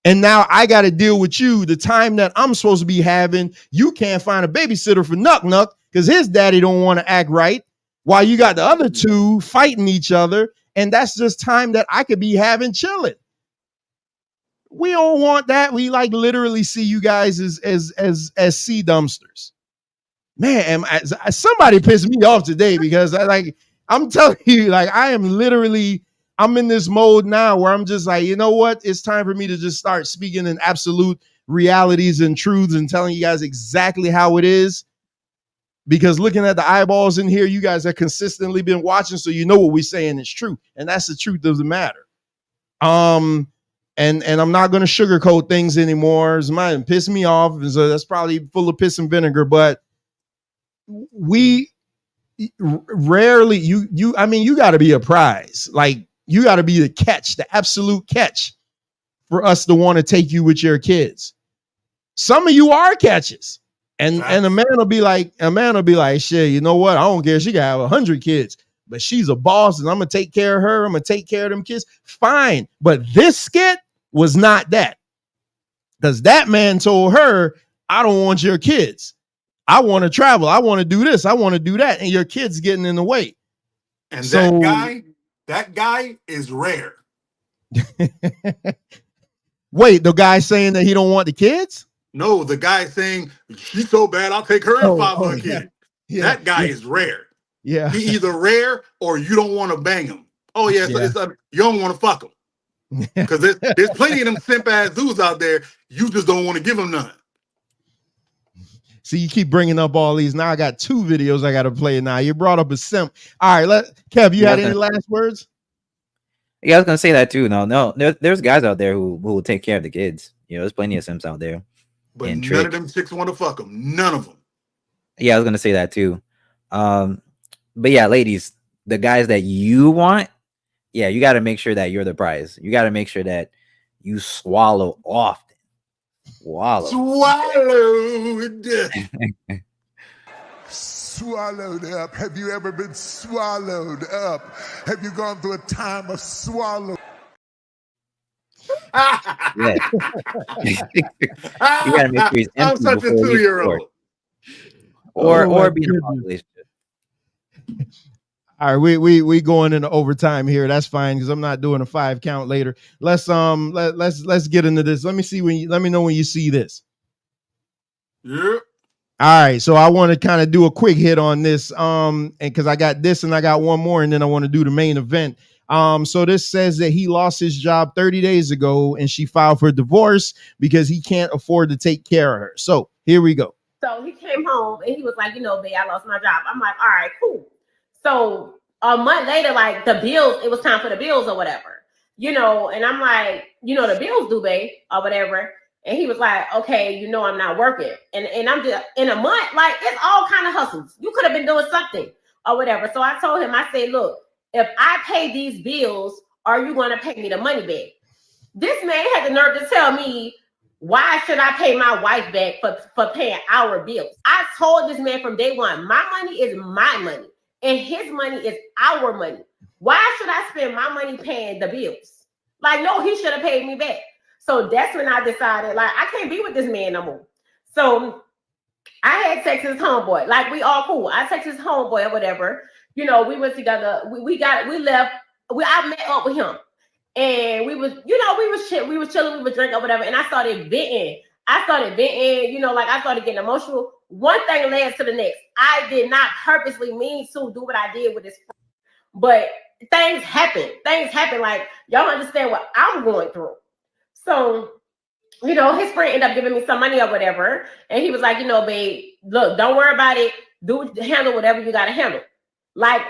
And now I got to deal with you the time that I'm supposed to be having. You can't find a babysitter for Nuck because his daddy don't want to act right. While you got the other two fighting each other, and that's just time that I could be having chilling. We don't want that. We like literally see you guys as sea dumpsters. Man, somebody pissed me off today because I'm telling you, like I'm in this mode now where I'm just like, you know what? It's time for me to just start speaking in absolute realities and truths and telling you guys exactly how it is. Because looking at the eyeballs in here, you guys have consistently been watching, so you know what we're saying is true, and that's the truth of the matter. And I'm not going to sugarcoat things anymore. It might piss me off, and so that's probably full of piss and vinegar. But we rarely you got to be a prize, like you got to be the catch, the absolute catch, for us to want to take you with your kids. Some of you are catches. And a man will be like, shit, you know what? I don't care. She can have 100 kids, but she's a boss and I'm going to take care of her. I'm going to take care of them kids. Fine. But this skit was not that. Because that man told her, I don't want your kids. I want to travel. I want to do this. I want to do that. And your kid's getting in the way. And so, that guy is rare. Wait, the guy saying that he don't want the kids? No, the guy saying she's so bad, I'll take her and 5 other kids. Yeah. That guy is rare. Yeah, he either rare or you don't want to bang him. Oh yeah, you don't want to fuck him because there's plenty of them simp ass dudes out there. You just don't want to give them none. See, you keep bringing up all these. Now I got 2 videos I got to play. Now you brought up a simp. All right, Kev, you had any last words? Yeah, I was gonna say that too. No, there's guys out there who will take care of the kids. You know, there's plenty of simps out there. But none of them chicks want to fuck them. None of them. Yeah, I was gonna say that too. But yeah, ladies, the guys that you want, yeah, you got to make sure that you're the prize. You got to make sure that you swallow often. Swallowed. Swallowed up. Have you ever been swallowed up? Have you gone through a time of swallow? Yeah. You gotta make sure he's empty. I'm such a 2-year-old. Or be in a relationship. All right, we going into overtime here. That's fine because I'm not doing a 5 count later. Let's get into this. Let me know when you see this. Yeah. All right, so I want to kind of do a quick hit on this, and because I got this and I got one more, and then I want to do the main event. So this says that he lost his job 30 days ago, and she filed for divorce because he can't afford to take care of her. So here we go. So he came home and he was like, babe, I lost my job. I'm like, all right, cool. So a month later, like the bills, it was time for the bills or whatever, and I'm like, the bills due, babe, or whatever. And he was like, okay, you know, I'm not working. And I'm just in a month, like it's all kind of hustles. You could have been doing something or whatever. So I told him, I said, look, if I pay these bills, are you going to pay me the money back? This man had the nerve to tell me, why should I pay my wife back for paying our bills? I told this man from day one, my money is my money and his money is our money. Why should I spend my money paying the bills? Like, no, he should have paid me back. So that's when I decided, like, I can't be with this man no more. So I had sex with his homeboy. Like, we all cool. I texted his homeboy or whatever. You know, we went together. We left. I met up with him. And we was chilling, we was drinking or whatever. And I started venting. You know, like I started getting emotional. One thing led to the next. I did not purposely mean to do what I did with this friend, but things happen. Like, y'all understand what I'm going through. So, you know, his friend ended up giving me some money or whatever. And he was like, you know, babe, look, don't worry about it. Handle whatever you got to handle. Like,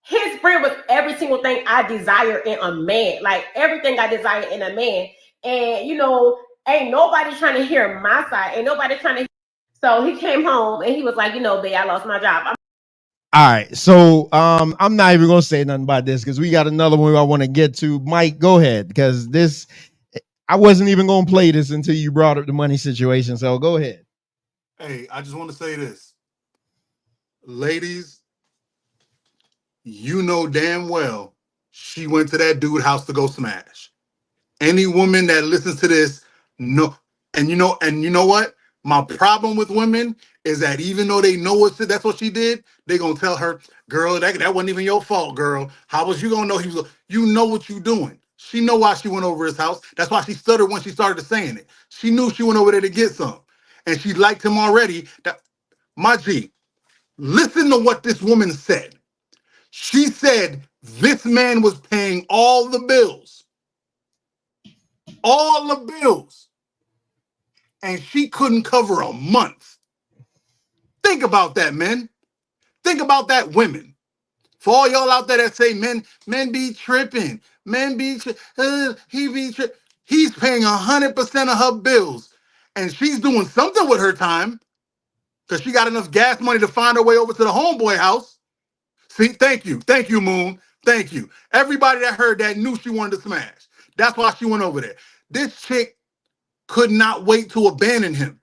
his friend was every single thing I desire in a man. Like, everything I desire in a man. And, you know, ain't nobody trying to hear my side. Ain't nobody trying to hear. So he came home and he was like, you know, babe, I lost my job. All right. So I'm not even gonna say nothing about this because we got another one I want to get to. Mike, go ahead, because this I wasn't even gonna play this until you brought up the money situation. So go ahead. Hey, I just want to say this. Ladies, you know damn well she went to that dude's house to go smash. Any woman that listens to this, no, and you know what? My problem with women is that even though they know that's what she did, they gonna tell her, girl, that wasn't even your fault, girl. How was you gonna know he was? You know what you doing. She know why she went over his house. That's why she stuttered when she started saying it. She knew she went over there to get some, and she liked him already. My G, listen to what this woman said. She said this man was paying all the bills. All the bills. And she couldn't cover a month. Think about that, men. Think about that, women. For all y'all out there that say men be tripping. He be tripping. He's paying 100% of her bills. And she's doing something with her time because she got enough gas money to find her way over to the homeboy house. See, thank you, Moon. Thank you. Everybody that heard that knew she wanted to smash. That's why she went over there. This chick could not wait to abandon him.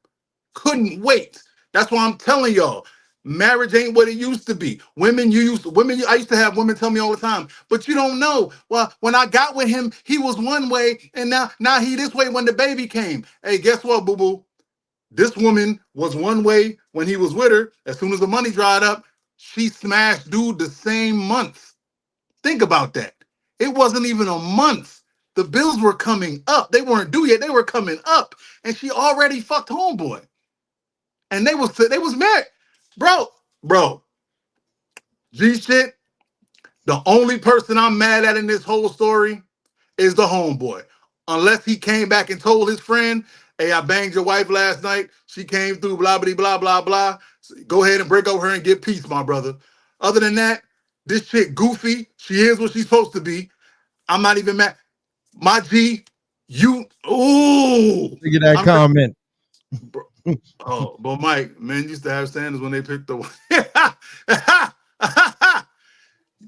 Couldn't wait. That's why I'm telling y'all, marriage ain't what it used to be. I used to have women tell me all the time, but you don't know. Well, when I got with him, he was one way, and now he this way when the baby came. Hey, guess what, boo-boo? This woman was one way when he was with her. As soon as the money dried up, she smashed dude the same month. Think about that. It wasn't even a month. The bills were coming up. They weren't due yet. They were coming up. And she already fucked homeboy. And they was married. Bro. G shit. The only person I'm mad at in this whole story is the homeboy. Unless he came back and told his friend, hey, I banged your wife last night. She came through, blah, blah, blah, blah, blah. So go ahead and break over her and get peace, my brother. Other than that, this chick goofy. She is what she's supposed to be. I'm not even mad. My G, Look at that comment. But Mike, men used to have standards when they picked the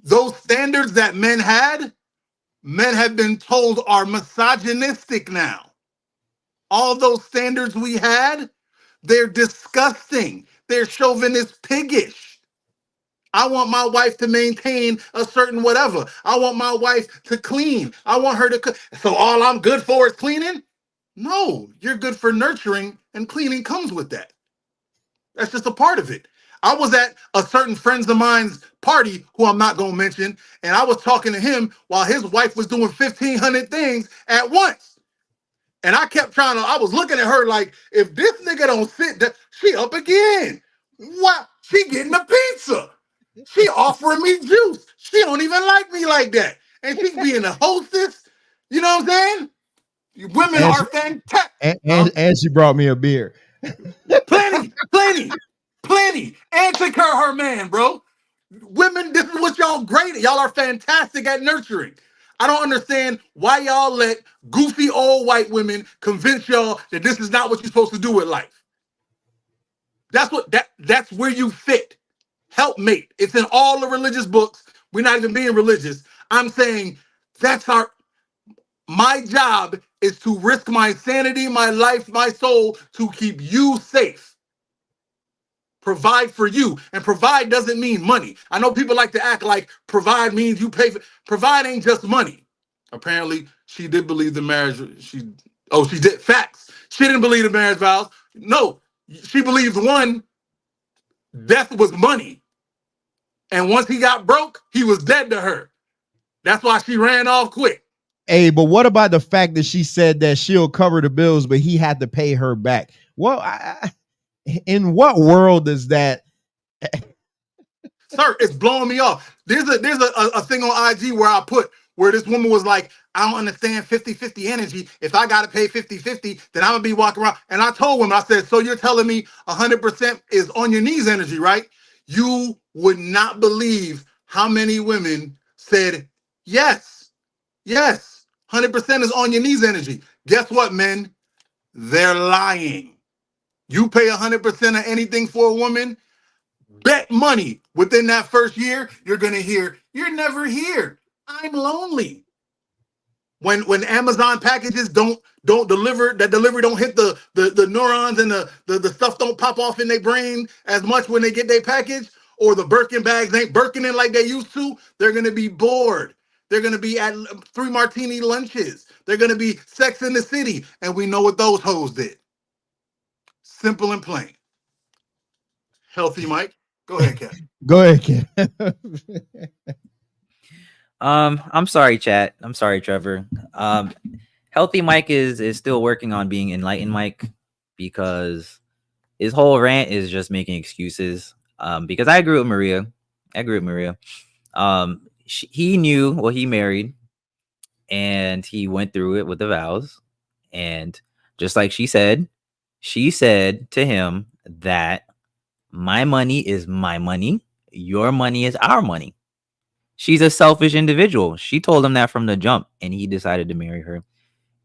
those standards that men have been told are misogynistic now. All those standards we had, they're disgusting. They're chauvinist piggish. I want my wife to maintain a certain whatever. I want my wife to clean. I want her to cook. So all I'm good for is cleaning? No, you're good for nurturing, and cleaning comes with that. That's just a part of it. I was at a certain friends of mine's party, who I'm not going to mention, and I was talking to him while his wife was doing 1,500 things at once. And I kept I was looking at her like, if this nigga don't sit down, she up again. What? She getting a pizza. She offering me juice. She don't even like me like that. And she being a hostess. You know what I'm saying? Women are fantastic. And she brought me a beer. Plenty. And take care of her man, bro. Women, this is what y'all great at. Y'all are fantastic at nurturing. I don't understand why y'all let goofy old white women convince y'all that this is not what you're supposed to do with life. That's where you fit. Helpmate. It's in all the religious books. We're not even being religious. I'm saying my job is to risk my sanity, my life, my soul to keep you safe. Provide for you. And provide doesn't mean money. I know people like to act like provide means you pay for. Provide ain't just money. Apparently, she did believe the marriage. She did. Facts. She didn't believe the marriage vows. No, she believed one, death was money. And once he got broke, he was dead to her. That's why she ran off quick. Hey, but what about the fact that she said that she'll cover the bills, but he had to pay her back? Well, in what world is that? Sir, it's blowing me off. There's a thing on IG where this woman was like, I don't understand 50-50 energy. If I got to pay 50-50, then I'm going to be walking around. And I told women, I said, so you're telling me 100% is on your knees energy, right? You would not believe how many women said, yes, 100% is on your knees energy. Guess what, men? They're lying. You pay 100% of anything for a woman, bet money within that first year, you're going to hear, you're never here. I'm lonely. When Amazon packages don't deliver, that delivery don't hit the neurons and the stuff don't pop off in their brain as much when they get their package, or the Birkin bags ain't Birkining like they used to, they're going to be bored. They're going to be at 3 martini lunches. They're going to be Sex in the City. And we know what those hoes did. Simple and plain. Healthy Mike. Go ahead, Kev. Go ahead, Kev. I'm sorry, chat. I'm sorry, Trevor. Healthy Mike is still working on being enlightened Mike, because his whole rant is just making excuses. Because I agree with Maria. He knew what he married, and he went through it with the vows. And just like she said to him that my money is my money, your money is our money. She's a selfish individual. She told him that from the jump, and he decided to marry her.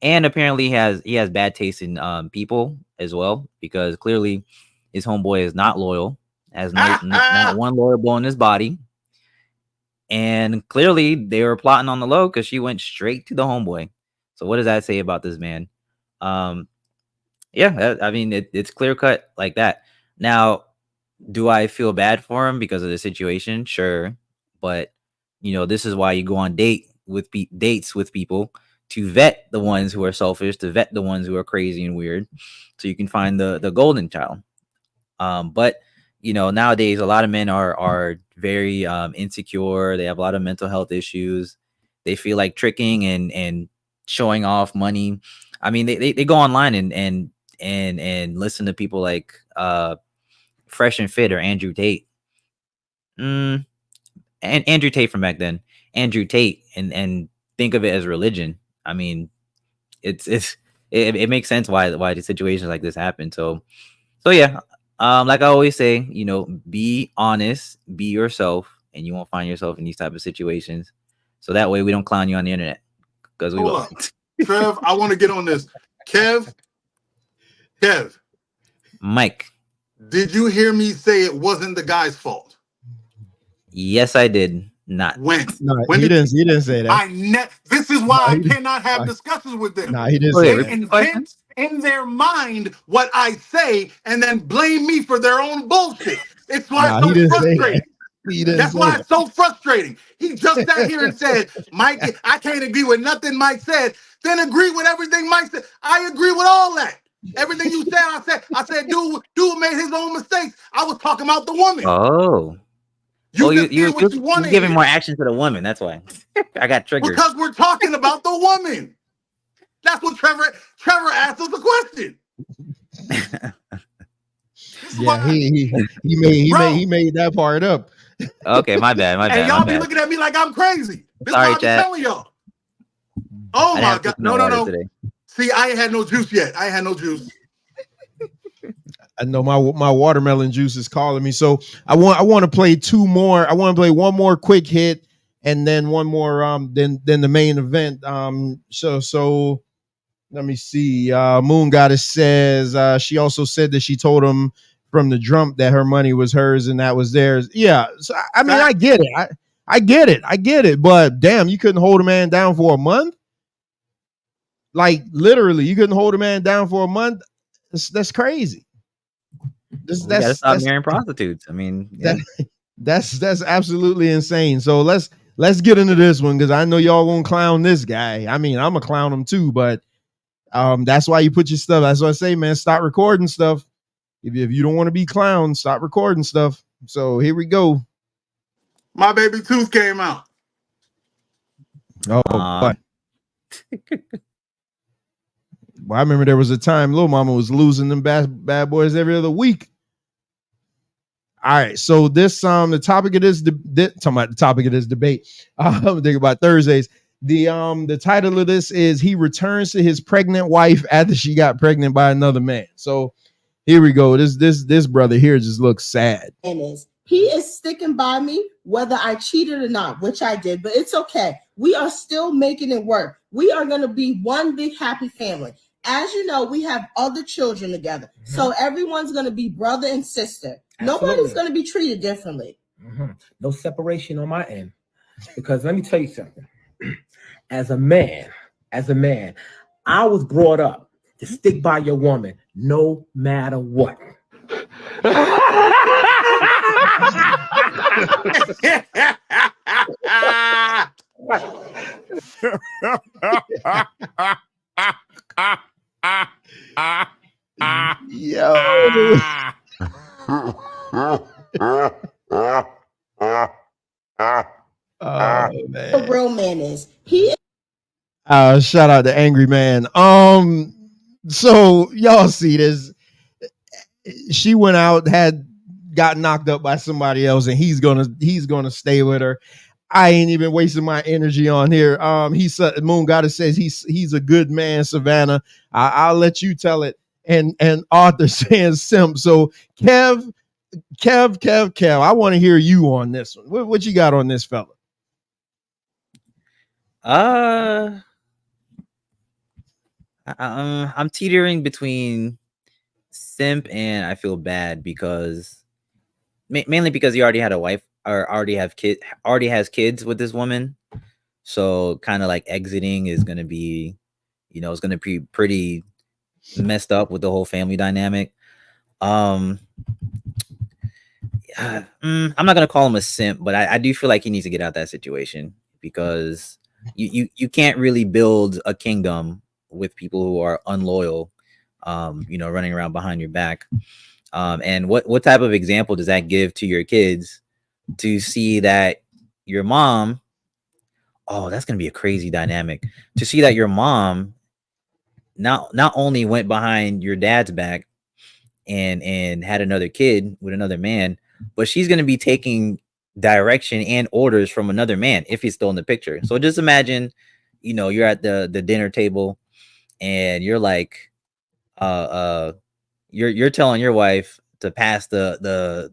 And apparently he has bad taste in people as well, because clearly his homeboy is not loyal, has not one loyal bone in his body. And clearly they were plotting on the low, because she went straight to the homeboy. So what does that say about this man? Yeah, I mean, it's clear cut like that. Now, do I feel bad for him because of the situation? Sure. But, this is why you go on dates with people, to vet the ones who are selfish, to vet the ones who are crazy and weird, so you can find the golden child. But, nowadays, a lot of men are very insecure. They have a lot of mental health issues. They feel like tricking and showing off money. I mean, they go online and listen to people like Fresh and Fit or Andrew Tate. And Andrew Tate from back then. Andrew Tate, and think of it as religion. I mean, it makes sense why the situations like this happen. So yeah. Like I always say, be honest, be yourself, and you won't find yourself in these type of situations. So that way we don't clown you on the internet, because we will. Trev, I want to get on this. Kev, Mike, did you hear me say it wasn't the guy's fault? Yes, I did. Not when. No, when he didn't say that. This is why I cannot have discussions with them. No, he didn't say say that. Invent in their mind what I say and then blame me for their own bullshit. It's why it's so frustrating. That's why it's so frustrating. He just sat here and said, Mike, I can't agree with nothing Mike said. Then agree with everything Mike said. I agree with all that. Everything you said, I said, dude made his own mistakes. I was talking about the woman. Oh. You're giving more action to the woman. That's why I got triggered. Because we're talking about the woman. That's what Trevor asked us a question. Yeah, he made that part up. Okay, my bad. And y'all be looking at me like I'm crazy. This is what I'm telling y'all. Oh my God. No. Today. See, I ain't had no juice yet. I know my watermelon juice is calling me. So I want to play two more. I want to play one more quick hit, and then one more then the main event. So let me see. Moon Goddess says she also said that she told him from the jump that her money was hers and that was theirs. Yeah, so, I mean, I get it. I get it. But damn, you couldn't hold a man down for a month. Like literally, you couldn't hold a man down for a month. That's crazy. We gotta stop marrying prostitutes. I mean, yeah. That's absolutely insane. So let's get into this one because I know y'all won't clown this guy. I mean, I'm gonna clown him too, but that's why you put your stuff. That's what I say, man. Stop recording stuff. If you don't want to be clowned, stop recording stuff. So here we go. My baby tooth came out. Oh, but well, I remember there was a time Lil Mama was losing them bad boys every other week. All right, so this the topic of this talking about the topic of this debate. Think about Thursdays. The title of this is he returns to his pregnant wife after she got pregnant by another man. So here we go. This brother here just looks sad. He is sticking by me whether I cheated or not, which I did, but it's okay. We are still making it work. We are going to be one big happy family. As you know, we have other children together. Mm-hmm. So everyone's going to be brother and sister. Absolutely. Nobody's going to be treated differently. Mm-hmm. No separation on my end. Because let me tell you something. As a man, I was brought up to stick by your woman no matter what. Yo. Man. The real man is he. Shout out to Angry Man. So y'all see this. She went out, got knocked up by somebody else, and he's gonna stay with her. I ain't even wasting my energy on here. He said Moon Goddess says he's a good man, Savannah. I'll let you tell it. And Arthur saying simp. So Kev, I want to hear you on this one. What you got on this fella? I'm teetering between simp and I feel bad because mainly because he already had a wife or already has kids with this woman. So kind of like exiting is going to be, it's going to be pretty messed up with the whole family dynamic. I'm not going to call him a simp, but I do feel like he needs to get out of that situation because you can't really build a kingdom with people who are unloyal, running around behind your back. And what type of example does that give to your kids to see that your mom, that's going to be a crazy dynamic, to see that your mom not only went behind your dad's back and had another kid with another man, but she's going to be taking direction and orders from another man if he's still in the picture. So just imagine, you're at the dinner table and you're like, you're telling your wife to pass the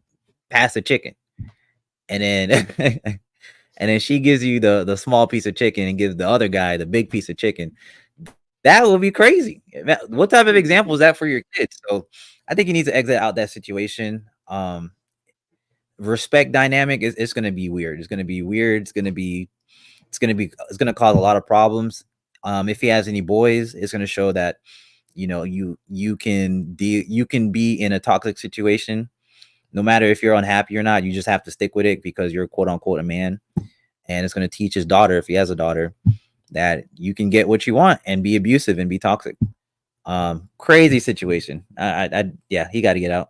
chicken, and then and then she gives you the small piece of chicken and gives the other guy the big piece of chicken. That will be crazy. What type of example is that for your kids? So I think you need to exit out that situation. Respect dynamic is going to be weird. It's going to be weird. It's going to cause a lot of problems. If he has any boys, it's going to show that you can be in a toxic situation no matter if you're unhappy or not. You just have to stick with it because you're quote unquote a man, and it's going to teach his daughter, if he has a daughter, that you can get what you want and be abusive and be toxic. Crazy situation. Yeah, he got to get out.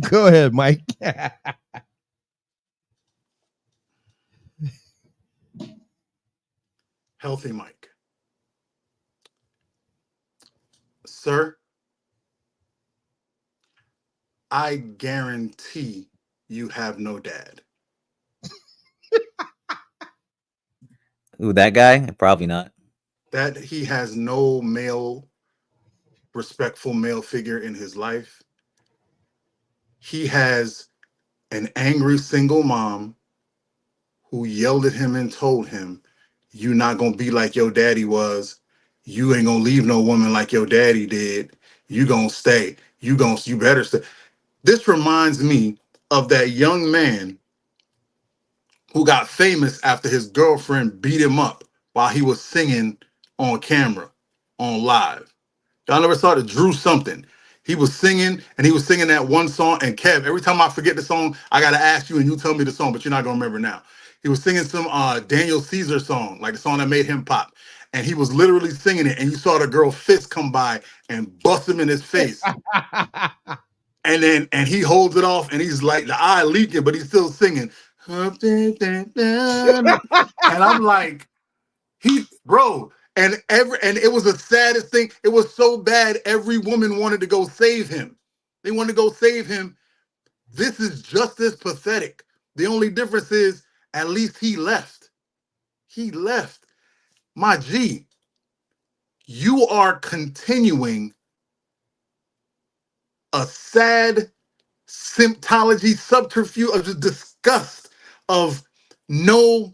Go ahead, Mike. Healthy Mike. Sir, I guarantee you have no dad. Ooh, that guy? Probably not. That he has no respectful male figure in his life. He has an angry single mom who yelled at him and told him, "You not gonna be like your daddy was. You ain't gonna leave no woman like your daddy did. You gonna stay. You better stay." This reminds me of that young man who got famous after his girlfriend beat him up while he was singing on camera, on live. Y'all never saw it? Drew something. He was singing, and he was singing that one song. And Kev, every time I forget the song, I gotta ask you, and you tell me the song, but you're not gonna remember now. He was singing some Daniel Caesar song, like the song that made him pop. And he was literally singing it, and you saw the girl fist come by and bust him in his face. And he holds it off, and he's like, the eye leaking, but he's still singing. And I'm like, bro, and it was the saddest thing. It was so bad, every woman wanted to go save him. They wanted to go save him. This is just as pathetic. The only difference is, at least he left. He left. My G, you are continuing a sad symptology, subterfuge of just disgust of no,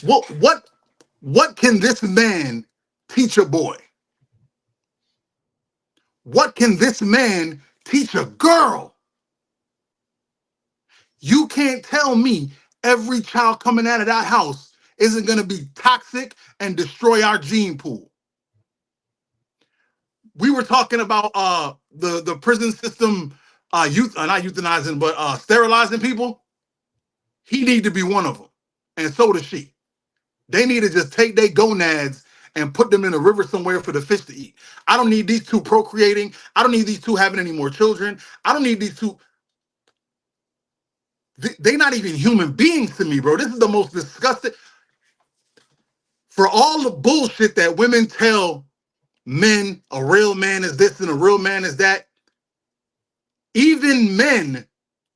what can this man teach a boy? What can this man teach a girl? You can't tell me every child coming out of that house isn't going to be toxic and destroy our gene pool. We were talking about the prison system, not euthanizing, but sterilizing people. He need to be one of them, and so does she. They need to just take their gonads and put them in a river somewhere for the fish to eat. I don't need these two procreating. I don't need these two having any more children. I don't need these two. They're not even human beings to me, bro. This is the most disgusting. For all the bullshit that women tell men, a real man is this and a real man is that, even men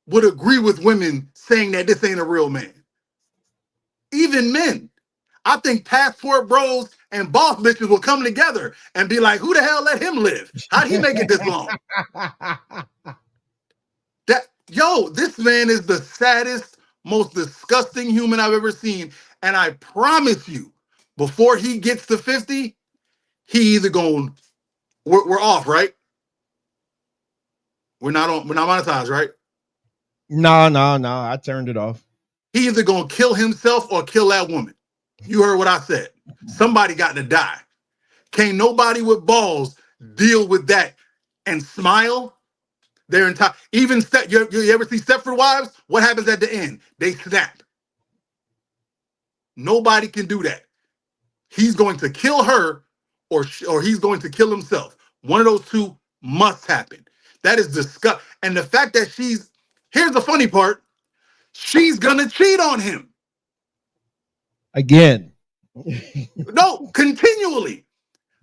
would agree with women saying that this ain't a real man. Even men. I think passport bros and boss bitches will come together and be like, who the hell let him live? How'd he make it this long? This man is the saddest, most disgusting human I've ever seen. And I promise you, before he gets to 50, he either going, we're off, right? We're not monetized, right? No. I turned it off. He either gonna kill himself or kill that woman. You heard what I said. Somebody got to die. Can't nobody with balls deal with that and smile their entire. Even you ever see Stepford Wives? What happens at the end? They snap. Nobody can do that. He's going to kill her, or he's going to kill himself. One of those two must happen. That is disgusting. And the fact that here's the funny part, she's gonna cheat on him. Again. No, continually.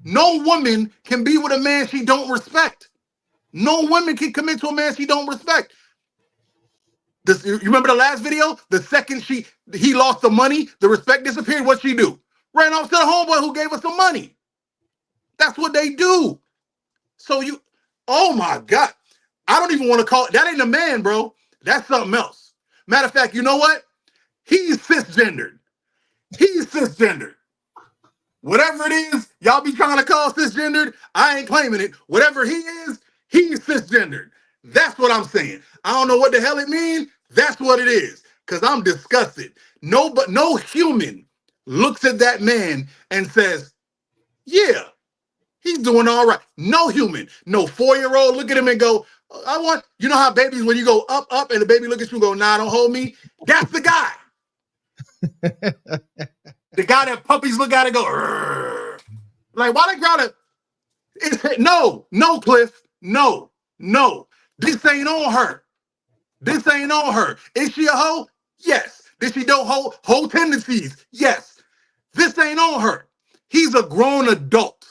No woman can be with a man she don't respect. No woman can commit to a man she don't respect. You remember the last video? The second he lost the money, the respect disappeared. What'd she do? Ran off to the homeboy who gave her some money. That's what they do. So oh my God. I don't even want to call it, that ain't a man, bro. That's something else. Matter of fact, you know what? He's cisgendered. He's cisgendered. Whatever it is, y'all be trying to call cisgendered, I ain't claiming it. Whatever he is, he's cisgendered. That's what I'm saying. I don't know what the hell it means. That's what it is. Because I'm disgusted. No human looks at that man and says, yeah, he's doing all right. No human, no 4-year-old look at him and go, you know how babies, when you go up, up, and the baby look at you and go, nah, don't hold me? That's the guy. The guy that puppies look at and go, rrr. Like, why they gotta? No, Cliff, no. This ain't on her. This ain't on her. Is she a hoe? Yes. Did she do hoe tendencies? Yes. This ain't on her. He's a grown adult.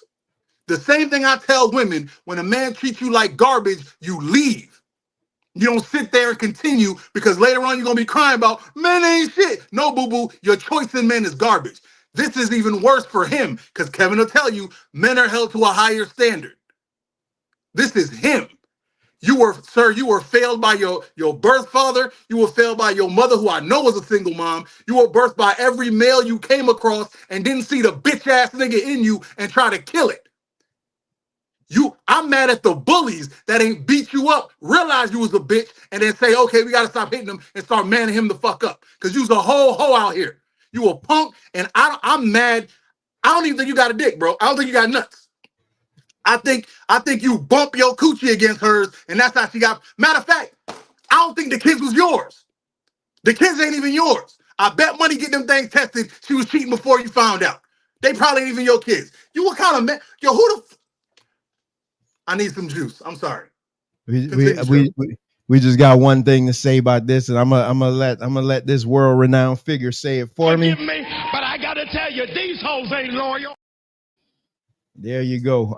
The same thing I tell women: when a man treats you like garbage, you leave. You don't sit there and continue, because later on you're going to be crying about, men ain't shit. No, boo-boo, your choice in men is garbage. This is even worse for him, because Kevin will tell you, men are held to a higher standard. This is him. You were failed by your birth father. You were failed by your mother, who I know was a single mom. You were birthed by every male you came across and didn't see the bitch ass nigga in you and try to kill it. I'm mad at the bullies that ain't beat you up, realize you was a bitch, and then say, okay, we gotta stop hitting him and start manning him the fuck up. Cause you's a whole hoe out here. You a punk, and I'm mad. I don't even think you got a dick, bro. I don't think you got nuts. I think you bump your coochie against hers, and that's how she got. Matter of fact, I don't think the kids was yours. The kids ain't even yours. I bet money get them things tested. She was cheating before you found out. They probably ain't even your kids. You what kind of man? Yo, who the? I need some juice. I'm sorry. We just got one thing to say about this, and I'm gonna let this world-renowned figure say it for me. Forgive me, but I gotta tell you, these hoes ain't loyal. There you go.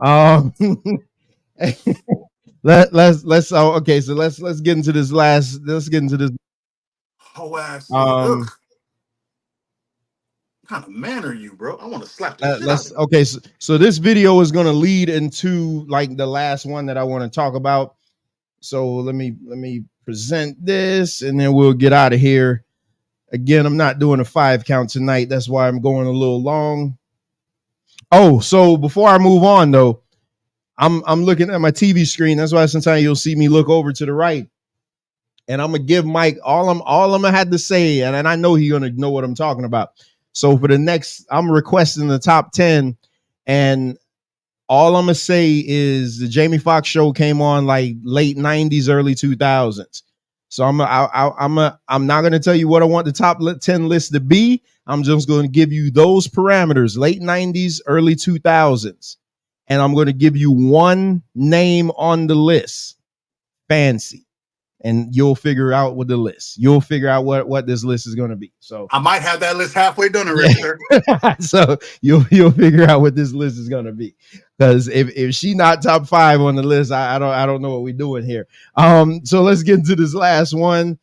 Let's get into this last. Let's get into this. Whole ass. What kind of man are you, bro? I want to slap the shit out of you. Okay, so this video is gonna lead into like the last one that I want to talk about. So let me present this, and then we'll get out of here. Again, I'm not doing a 5 count tonight. That's why I'm going a little long. Oh, so before I move on though, I'm looking at my TV screen. That's why sometimes you'll see me look over to the right. And I'm gonna give Mike all I'm gonna have to say, and I know he's gonna know what I'm talking about. So for the next, I'm requesting the top 10, and all I'm gonna say is the Jamie Foxx show came on like late 90s, early 2000s. So I'm not gonna tell you what I want the top 10 list to be. I'm just going to give you those parameters, late 90s, early 2000s, and I'm going to give you one name on the list, Fancy, and you'll figure out what the list. You'll figure out what this list is going to be. So I might have that list halfway done already, sir. So you'll figure out what this list is going to be, because if she not top 5 on the list, I don't know what we're doing here. So let's get into this last one.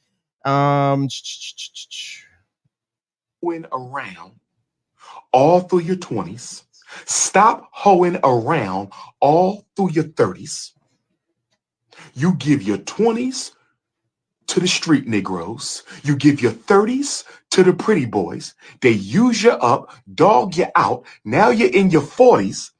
Hoeing around all through your 20s. Stop hoeing around all through your 30s. You give your 20s to the street Negroes. You give your 30s to the pretty boys. They use you up, dog you out. Now you're in your 40s.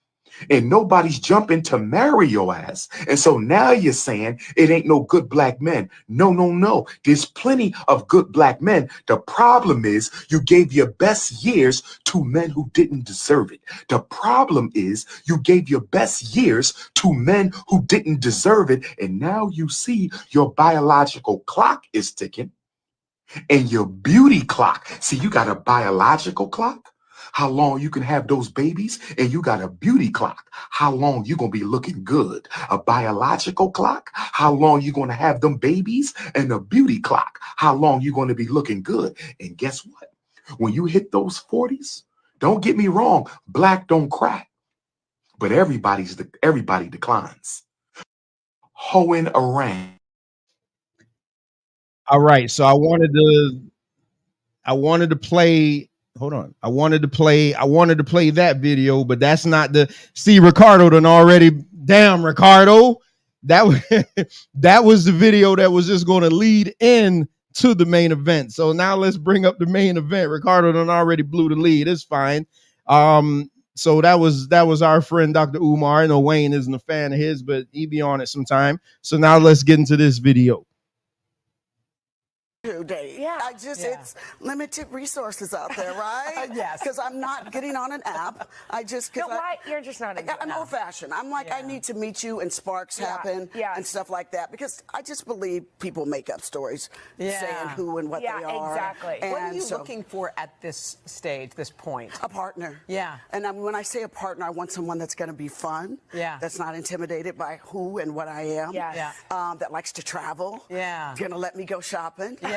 And nobody's jumping to marry your ass. And so now you're saying it ain't no good black men. No. There's plenty of good black men. The problem is you gave your best years to men who didn't deserve it. The problem is you gave your best years to men who didn't deserve it. And now you see your biological clock is ticking and your beauty clock. See, you got a biological clock, how long you can have those babies, and you got a beauty clock, how long you gonna be looking good. A biological clock, how long you gonna have them babies, and a beauty clock, how long you gonna be looking good. And guess what? When you hit those 40s, don't get me wrong, black don't crack, but everybody declines. Hoeing around. All right, so I wanted to play. Hold on. I wanted to play that video, but that's not the. See, Ricardo done already. Damn, Ricardo. That was the video that was just going to lead in to the main event. So now let's bring up the main event. Ricardo done already blew the lead. It's fine. So that was our friend Dr. Umar. I know Wayne isn't a fan of his, but he be on it sometime. So now let's get into this video. Yeah, it's limited resources out there, right? Yes. Because I'm not getting on an app. You're just not. I'm old fashioned. I'm like, I need to meet you and sparks happen and stuff like that, because I just believe people make up stories saying who and what they are. Exactly. And what are you looking for at this stage, this point? A partner. Yeah. And when I say a partner, I want someone that's going to be fun. Yeah. That's not intimidated by who and what I am. Yeah. That likes to travel. Yeah. Going to let me go shopping. Yeah.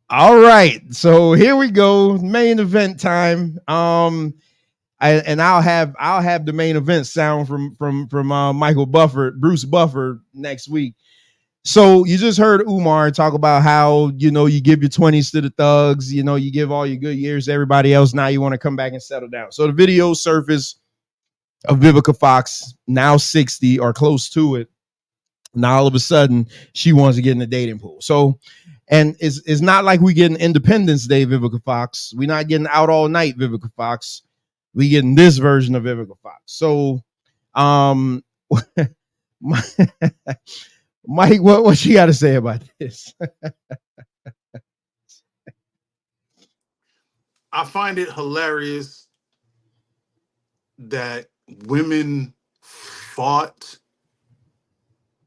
All right, so here we go, main event time. I'll have the main event sound from Bruce Buffer next week. So you just heard Umar talk about how, you give your 20s to the thugs, you give all your good years to everybody else. Now you want to come back and settle down. So the video surfaced of Vivica Fox, now 60 or close to it. Now all of a sudden she wants to get in the dating pool. So, and it's not like we getting Independence Day Vivica Fox. We're not getting Out All Night Vivica Fox. We getting this version of Vivica Fox. So, Mike, what you got to say about this? I find it hilarious that women fought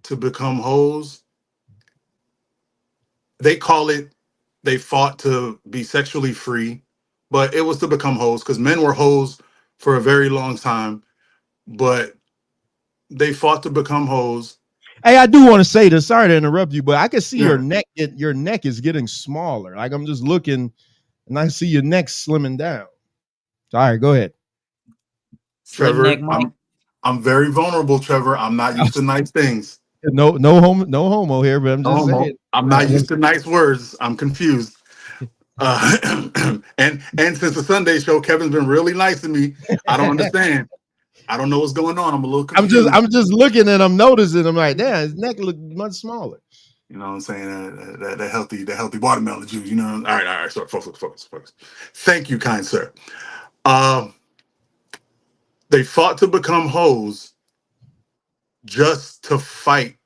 to become hoes. They call it, they fought to be sexually free, but it was to become hoes because men were hoes for a very long time, but they fought to become hoes. Hey, I do want to say this. Sorry to interrupt you, but I can see Yeah. your neck is getting smaller. Like I'm just looking and I see your neck slimming down. All right, go ahead. Trevor, I'm very vulnerable, Trevor. I'm not used to nice things. No homo here, but I'm just saying. I'm not used to nice words. I'm confused. And since the Sunday show, Kevin's been really nice to me. I don't understand. I don't know what's going on. I'm a little confused. I'm just looking and I'm noticing. I'm like, damn, his neck look much smaller. You know what I'm saying? That healthy watermelon juice. You know. All right. So focus. Thank you, kind sir. They fought to become hoes just to fight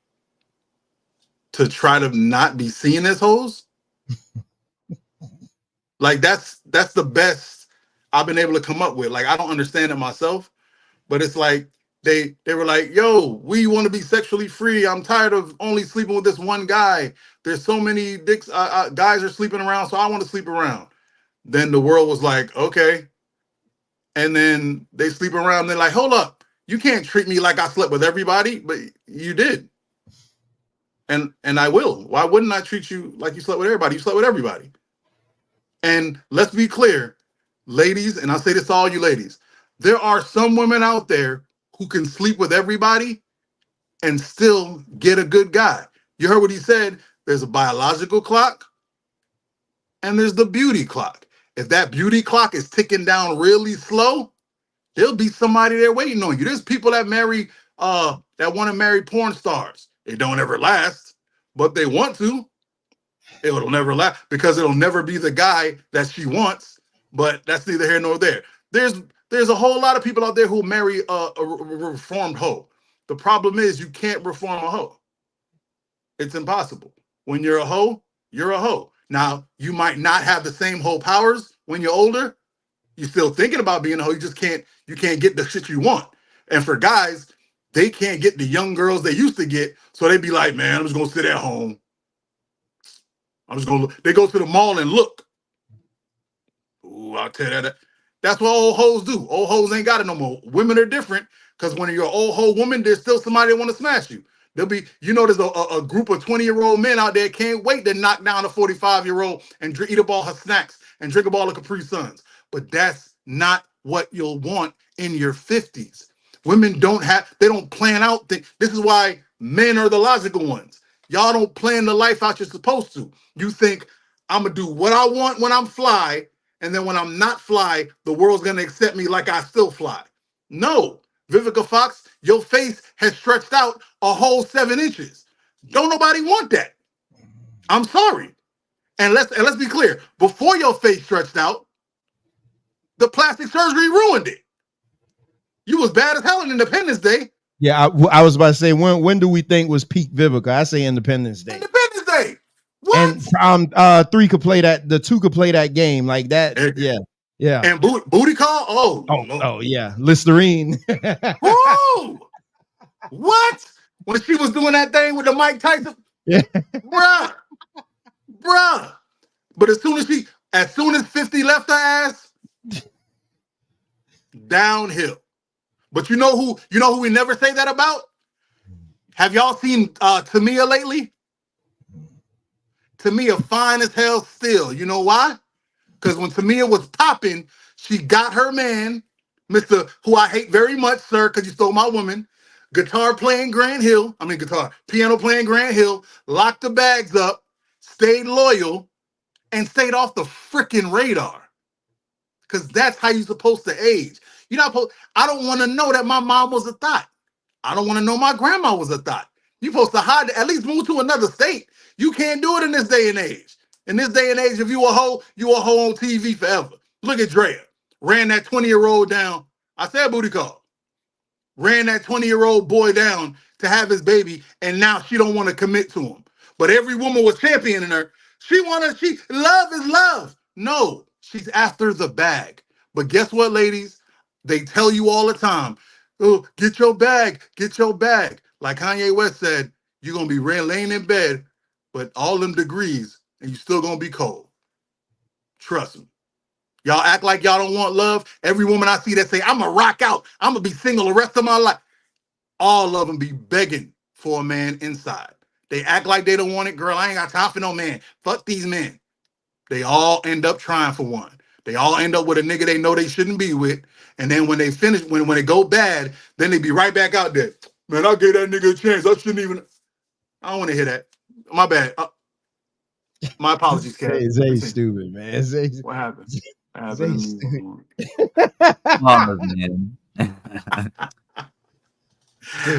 to try to not be seen as hoes. Like that's the best I've been able to come up with. Like I don't understand it myself, but it's like they were like, yo, we want to be sexually free. I'm tired of only sleeping with this one guy. There's so many dicks, guys are sleeping around, so I want to sleep around. Then the world was like, okay. And then they sleep around. They're like, hold up, you can't treat me like I slept with everybody, but you did. And I will. Why wouldn't I treat you like you slept with everybody? You slept with everybody. And let's be clear, ladies, and I say this to all you ladies, there are some women out there who can sleep with everybody and still get a good guy. You heard what he said. There's a biological clock and there's the beauty clock. If that beauty clock is ticking down really slow, there'll be somebody there waiting on you. There's people that marry, that want to marry porn stars. It don't ever last, but they want to. It'll never last because it'll never be the guy that she wants, but that's neither here nor there. There's a whole lot of people out there who marry a reformed hoe. The problem is you can't reform a hoe. It's impossible. When you're a hoe, you're a hoe. Now, you might not have the same hoe powers when you're older. You're still thinking about being a hoe. You can't get the shit you want. And for guys, they can't get the young girls they used to get. So they be like, man, I'm just going to sit at home. They go to the mall and look. Ooh, I'll tell you that. That's what old hoes do. Old hoes ain't got it no more. Women are different because when you're an old hoe woman, there's still somebody that want to smash you. There'll be, there's a group of 20-year-old men out there can't wait to knock down a 45-year-old and eat up all her snacks and drink up all the Capri Suns. But that's not what you'll want in your 50s. Women they don't plan out things. This is why men are the logical ones. Y'all don't plan the life out you're supposed to. You think, I'm going to do what I want when I'm fly, and then when I'm not fly, the world's going to accept me like I still fly. No. Vivica Fox, your face has stretched out a whole 7 inches. Don't nobody want that. I'm sorry. And let's be clear. Before your face stretched out, the plastic surgery ruined it. You was bad as hell in Independence Day. Yeah, I was about to say, when do we think was peak Vivica? I say Independence Day. Independence Day. What? And 3 could play that. The 2 could play that game like that. Yeah. And booty call. Oh yeah, Listerine. Whoa! What? When she was doing that thing with the Mike Tyson, yeah, bruh. But as soon as 50 left her ass, downhill. But you know who we never say that about? Have y'all seen Tamia lately? Tamia fine as hell still. You know why? Because when Tamia was popping, she got her man, Mr. who I hate very much, sir, because you stole my woman, piano playing Grand Hill, locked the bags up, stayed loyal, and stayed off the freaking radar. Because that's how you're supposed to age. You're not supposed. I don't want to know that my mom was a thought. I don't want to know my grandma was a thought. You're supposed to hide. At least move to another state. You can't do it in this day and age. In this day and age, if you a hoe on TV forever. Look at Drea. Ran that 20-year-old down. I said booty call. Ran that 20-year-old boy down to have his baby, and now she don't want to commit to him. But every woman was championing her. Love is love. No, she's after the bag. But guess what, ladies? They tell you all the time, oh, get your bag, get your bag. Like Kanye West said, you're going to be laying in bed, but all them degrees, and you still going to be cold. Trust me. Y'all act like y'all don't want love. Every woman I see that say, I'm going to rock out. I'm going to be single the rest of my life. All of them be begging for a man inside. They act like they don't want it. Girl, I ain't got time for no man. Fuck these men. They all end up trying for one. They all end up with a nigga they know they shouldn't be with. And then when they finish, when it go bad, then they be right back out there. Man, I gave that nigga a chance. I shouldn't even. I don't want to hear that. My bad. My apologies, Kev. Zay stupid, man. What happened? Zay stupid. Oh, man.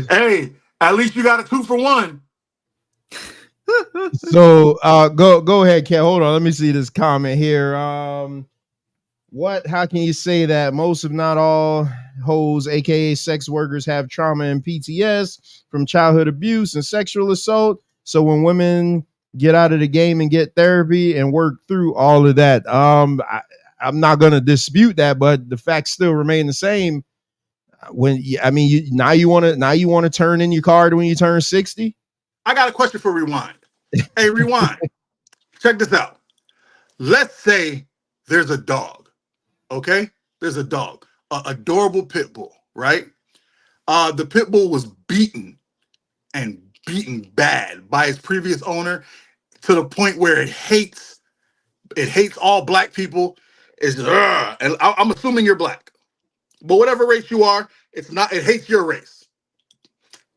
Hey, at least you got a 2 for 1. So go ahead, Kev. Hold on. Let me see this comment here. How can you say that most, if not all, hoes, aka sex workers, have trauma and PTS from childhood abuse and sexual assault? So when women get out of the game and get therapy and work through all of that, I'm not gonna dispute that, but the facts still remain the same. Now you want to turn in your card when you turn 60. I got a question for Rewind. Hey, Rewind. Check this out. Let's say there's a dog. Okay? There's a dog. An adorable pit bull, right? The pit bull was beaten bad by its previous owner to the point where it hates all black people. And I'm assuming you're black. But whatever race you are, it hates your race.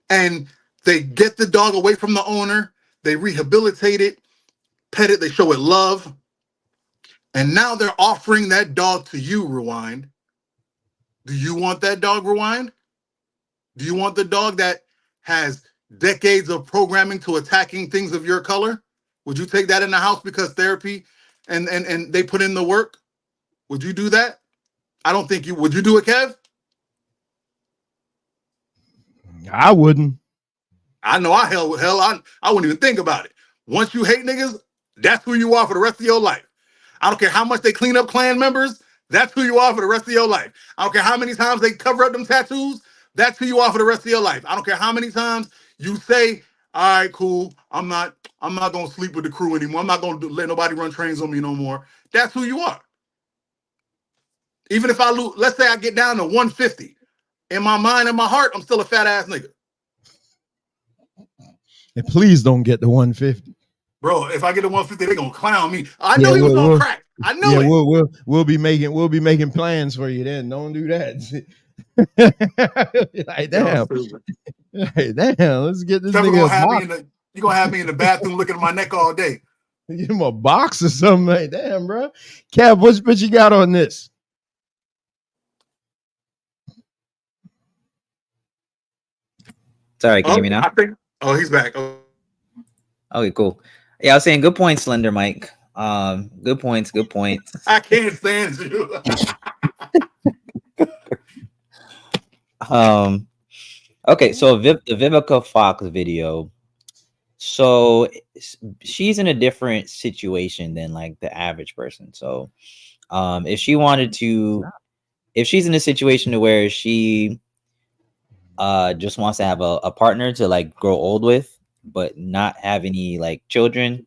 And they get the dog away from the owner. They rehabilitate it, pet it, they show it love. And now they're offering that dog to you, Rewind. Do you want that dog, Rewind? Do you want the dog that has decades of programming to attacking things of your color? Would you take that in the house because therapy and they put in the work? Would you do that? I don't think you would. You do it, Kev? I wouldn't. I know I wouldn't even think about it. Once you hate niggas, that's who you are for the rest of your life. I don't care how much they clean up Klan members. That's who you are for the rest of your life. I don't care how many times they cover up them tattoos. That's who you are for the rest of your life. I don't care how many times you say, all right, cool. I'm not going to sleep with the crew anymore. I'm not going to let nobody run trains on me no more. That's who you are. Even if I lose, let's say I get down to 150. In my mind and my heart, I'm still a fat ass nigga. And please don't get the 150. Bro, if I get to 150, they're gonna clown me. I know he was gonna crack. I knew it. We'll be making plans for you then. Don't do that. Like, damn. Hey, damn, let's get this nigga you're gonna have me in the bathroom looking at my neck all day. Give him a box or something. Like, damn, bro. Cap, what you got on this? Sorry, can you hear me now? He's back. Okay, cool. Yeah, I was saying good points, Slender Mike. Good points. I can't stand you. Okay, so the Vivica Fox video. So she's in a different situation than like the average person. So if she's in a situation where she just wants to have a partner to like grow old with, but not have any like children,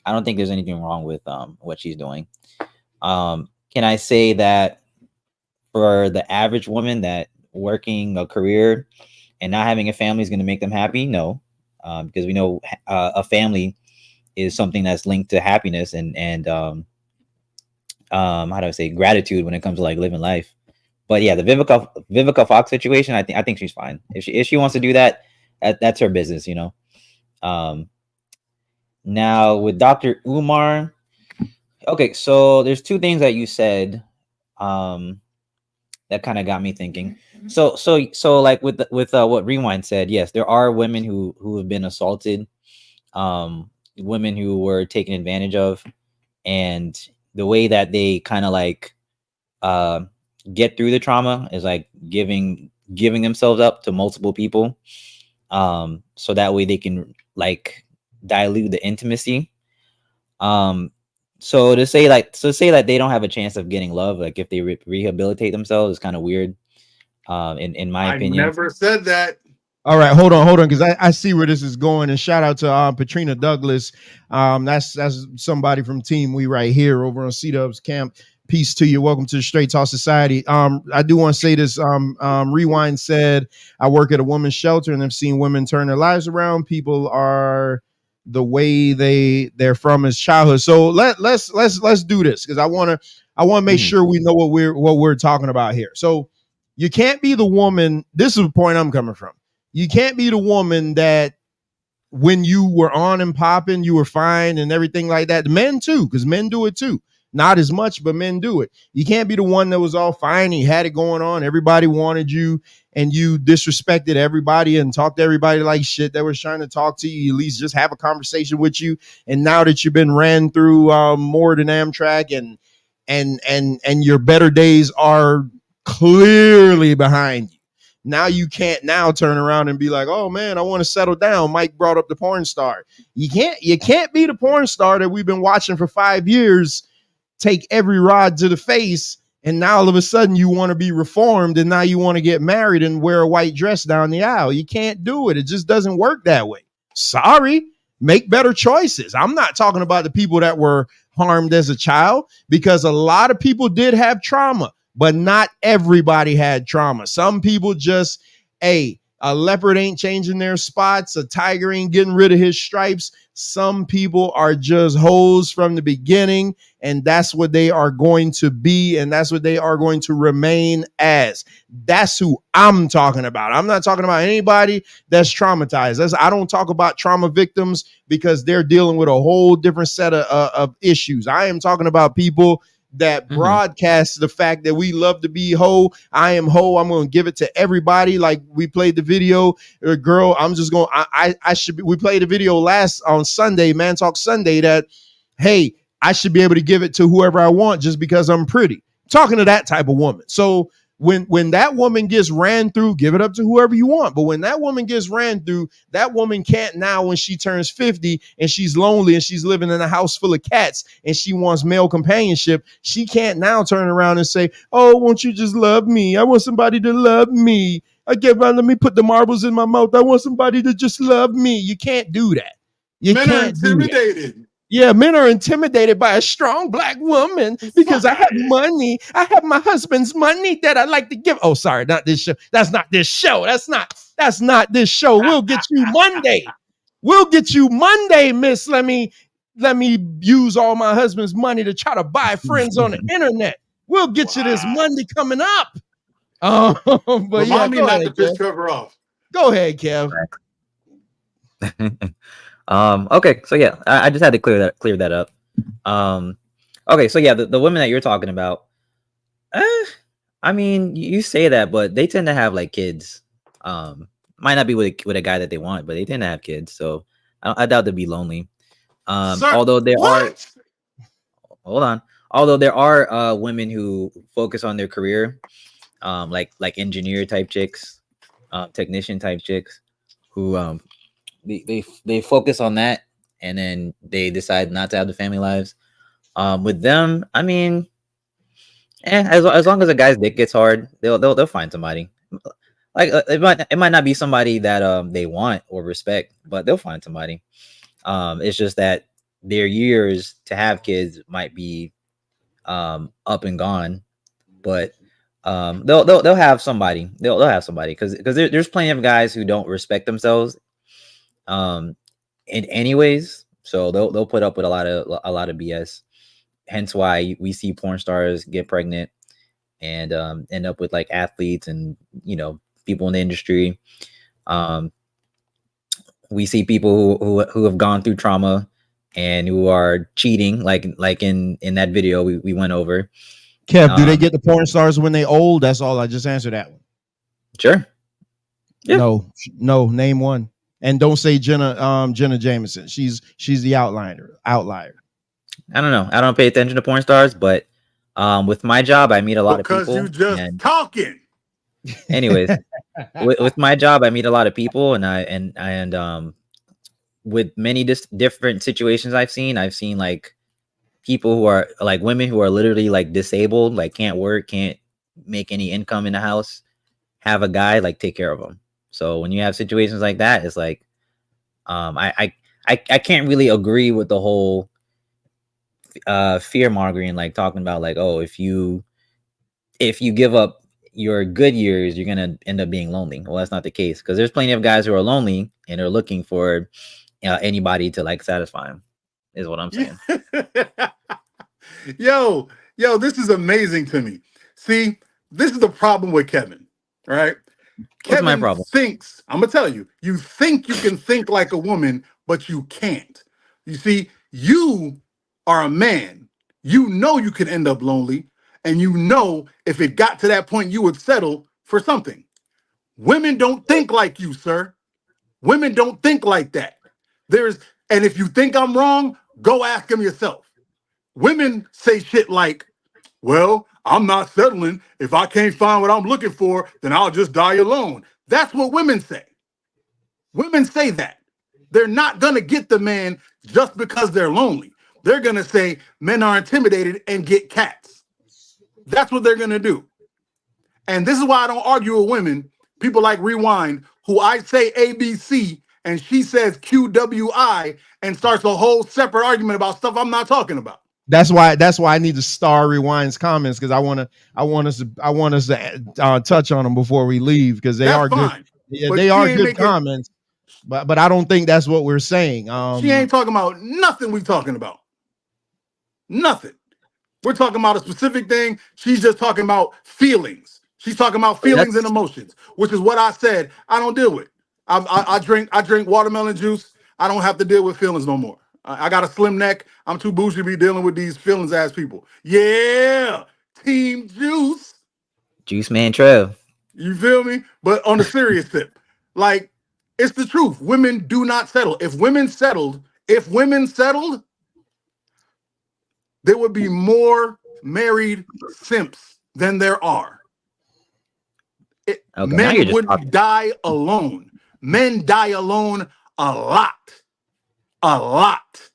I don't think there's anything wrong with what she's doing. Can I say that for the average woman that working a career and not having a family is going to make them happy? No, because we know a family is something that's linked to happiness and how do I say, gratitude when it comes to like living life. But yeah, the Vivica Fox situation, I think she's fine. If she wants to do that, that's her business, you know. Now with Dr. Umar, okay, so there's two things that you said. that kind of got me thinking. So like with what Rewind said, yes, there are women who have been assaulted, women who were taken advantage of, and the way that they kind of like get through the trauma is like giving themselves up to multiple people, so that way they can like dilute the intimacy. So to say that they don't have a chance of getting love, like if they rehabilitate themselves, is kind of weird, in my I opinion. never said that. All right, hold on, because I see where this is going. And shout out to Patrina Douglas. That's somebody from Team We right here over on C-Dub's camp. Peace to you. Welcome to the Straight Talk Society. I do want to say this. Rewind said, I work at a women's shelter and have seen women turn their lives around. People are the way they're from as childhood. So let's do this, because I want to make sure we know what we're talking about here. So you can't be the woman. This is the point I'm coming from. You can't be the woman that when you were on and popping, you were fine and everything like that. The men too, because men do it too. Not as much, but men do it. You can't be the one that was all fine. You had it going on. Everybody wanted you, and you disrespected everybody and talked to everybody like shit that was trying to talk to you. At least just have a conversation with you. And now that you've been ran through more than Amtrak, and your better days are clearly behind you. Now you can't now turn around and be like, oh man, I want to settle down. Mike brought up the porn star. You can't be the porn star that we've been watching for 5 years, take every rod to the face, and now all of a sudden you want to be reformed, and now you want to get married and wear a white dress down the aisle. You can't do it. It just doesn't work that way. Sorry. Make better choices. I'm not talking about the people that were harmed as a child, because a lot of people did have trauma, but not everybody had trauma. Some people just, a leopard ain't changing their spots. A tiger ain't getting rid of his stripes. Some people are just hoes from the beginning, and that's what they are going to be, and that's what they are going to remain as. That's who I'm talking about. I'm not talking about anybody that's traumatized. I don't talk about trauma victims, because they're dealing with a whole different set of issues. I am talking about people that broadcasts the fact that we love to be hoe. I am hoe. I'm going to give it to everybody. Like we played the video, girl. I'm just going, I should be, we played a video last on Sunday, Man Talk Sunday, that, hey, I should be able to give it to whoever I want just because I'm pretty. I'm talking to that type of woman. So when that woman gets ran through, give it up to whoever you want. But when that woman gets ran through, that woman can't now, when she turns 50 and she's lonely and she's living in a house full of cats and she wants male companionship, she can't now turn around and say, oh, won't you just love me? I want somebody to love me. Let me put the marbles in my mouth. I want somebody to just love me. You can't do that. Men are intimidated. Yeah, men are intimidated by a strong black woman because I have money. I have my husband's money that I like to give. Oh, sorry, not this show. That's not this show. That's not this show. We'll get you Monday. We'll get you Monday, miss. Let me use all my husband's money to try to buy friends on the internet. We'll get you this Monday coming up. But yeah, go ahead, not to piss Trevor off. Go ahead, Kev. Okay, so yeah, I just had to clear that up. Okay, so yeah, the women that you're talking about, I mean, you say that, but they tend to have like kids. Might not be with a guy that they want, but they tend to have kids, so I doubt they'd be lonely. Although there are women who focus on their career, like engineer type chicks, technician type chicks, who they focus on that, and then they decide not to have the family lives. With them, I mean, as long as a guy's dick gets hard, they'll find somebody. Like it might not be somebody that they want or respect, but they'll find somebody. It's just that their years to have kids might be up and gone, but they'll have somebody. They'll have somebody, because there's plenty of guys who don't respect themselves in anyways, so they'll put up with a lot of BS. Hence why we see porn stars get pregnant and end up with like athletes and people in the industry. We see people who have gone through trauma and who are cheating, like in that video we went over, Kev, do they get the porn stars when they old? That's all. I just answered that one. Sure. Yeah. No, name one. And don't say Jenna Jameson. She's the outlier. I don't know. I don't pay attention to porn stars, but with my job, I meet a lot of people. Because you just talking. Anyways, with my job, I meet a lot of people, and with many different situations I've seen like people who are like women who are literally like disabled, like can't work, can't make any income in the house, have a guy like take care of them. So when you have situations like that, it's like, I can't really agree with the whole fear mongering, like talking about like, oh, if you give up your good years, you're gonna end up being lonely. Well, that's not the case, because there's plenty of guys who are lonely and are looking for anybody to like satisfy them, is what I'm saying. Yo, this is amazing to me. See, this is the problem with Kevin, right? What's my problem? Thinks, I'm gonna tell you, you think you can think like a woman, but you can't. You see, you are a man. You know you can end up lonely, and you know if it got to that point, you would settle for something. Women don't think like you, sir. Women don't think like that. And if you think I'm wrong, go ask them yourself. Women say shit like, well, I'm not settling. If I can't find what I'm looking for, then I'll just die alone. That's what women say. Women say that. They're not going to get the man just because they're lonely. They're going to say men are intimidated and get cats. That's what they're going to do. And this is why I don't argue with women, people like Rewind, who I say ABC and she says QWI and starts a whole separate argument about stuff I'm not talking about. That's why I need to star Rewind's comments, because I want us to touch on them before we leave, because they are fine. Good. Yeah, they are good comments, but I don't think that's what we're saying. She ain't talking about nothing we talking about. Nothing. We're talking about a specific thing. She's just talking about feelings. She's talking about feelings and emotions, which is what I said I don't deal with. I drink watermelon juice. I don't have to deal with feelings no more. I got a slim neck. I'm too bougie to be dealing with these feelings ass people. Yeah, Team Juice. Juice Man Trev. You feel me? But on the serious tip, like, it's the truth. Women do not settle. If women settled, there would be more married simps than there are. Men would die alone. Men die alone a lot. A lot.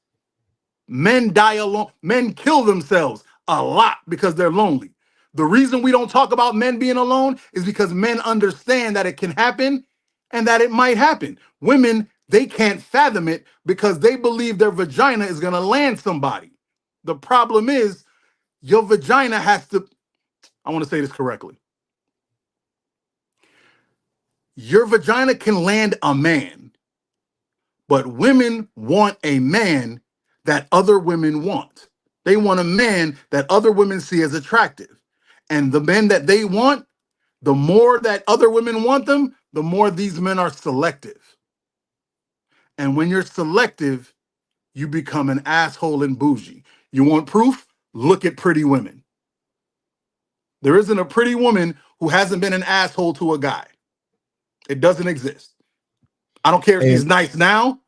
Men die alone. Men kill themselves a lot because they're lonely. The reason we don't talk about men being alone is because men understand that it can happen and that it might happen. Women, they can't fathom it because they believe their vagina is going to land somebody. The problem is your vagina has to, I want to say this correctly. Your vagina can land a man, but women want a man that other women want. They want a man that other women see as attractive. And the men that they want, the more that other women want them, the more these men are selective. And when you're selective, you become an asshole and bougie. You want proof? Look at pretty women. There isn't a pretty woman who hasn't been an asshole to a guy. It doesn't exist. I don't care if she's nice now.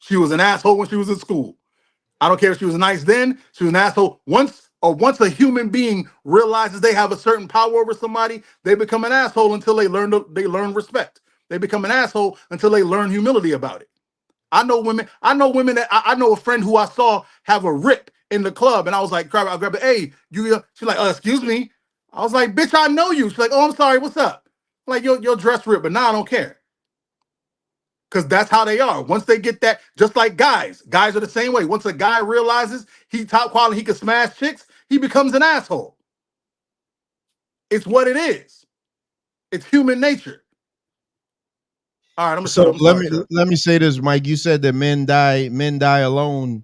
She was an asshole when she was in school. I don't care if she was nice then. She was an asshole. Once a human being realizes they have a certain power over somebody, they become an asshole until they learn respect. They become an asshole until they learn humility about it. I know women that I know a friend who I saw have a rip in the club, and I was like, I grabbed it. Hey, she's like, excuse me. I was like, bitch, I know you. She's like, oh, I'm sorry. What's up? Like, your dress ripped, but now I don't care. Because that's how they are. Once they get that, just like guys are the same way. Once a guy realizes he top quality, he can smash chicks, he becomes an asshole. It's what it is. It's human nature. All right, so let me say this, Mike. You said that men die alone.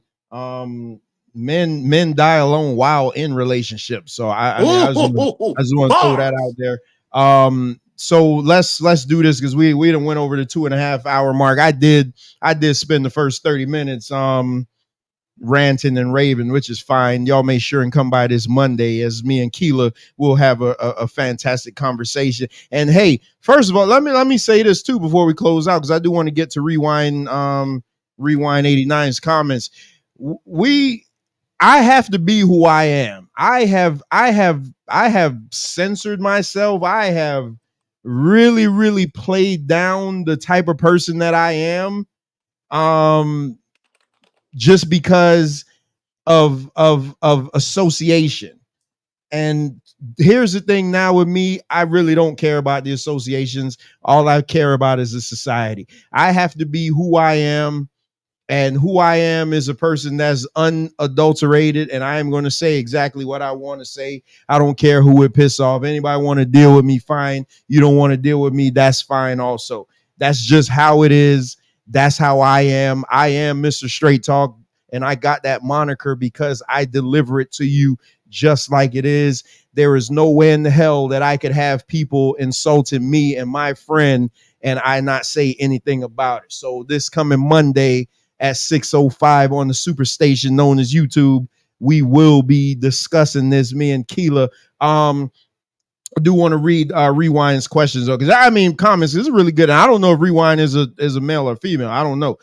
Men die alone while in relationships. So I just want to throw that out there. So let's do this, because we done went over the 2.5 hour mark. I did spend the first 30 minutes ranting and raving, which is fine. Y'all make sure and come by this Monday as me and Keela will have a fantastic conversation. And hey, first of all, let me say this too before we close out, because I do want to get to Rewind 89's comments. I have to be who I am. I have censored myself. I have really played down the type of person that I am. Just because of association. And here's the thing now with me, I really don't care about the associations. All I care about is the society. I have to be who I am, and who I am is a person that's unadulterated, and I am going to say exactly what I want to say. I don't care who it piss off. Anybody want to deal with me, fine. You don't want to deal with me, that's fine also. That's just how it is. That's how I am. I am Mr. Straight Talk, and I got that moniker because I deliver it to you just like it is. There is no way in the hell that I could have people insulting me and my friend and I not say anything about it. So this coming Monday at 6:05 on the superstation known as YouTube, we will be discussing this, me and Keela. I do want to read Rewind's questions though, because I mean comments is really good. And I don't know if Rewind is a male or female. I don't know.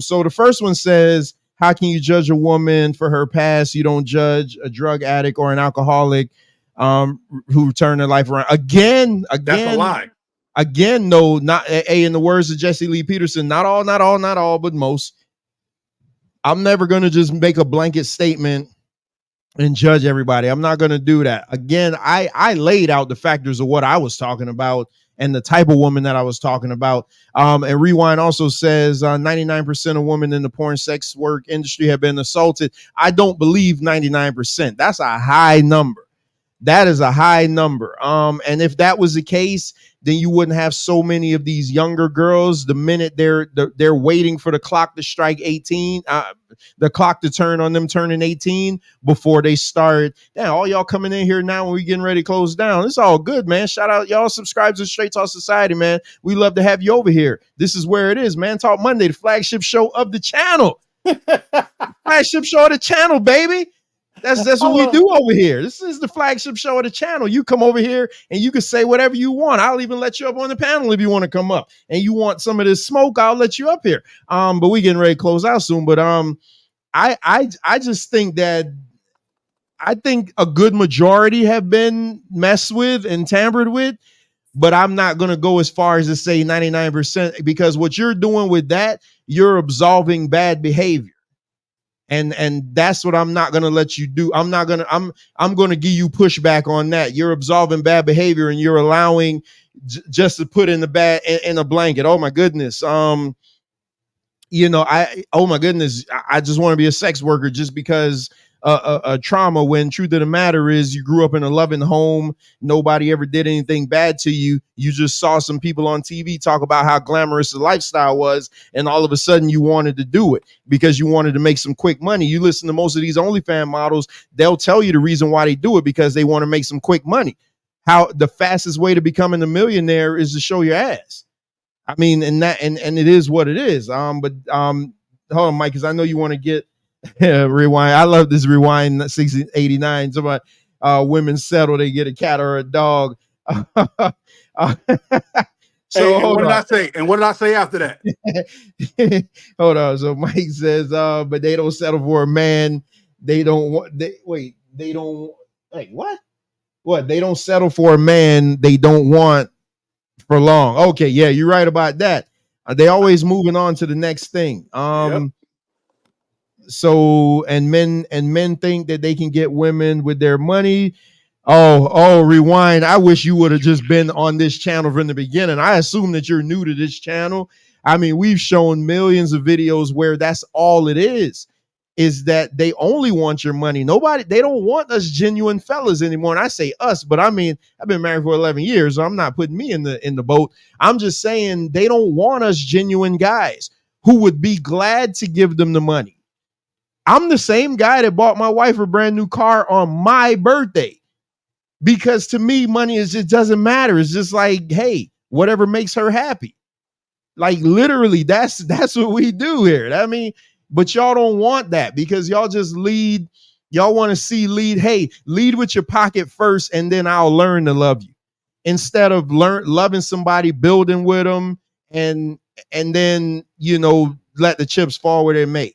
So the first one says, how can you judge a woman for her past? You don't judge a drug addict or an alcoholic who turned their life around. Again, That's a lie. Again, no, not in the words of Jesse Lee Peterson, not all, but most. I'm never going to just make a blanket statement and judge everybody. I'm not going to do that. Again, I laid out the factors of what I was talking about and the type of woman that I was talking about. And Rewind also says 99% of women in the porn sex work industry have been assaulted. I don't believe 99%. That's a high number. That is a high number. And if that was the case, then you wouldn't have so many of these younger girls. The minute they're waiting for the clock to strike 18, the clock to turn on them turning 18 before they start. Damn, all y'all coming in here now when we getting ready to close down. It's all good, man. Shout out y'all, subscribe to Straight Talk Society, man. We love to have you over here. This is where it is, man. Talk Monday, the flagship show of the channel. Flagship show of the channel, baby. That's what we do over here. This is the flagship show of the channel. You come over here and you can say whatever you want. I'll even let you up on the panel if you want to come up. And you want some of this smoke, I'll let you up here. But we getting ready to close out soon. But I just think that I think a good majority have been messed with and tampered with. But I'm not going to go as far as to say 99%, because what you're doing with that, you're absolving bad behavior. And that's what I'm not going to let you do. I'm going to give you pushback on that. You're absolving bad behavior and you're allowing just to put in the bad in a blanket. Oh my goodness. Oh my goodness. I just want to be a sex worker just because a trauma, when truth of the matter is you grew up in a loving home. Nobody ever did anything bad to you. You just saw some people on TV talk about how glamorous the lifestyle was. And all of a sudden you wanted to do it because you wanted to make some quick money. You listen to most of these OnlyFans models. They'll tell you the reason why they do it, because they want to make some quick money. How the fastest way to becoming a millionaire is to show your ass. I mean, and it is what it is. But hold on, Mike, because I know you want to get Rewind. I love this Rewind 689. Somebody women settle, they get a cat or a dog. So what did I say? And what did I say after that? Hold on. So Mike says, but they don't settle for a man. They don't want what? They don't settle for a man they don't want for long. Okay, yeah, you're right about that. They always moving on to the next thing. Yep. So and men think that they can get women with their money. Oh, Rewind. I wish you would have just been on this channel from the beginning. I assume that you're new to this channel. I mean, we've shown millions of videos where that's all it is that they only want your money. They don't want us genuine fellas anymore. And I say us, but I mean, I've been married for 11 years. So I'm not putting me in the boat. I'm just saying they don't want us genuine guys who would be glad to give them the money. I'm the same guy that bought my wife a brand new car on my birthday, because to me, money it doesn't matter. It's just like, hey, whatever makes her happy. Like literally, that's what we do here. I mean, But y'all don't want that because y'all just lead. Y'all want to see lead. Hey, lead with your pocket first, and then I'll learn to love you. Instead of loving somebody, building with them, and then let the chips fall where they may.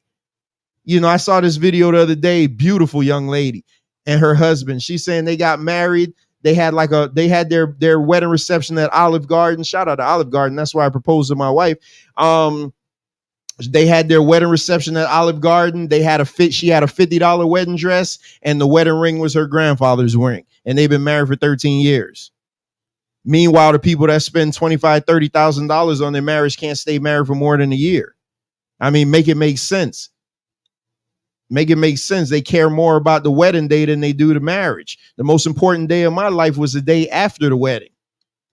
I saw this video the other day. Beautiful young lady and her husband. She's saying they got married. They had their wedding reception at Olive Garden. Shout out to Olive Garden. That's why I proposed to my wife. They had their wedding reception at Olive Garden. She had a $50 wedding dress, and the wedding ring was her grandfather's ring. And they've been married for 13 years. Meanwhile, the people that spend $25,000, $30,000 on their marriage can't stay married for more than a year. I mean, make it make sense. Make it make sense. They care more about the wedding day than they do the marriage. The most important day of my life was the day after the wedding,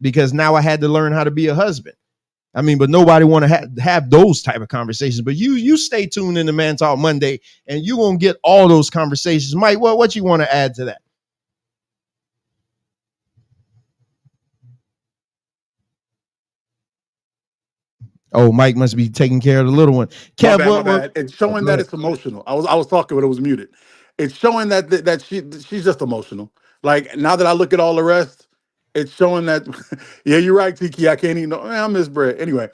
because now I had to learn how to be a husband. I mean, but nobody want to have those type of conversations. But you stay tuned in the Man Talk Monday, and you're going to get all those conversations. Mike, what you want to add to that? Oh, Mike must be taking care of the little one. Kev, my bad. It's showing that it's emotional. I was talking, but it was muted. It's showing that she's just emotional. Like, now that I look at all the rest, it's showing that. Yeah, you're right, Tiki. I can't even. I miss Brett. Anyway,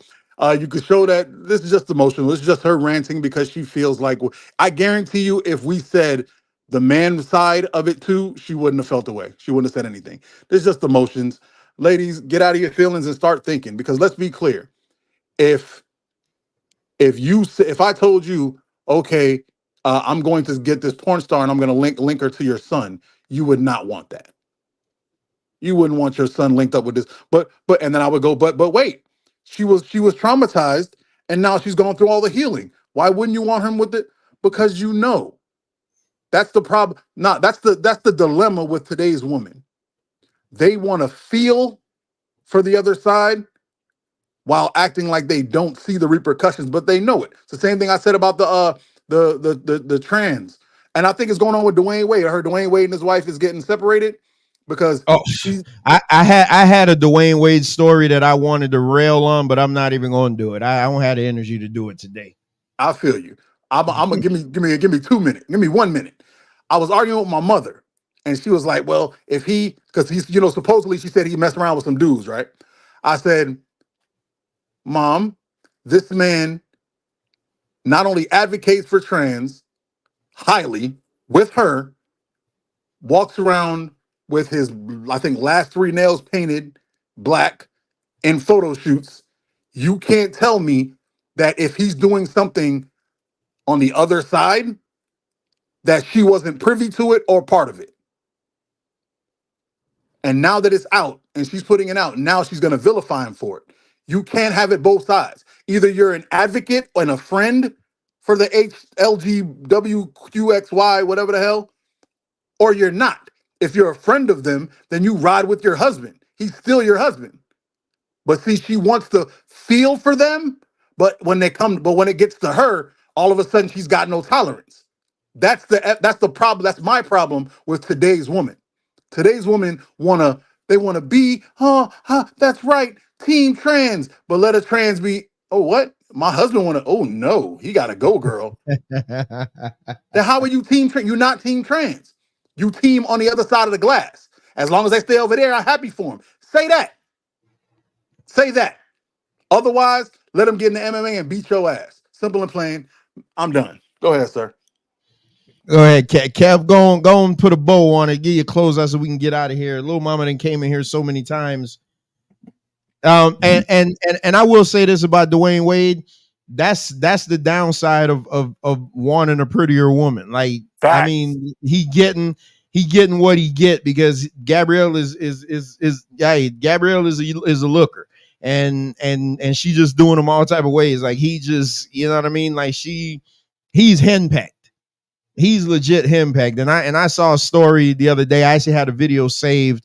you could show that this is just emotional. This is just her ranting because she feels like. I guarantee you, if we said the man side of it too, she wouldn't have felt away. She wouldn't have said anything. There's just emotions. Ladies, get out of your feelings and start thinking. Because let's be clear, if I told you, okay, I'm going to get this porn star and I'm going to link her to your son, you would not want that. You wouldn't want your son linked up with this. But and then I would go, but wait, she was traumatized and now she's going through all the healing. Why wouldn't you want him with it? Because that's the problem. No, that's the dilemma with today's women. They want to feel for the other side while acting like they don't see the repercussions, but they know it. It's the same thing I said about the trans. And I think it's going on with Dwayne Wade. I heard Dwayne Wade and his wife is getting separated because I had a Dwayne Wade story that I wanted to rail on, but I'm not even going to do it. I don't have the energy to do it today. I feel you. I'm gonna give me 2 minutes. Give me 1 minute. I was arguing with my mother, and she was like, "Well, if because he's supposedly she said he messed around with some dudes, right?" I said, Mom, this man not only advocates for trans highly with her, walks around with his, I think, last 3 nails painted black in photo shoots. You can't tell me that if he's doing something on the other side, that she wasn't privy to it or part of it. And now that it's out and she's putting it out, now she's going to vilify him for it. You can't have it both sides. Either you're an advocate and a friend for the HLGWQXY, whatever the hell, or you're not. If you're a friend of them, then you ride with your husband. He's still your husband. But see, she wants to feel for them, but when it gets to her, all of a sudden she's got no tolerance. That's the problem. That's my problem with today's woman. Today's women want to be, that's right, team trans, but let a trans be, oh, what? My husband want to, oh no, he got to go, girl. Then how are you team trans? You're not team trans. You team on the other side of the glass. As long as they stay over there, I'm happy for them. Say that. Say that. Otherwise, let them get in the MMA and beat your ass. Simple and plain. I'm done. Go ahead, sir. Go ahead, Kev. Go and put a bow on it. Get your clothes out so we can get out of here. Little Mama done came in here so many times. And I will say this about Dwayne Wade. That's the downside of wanting a prettier woman. Like, facts. I mean, he getting what he get because Gabrielle is a looker. And she just doing them all type of ways. Like, he just, you know what I mean? Like, he's henpecked. He's legit henpecked. And I saw a story the other day. I actually had a video saved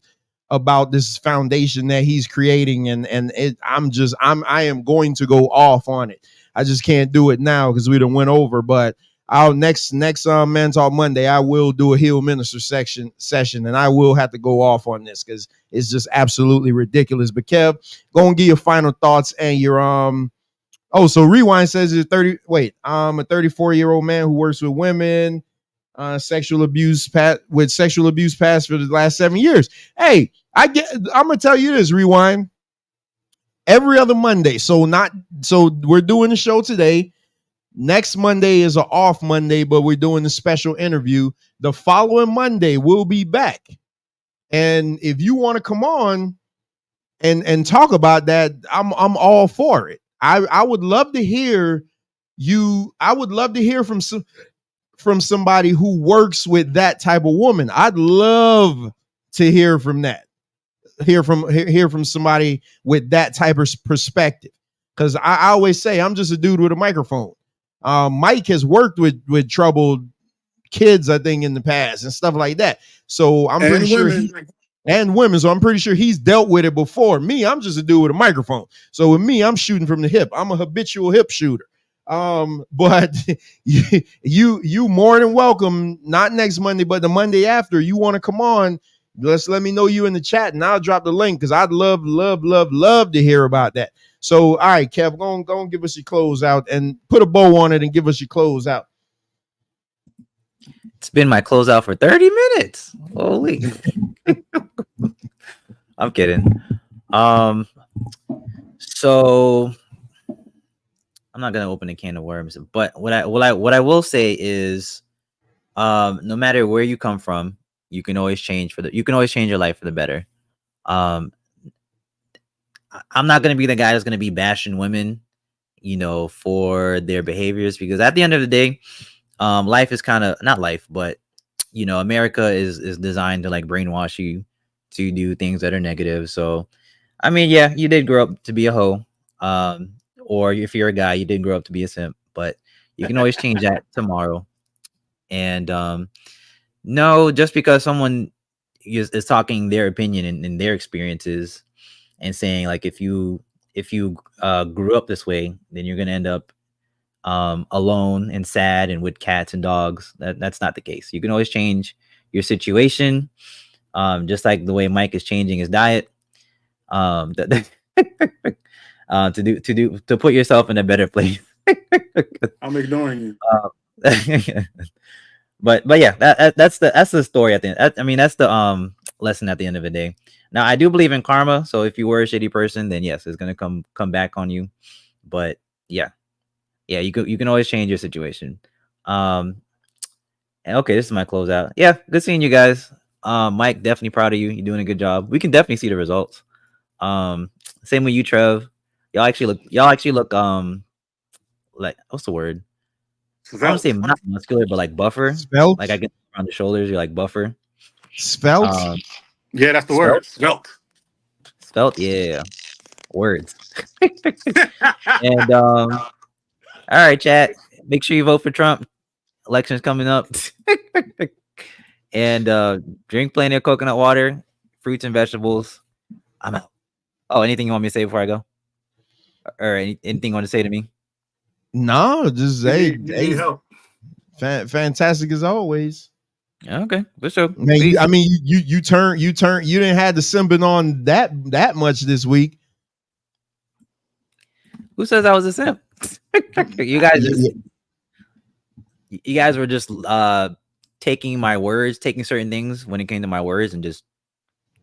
about this foundation that he's creating, and I am going to go off on it. I just can't do it now because we done went over. But I'll next Man Talk Monday, I will do a Heal Minister session, and I will have to go off on this because it's just absolutely ridiculous. But Kev, go and give your final thoughts and your Oh, so Rewind says it's 30. Wait, I'm a 34-year-old man who works with women, sexual abuse past for the last 7 years. Hey, I'm gonna tell you this, Rewind. Every other Monday. So we're doing the show today. Next Monday is an off Monday, but we're doing the special interview. The following Monday, we'll be back. And if you want to come on and talk about that, I'm all for it. I would love to hear you. I would love to hear from somebody who works with that type of woman. I'd love to hear from that. Hear from somebody with that type of perspective. Because I always say I'm just a dude with a microphone. Mike has worked with troubled kids, I think, in the past and stuff like that. So I'm pretty sure and women. So I'm pretty sure he's dealt with it before. Me, I'm just a dude with a microphone. So with me, I'm shooting from the hip. I'm a habitual hip shooter. But you more than welcome, not next Monday, but the Monday after. You want to come on, let me know you in the chat and I'll drop the link because I'd love to hear about that. So, all right, Kev, go and give us your close out and put a bow on it and give us your close out. It's been my closeout for 30 minutes. Holy. I'm kidding. So I'm not gonna open a can of worms, but what I will say is, no matter where you come from, you can always change your life for the better. I'm not gonna be the guy that's gonna be bashing women, for their behaviors, because at the end of the day, life is kind of not life, but America is designed to like brainwash you to do things that are negative. So, I mean, yeah, you did grow up to be a hoe, or if you're a guy, you did grow up to be a simp, but you can always change that tomorrow. And no, just because someone is talking their opinion and their experiences and saying like if you grew up this way, then you're gonna end up alone and sad and with cats and dogs. That's not the case. You can always change your situation, just like the way Mike is changing his diet, to put yourself in a better place. I'm ignoring you. But yeah, that's the story at the end. I mean, that's the lesson at the end of the day. Now, I do believe in karma, so if you were a shitty person, then yes, it's gonna come back on you. But yeah, you can always change your situation. And okay, this is my closeout. Yeah, good seeing you guys. Mike, definitely proud of you. You're doing a good job. We can definitely see the results. Same with you, Trev. Y'all actually look like, what's the word? I want to say not muscular, but like buffer. Svelte? Like I get around the shoulders, you're like buffer. Svelte? Yeah, that's the word. Svelte, yeah. Words. And all right, chat. Make sure you vote for Trump. Election's coming up. And drink plenty of coconut water, fruits and vegetables. I'm out. Oh, anything you want me to say before I go? Or anything you want to say to me? No, just need help. Fantastic as always. Okay, for sure. Man, you didn't have the simping on that much this week. Who says I was a simp? You guys were just taking my words, taking certain things when it came to my words, and just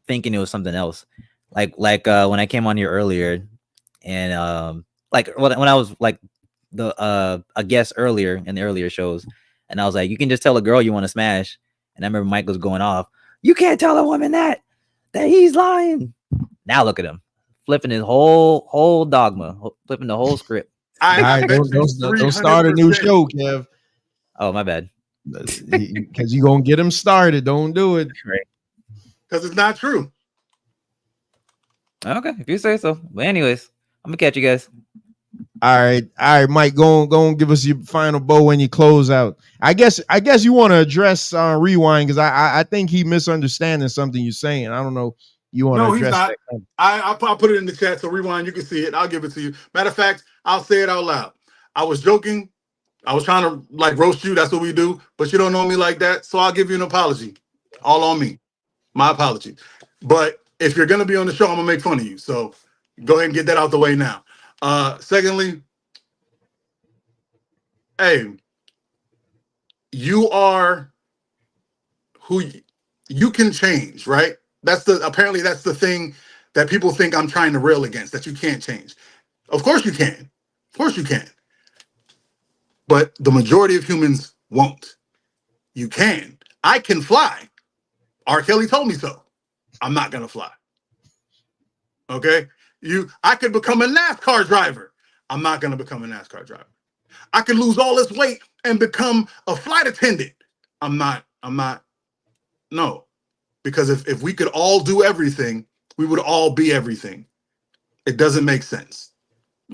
thinking it was something else. Like when I came on here earlier, and like when I was like a guest earlier in the earlier shows, and I was like, you can just tell a girl you want to smash, and I remember Mike was going off. You can't tell a woman that he's lying. Now look at him flipping his whole dogma, flipping the whole script. All right, don't start a new show, Kev. Oh, my bad. Because you're gonna get him started. Don't do it. Right. Because it's not true. Okay, if you say so. But anyways, I'm gonna catch you guys. All right, Mike. Go and give us your final bow when you close out. I guess you want to address Rewind, because I think he misunderstanding something you're saying. I don't know. You want to address that? I'll put it in the chat so Rewind, you can see it. I'll give it to you. Matter of fact, I'll say it out loud. I was joking. I was trying to like roast you. That's what we do. But you don't know me like that, so I'll give you an apology. All on me. My apology. But if you're gonna be on the show, I'm gonna make fun of you. So go ahead and get that out the way now. Secondly, hey, you are who you can change, right? Apparently that's the thing that people think I'm trying to rail against, that you can't change. Of course you can. Of course you can. But the majority of humans won't. You can. I can fly. R. Kelly told me so. I'm not gonna fly. Okay? I could become a NASCAR driver. I'm not gonna become a NASCAR driver. I could lose all this weight and become a flight attendant. I'm not, no. Because if we could all do everything, we would all be everything. It doesn't make sense.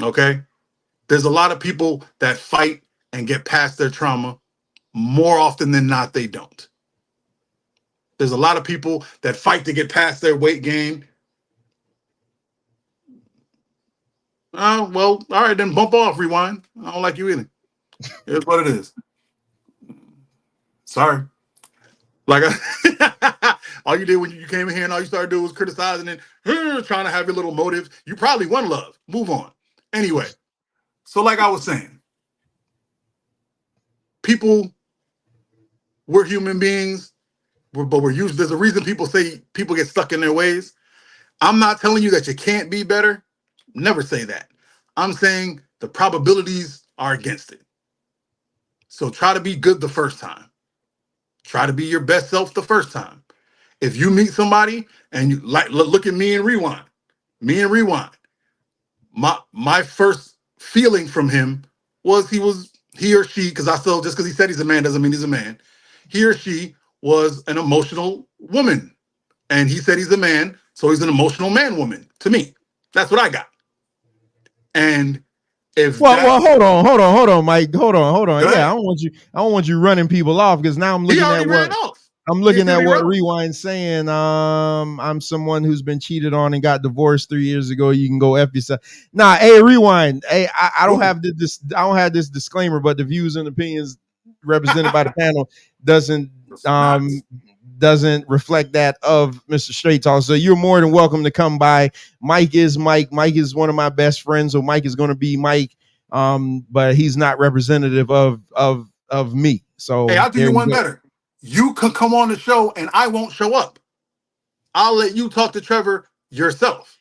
Okay? There's a lot of people that fight and get past their trauma. More often than not, they don't. There's a lot of people that fight to get past their weight gain. Oh, well, all right, then bump off, rewind. I don't like you either. Here's what it is. Sorry. Like, all you did when you came in here and all you started doing was criticizing and trying to have your little motive. You probably won love. Move on. Anyway, so like I was saying, we're human beings, but there's a reason people say people get stuck in their ways. I'm not telling you that you can't be better. Never say that. I'm saying the probabilities are against it. So try to be good the first time. Try to be your best self the first time. If you meet somebody and you look at me and rewind. My first feeling from him was he or she, because just because he said he's a man doesn't mean he's a man. He or she was an emotional woman. And he said he's a man, so he's an emotional man woman to me. That's what I got. And if well, hold on, Mike. Hold on. Yeah, I don't want you running people off, because now I'm looking at what Rewind saying. I'm someone who's been cheated on and got divorced 3 years ago. You can go F yourself. Nah, hey, Rewind. Hey, I don't have this disclaimer, but the views and opinions represented by the panel doesn't reflect that of Mr. Straight Talk. So you're more than welcome to come by. Mike is Mike. Mike is one of my best friends, so Mike is going to be Mike. But he's not representative of me. So hey, I'll do you one better. You can come on the show and I won't show up. I'll let you talk to Trevor yourself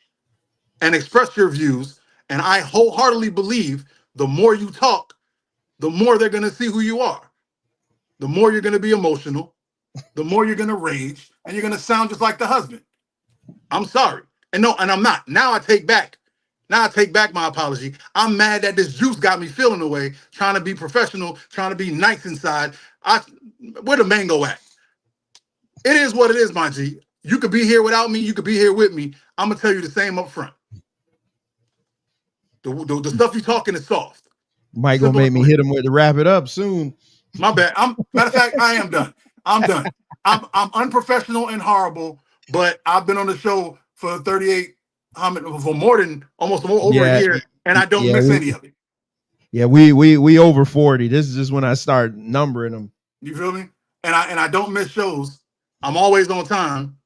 and express your views. And I wholeheartedly believe the more you talk, the more they're going to see who you are. The more you're going to be emotional, the more you're going to rage, and you're going to sound just like the husband. I'm sorry. And I'm not. Now I take back my apology. I'm mad that this juice got me feeling the way, trying to be professional, trying to be nice inside. Where the mango at? It is what it is, my G. You could be here without me. You could be here with me. I'm going to tell you the same up front. The stuff you're talking is soft. Mike gonna make me hit him with to wrap it up soon. My bad. Matter of fact, I am done. I'm done. I'm unprofessional and horrible, but I've been on the show for 38, for more than almost over a year, and I don't miss any of it. Yeah, we over 40. This is just when I start numbering them. You feel me? And I don't miss shows. I'm always on time.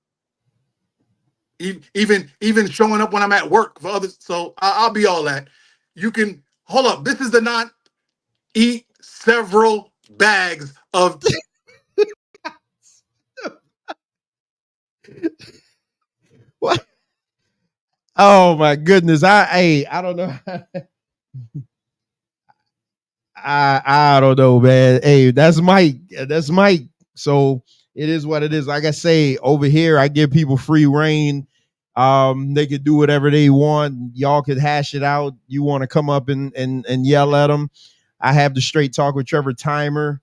Even showing up when I'm at work for others. So I'll be all that. You can hold up. This is the not eat several bags of. What? Oh my goodness! I don't know. I don't know, man. Hey, that's Mike. That's Mike. So it is what it is. Like I say, over here, I give people free reign. They could do whatever they want. Y'all could hash it out. You want to come up and yell at them. I have the Straight Talk with Trevor timer.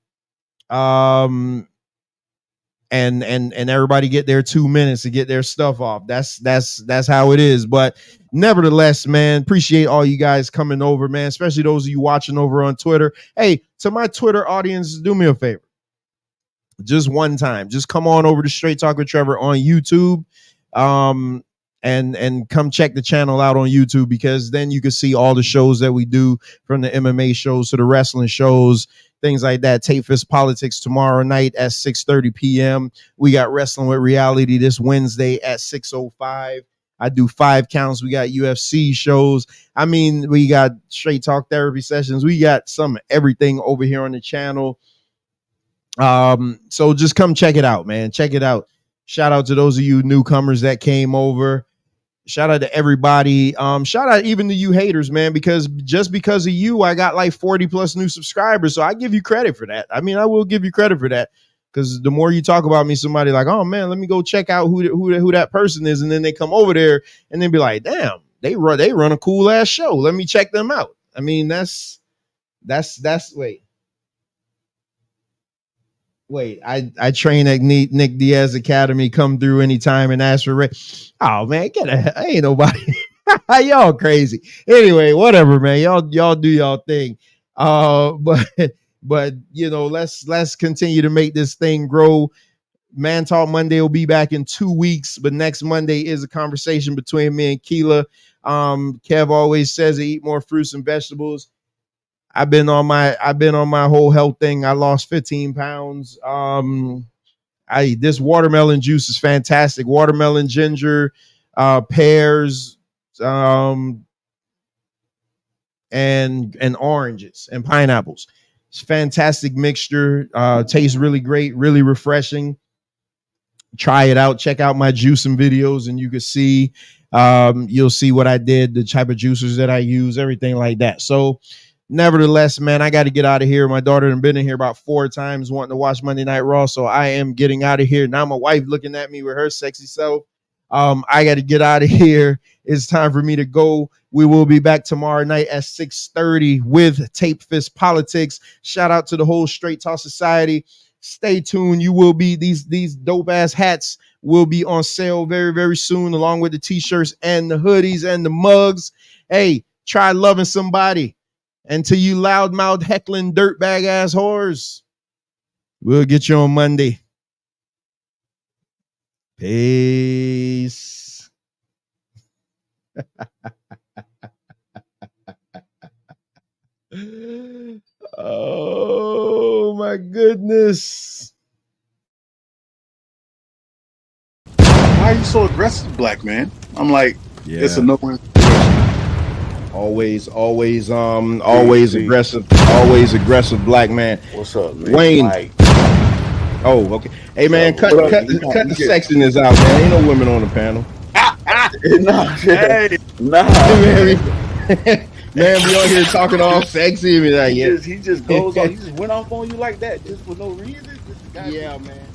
And everybody get their 2 minutes to get their stuff off. That's how it is. But nevertheless, man, appreciate all you guys coming over, man, especially those of you watching over on Twitter. Hey, to my Twitter audience, do me a favor. Just one time, just come on over to Straight Talk with Trevor on YouTube. And come check the channel out on YouTube, because then you can see all the shows that we do, from the MMA shows to the wrestling shows, things like that. Tape Fist Politics tomorrow night at 6:30 p.m. We got Wrestling with Reality this Wednesday at 6:05. I do 5 counts. We got UFC shows. I mean, we got straight talk therapy sessions. We got some everything over here on the channel. So just come check it out, man. Check it out. Shout out to those of you newcomers that came over. Shout out to everybody. Shout out even to you haters, man, because just because of you, I got like 40 plus new subscribers. So I give you credit for that. I mean, I will give you credit for that, because the more you talk about me, somebody like, oh man, let me go check out who that person is. And then they come over there and then be like, damn, they run a cool ass show. Let me check them out. I mean, that's wait, I train at Nick Diaz Academy. Come through anytime and ask for oh man, ain't nobody. Y'all crazy. Anyway, whatever, man. Y'all do y'all thing. But you know, let's continue to make this thing grow. Man Talk Monday will be back in 2 weeks, but next Monday is a conversation between me and Keela. Kev always says to eat more fruits and vegetables. I've been on my whole health thing. I lost 15 pounds. This watermelon juice is fantastic. Watermelon, ginger, pears, and oranges and pineapples. It's a fantastic mixture. Tastes really great, really refreshing. Try it out. Check out my juicing videos, and you can see, you'll see what I did, the type of juicers that I use, everything like that. So nevertheless, man, I got to get out of here. My daughter has been in here about 4 times wanting to watch Monday Night Raw, so I am getting out of here. Now my wife looking at me with her sexy self. I got to get out of here. It's time for me to go. We will be back tomorrow night at 6:30 with Tape Fist Politics. Shout out to the whole Straight Talk Society. Stay tuned. You will be these dope ass hats will be on sale very, very soon, along with the t-shirts and the hoodies and the mugs. Hey, try loving somebody. And to you loudmouth heckling dirtbag ass whores, we'll get you on Monday. Peace. Oh my goodness. Why are you so aggressive, black man? I'm like, it's a no-win. Always aggressive black man. What's up, man? Wayne. Mike. Oh, okay. Hey man, cut the sexiness out, man. Ain't no women on the panel. Man, we on here talking all sexy. He just goes on. He just went off on you like that, just for no reason. Yeah, man.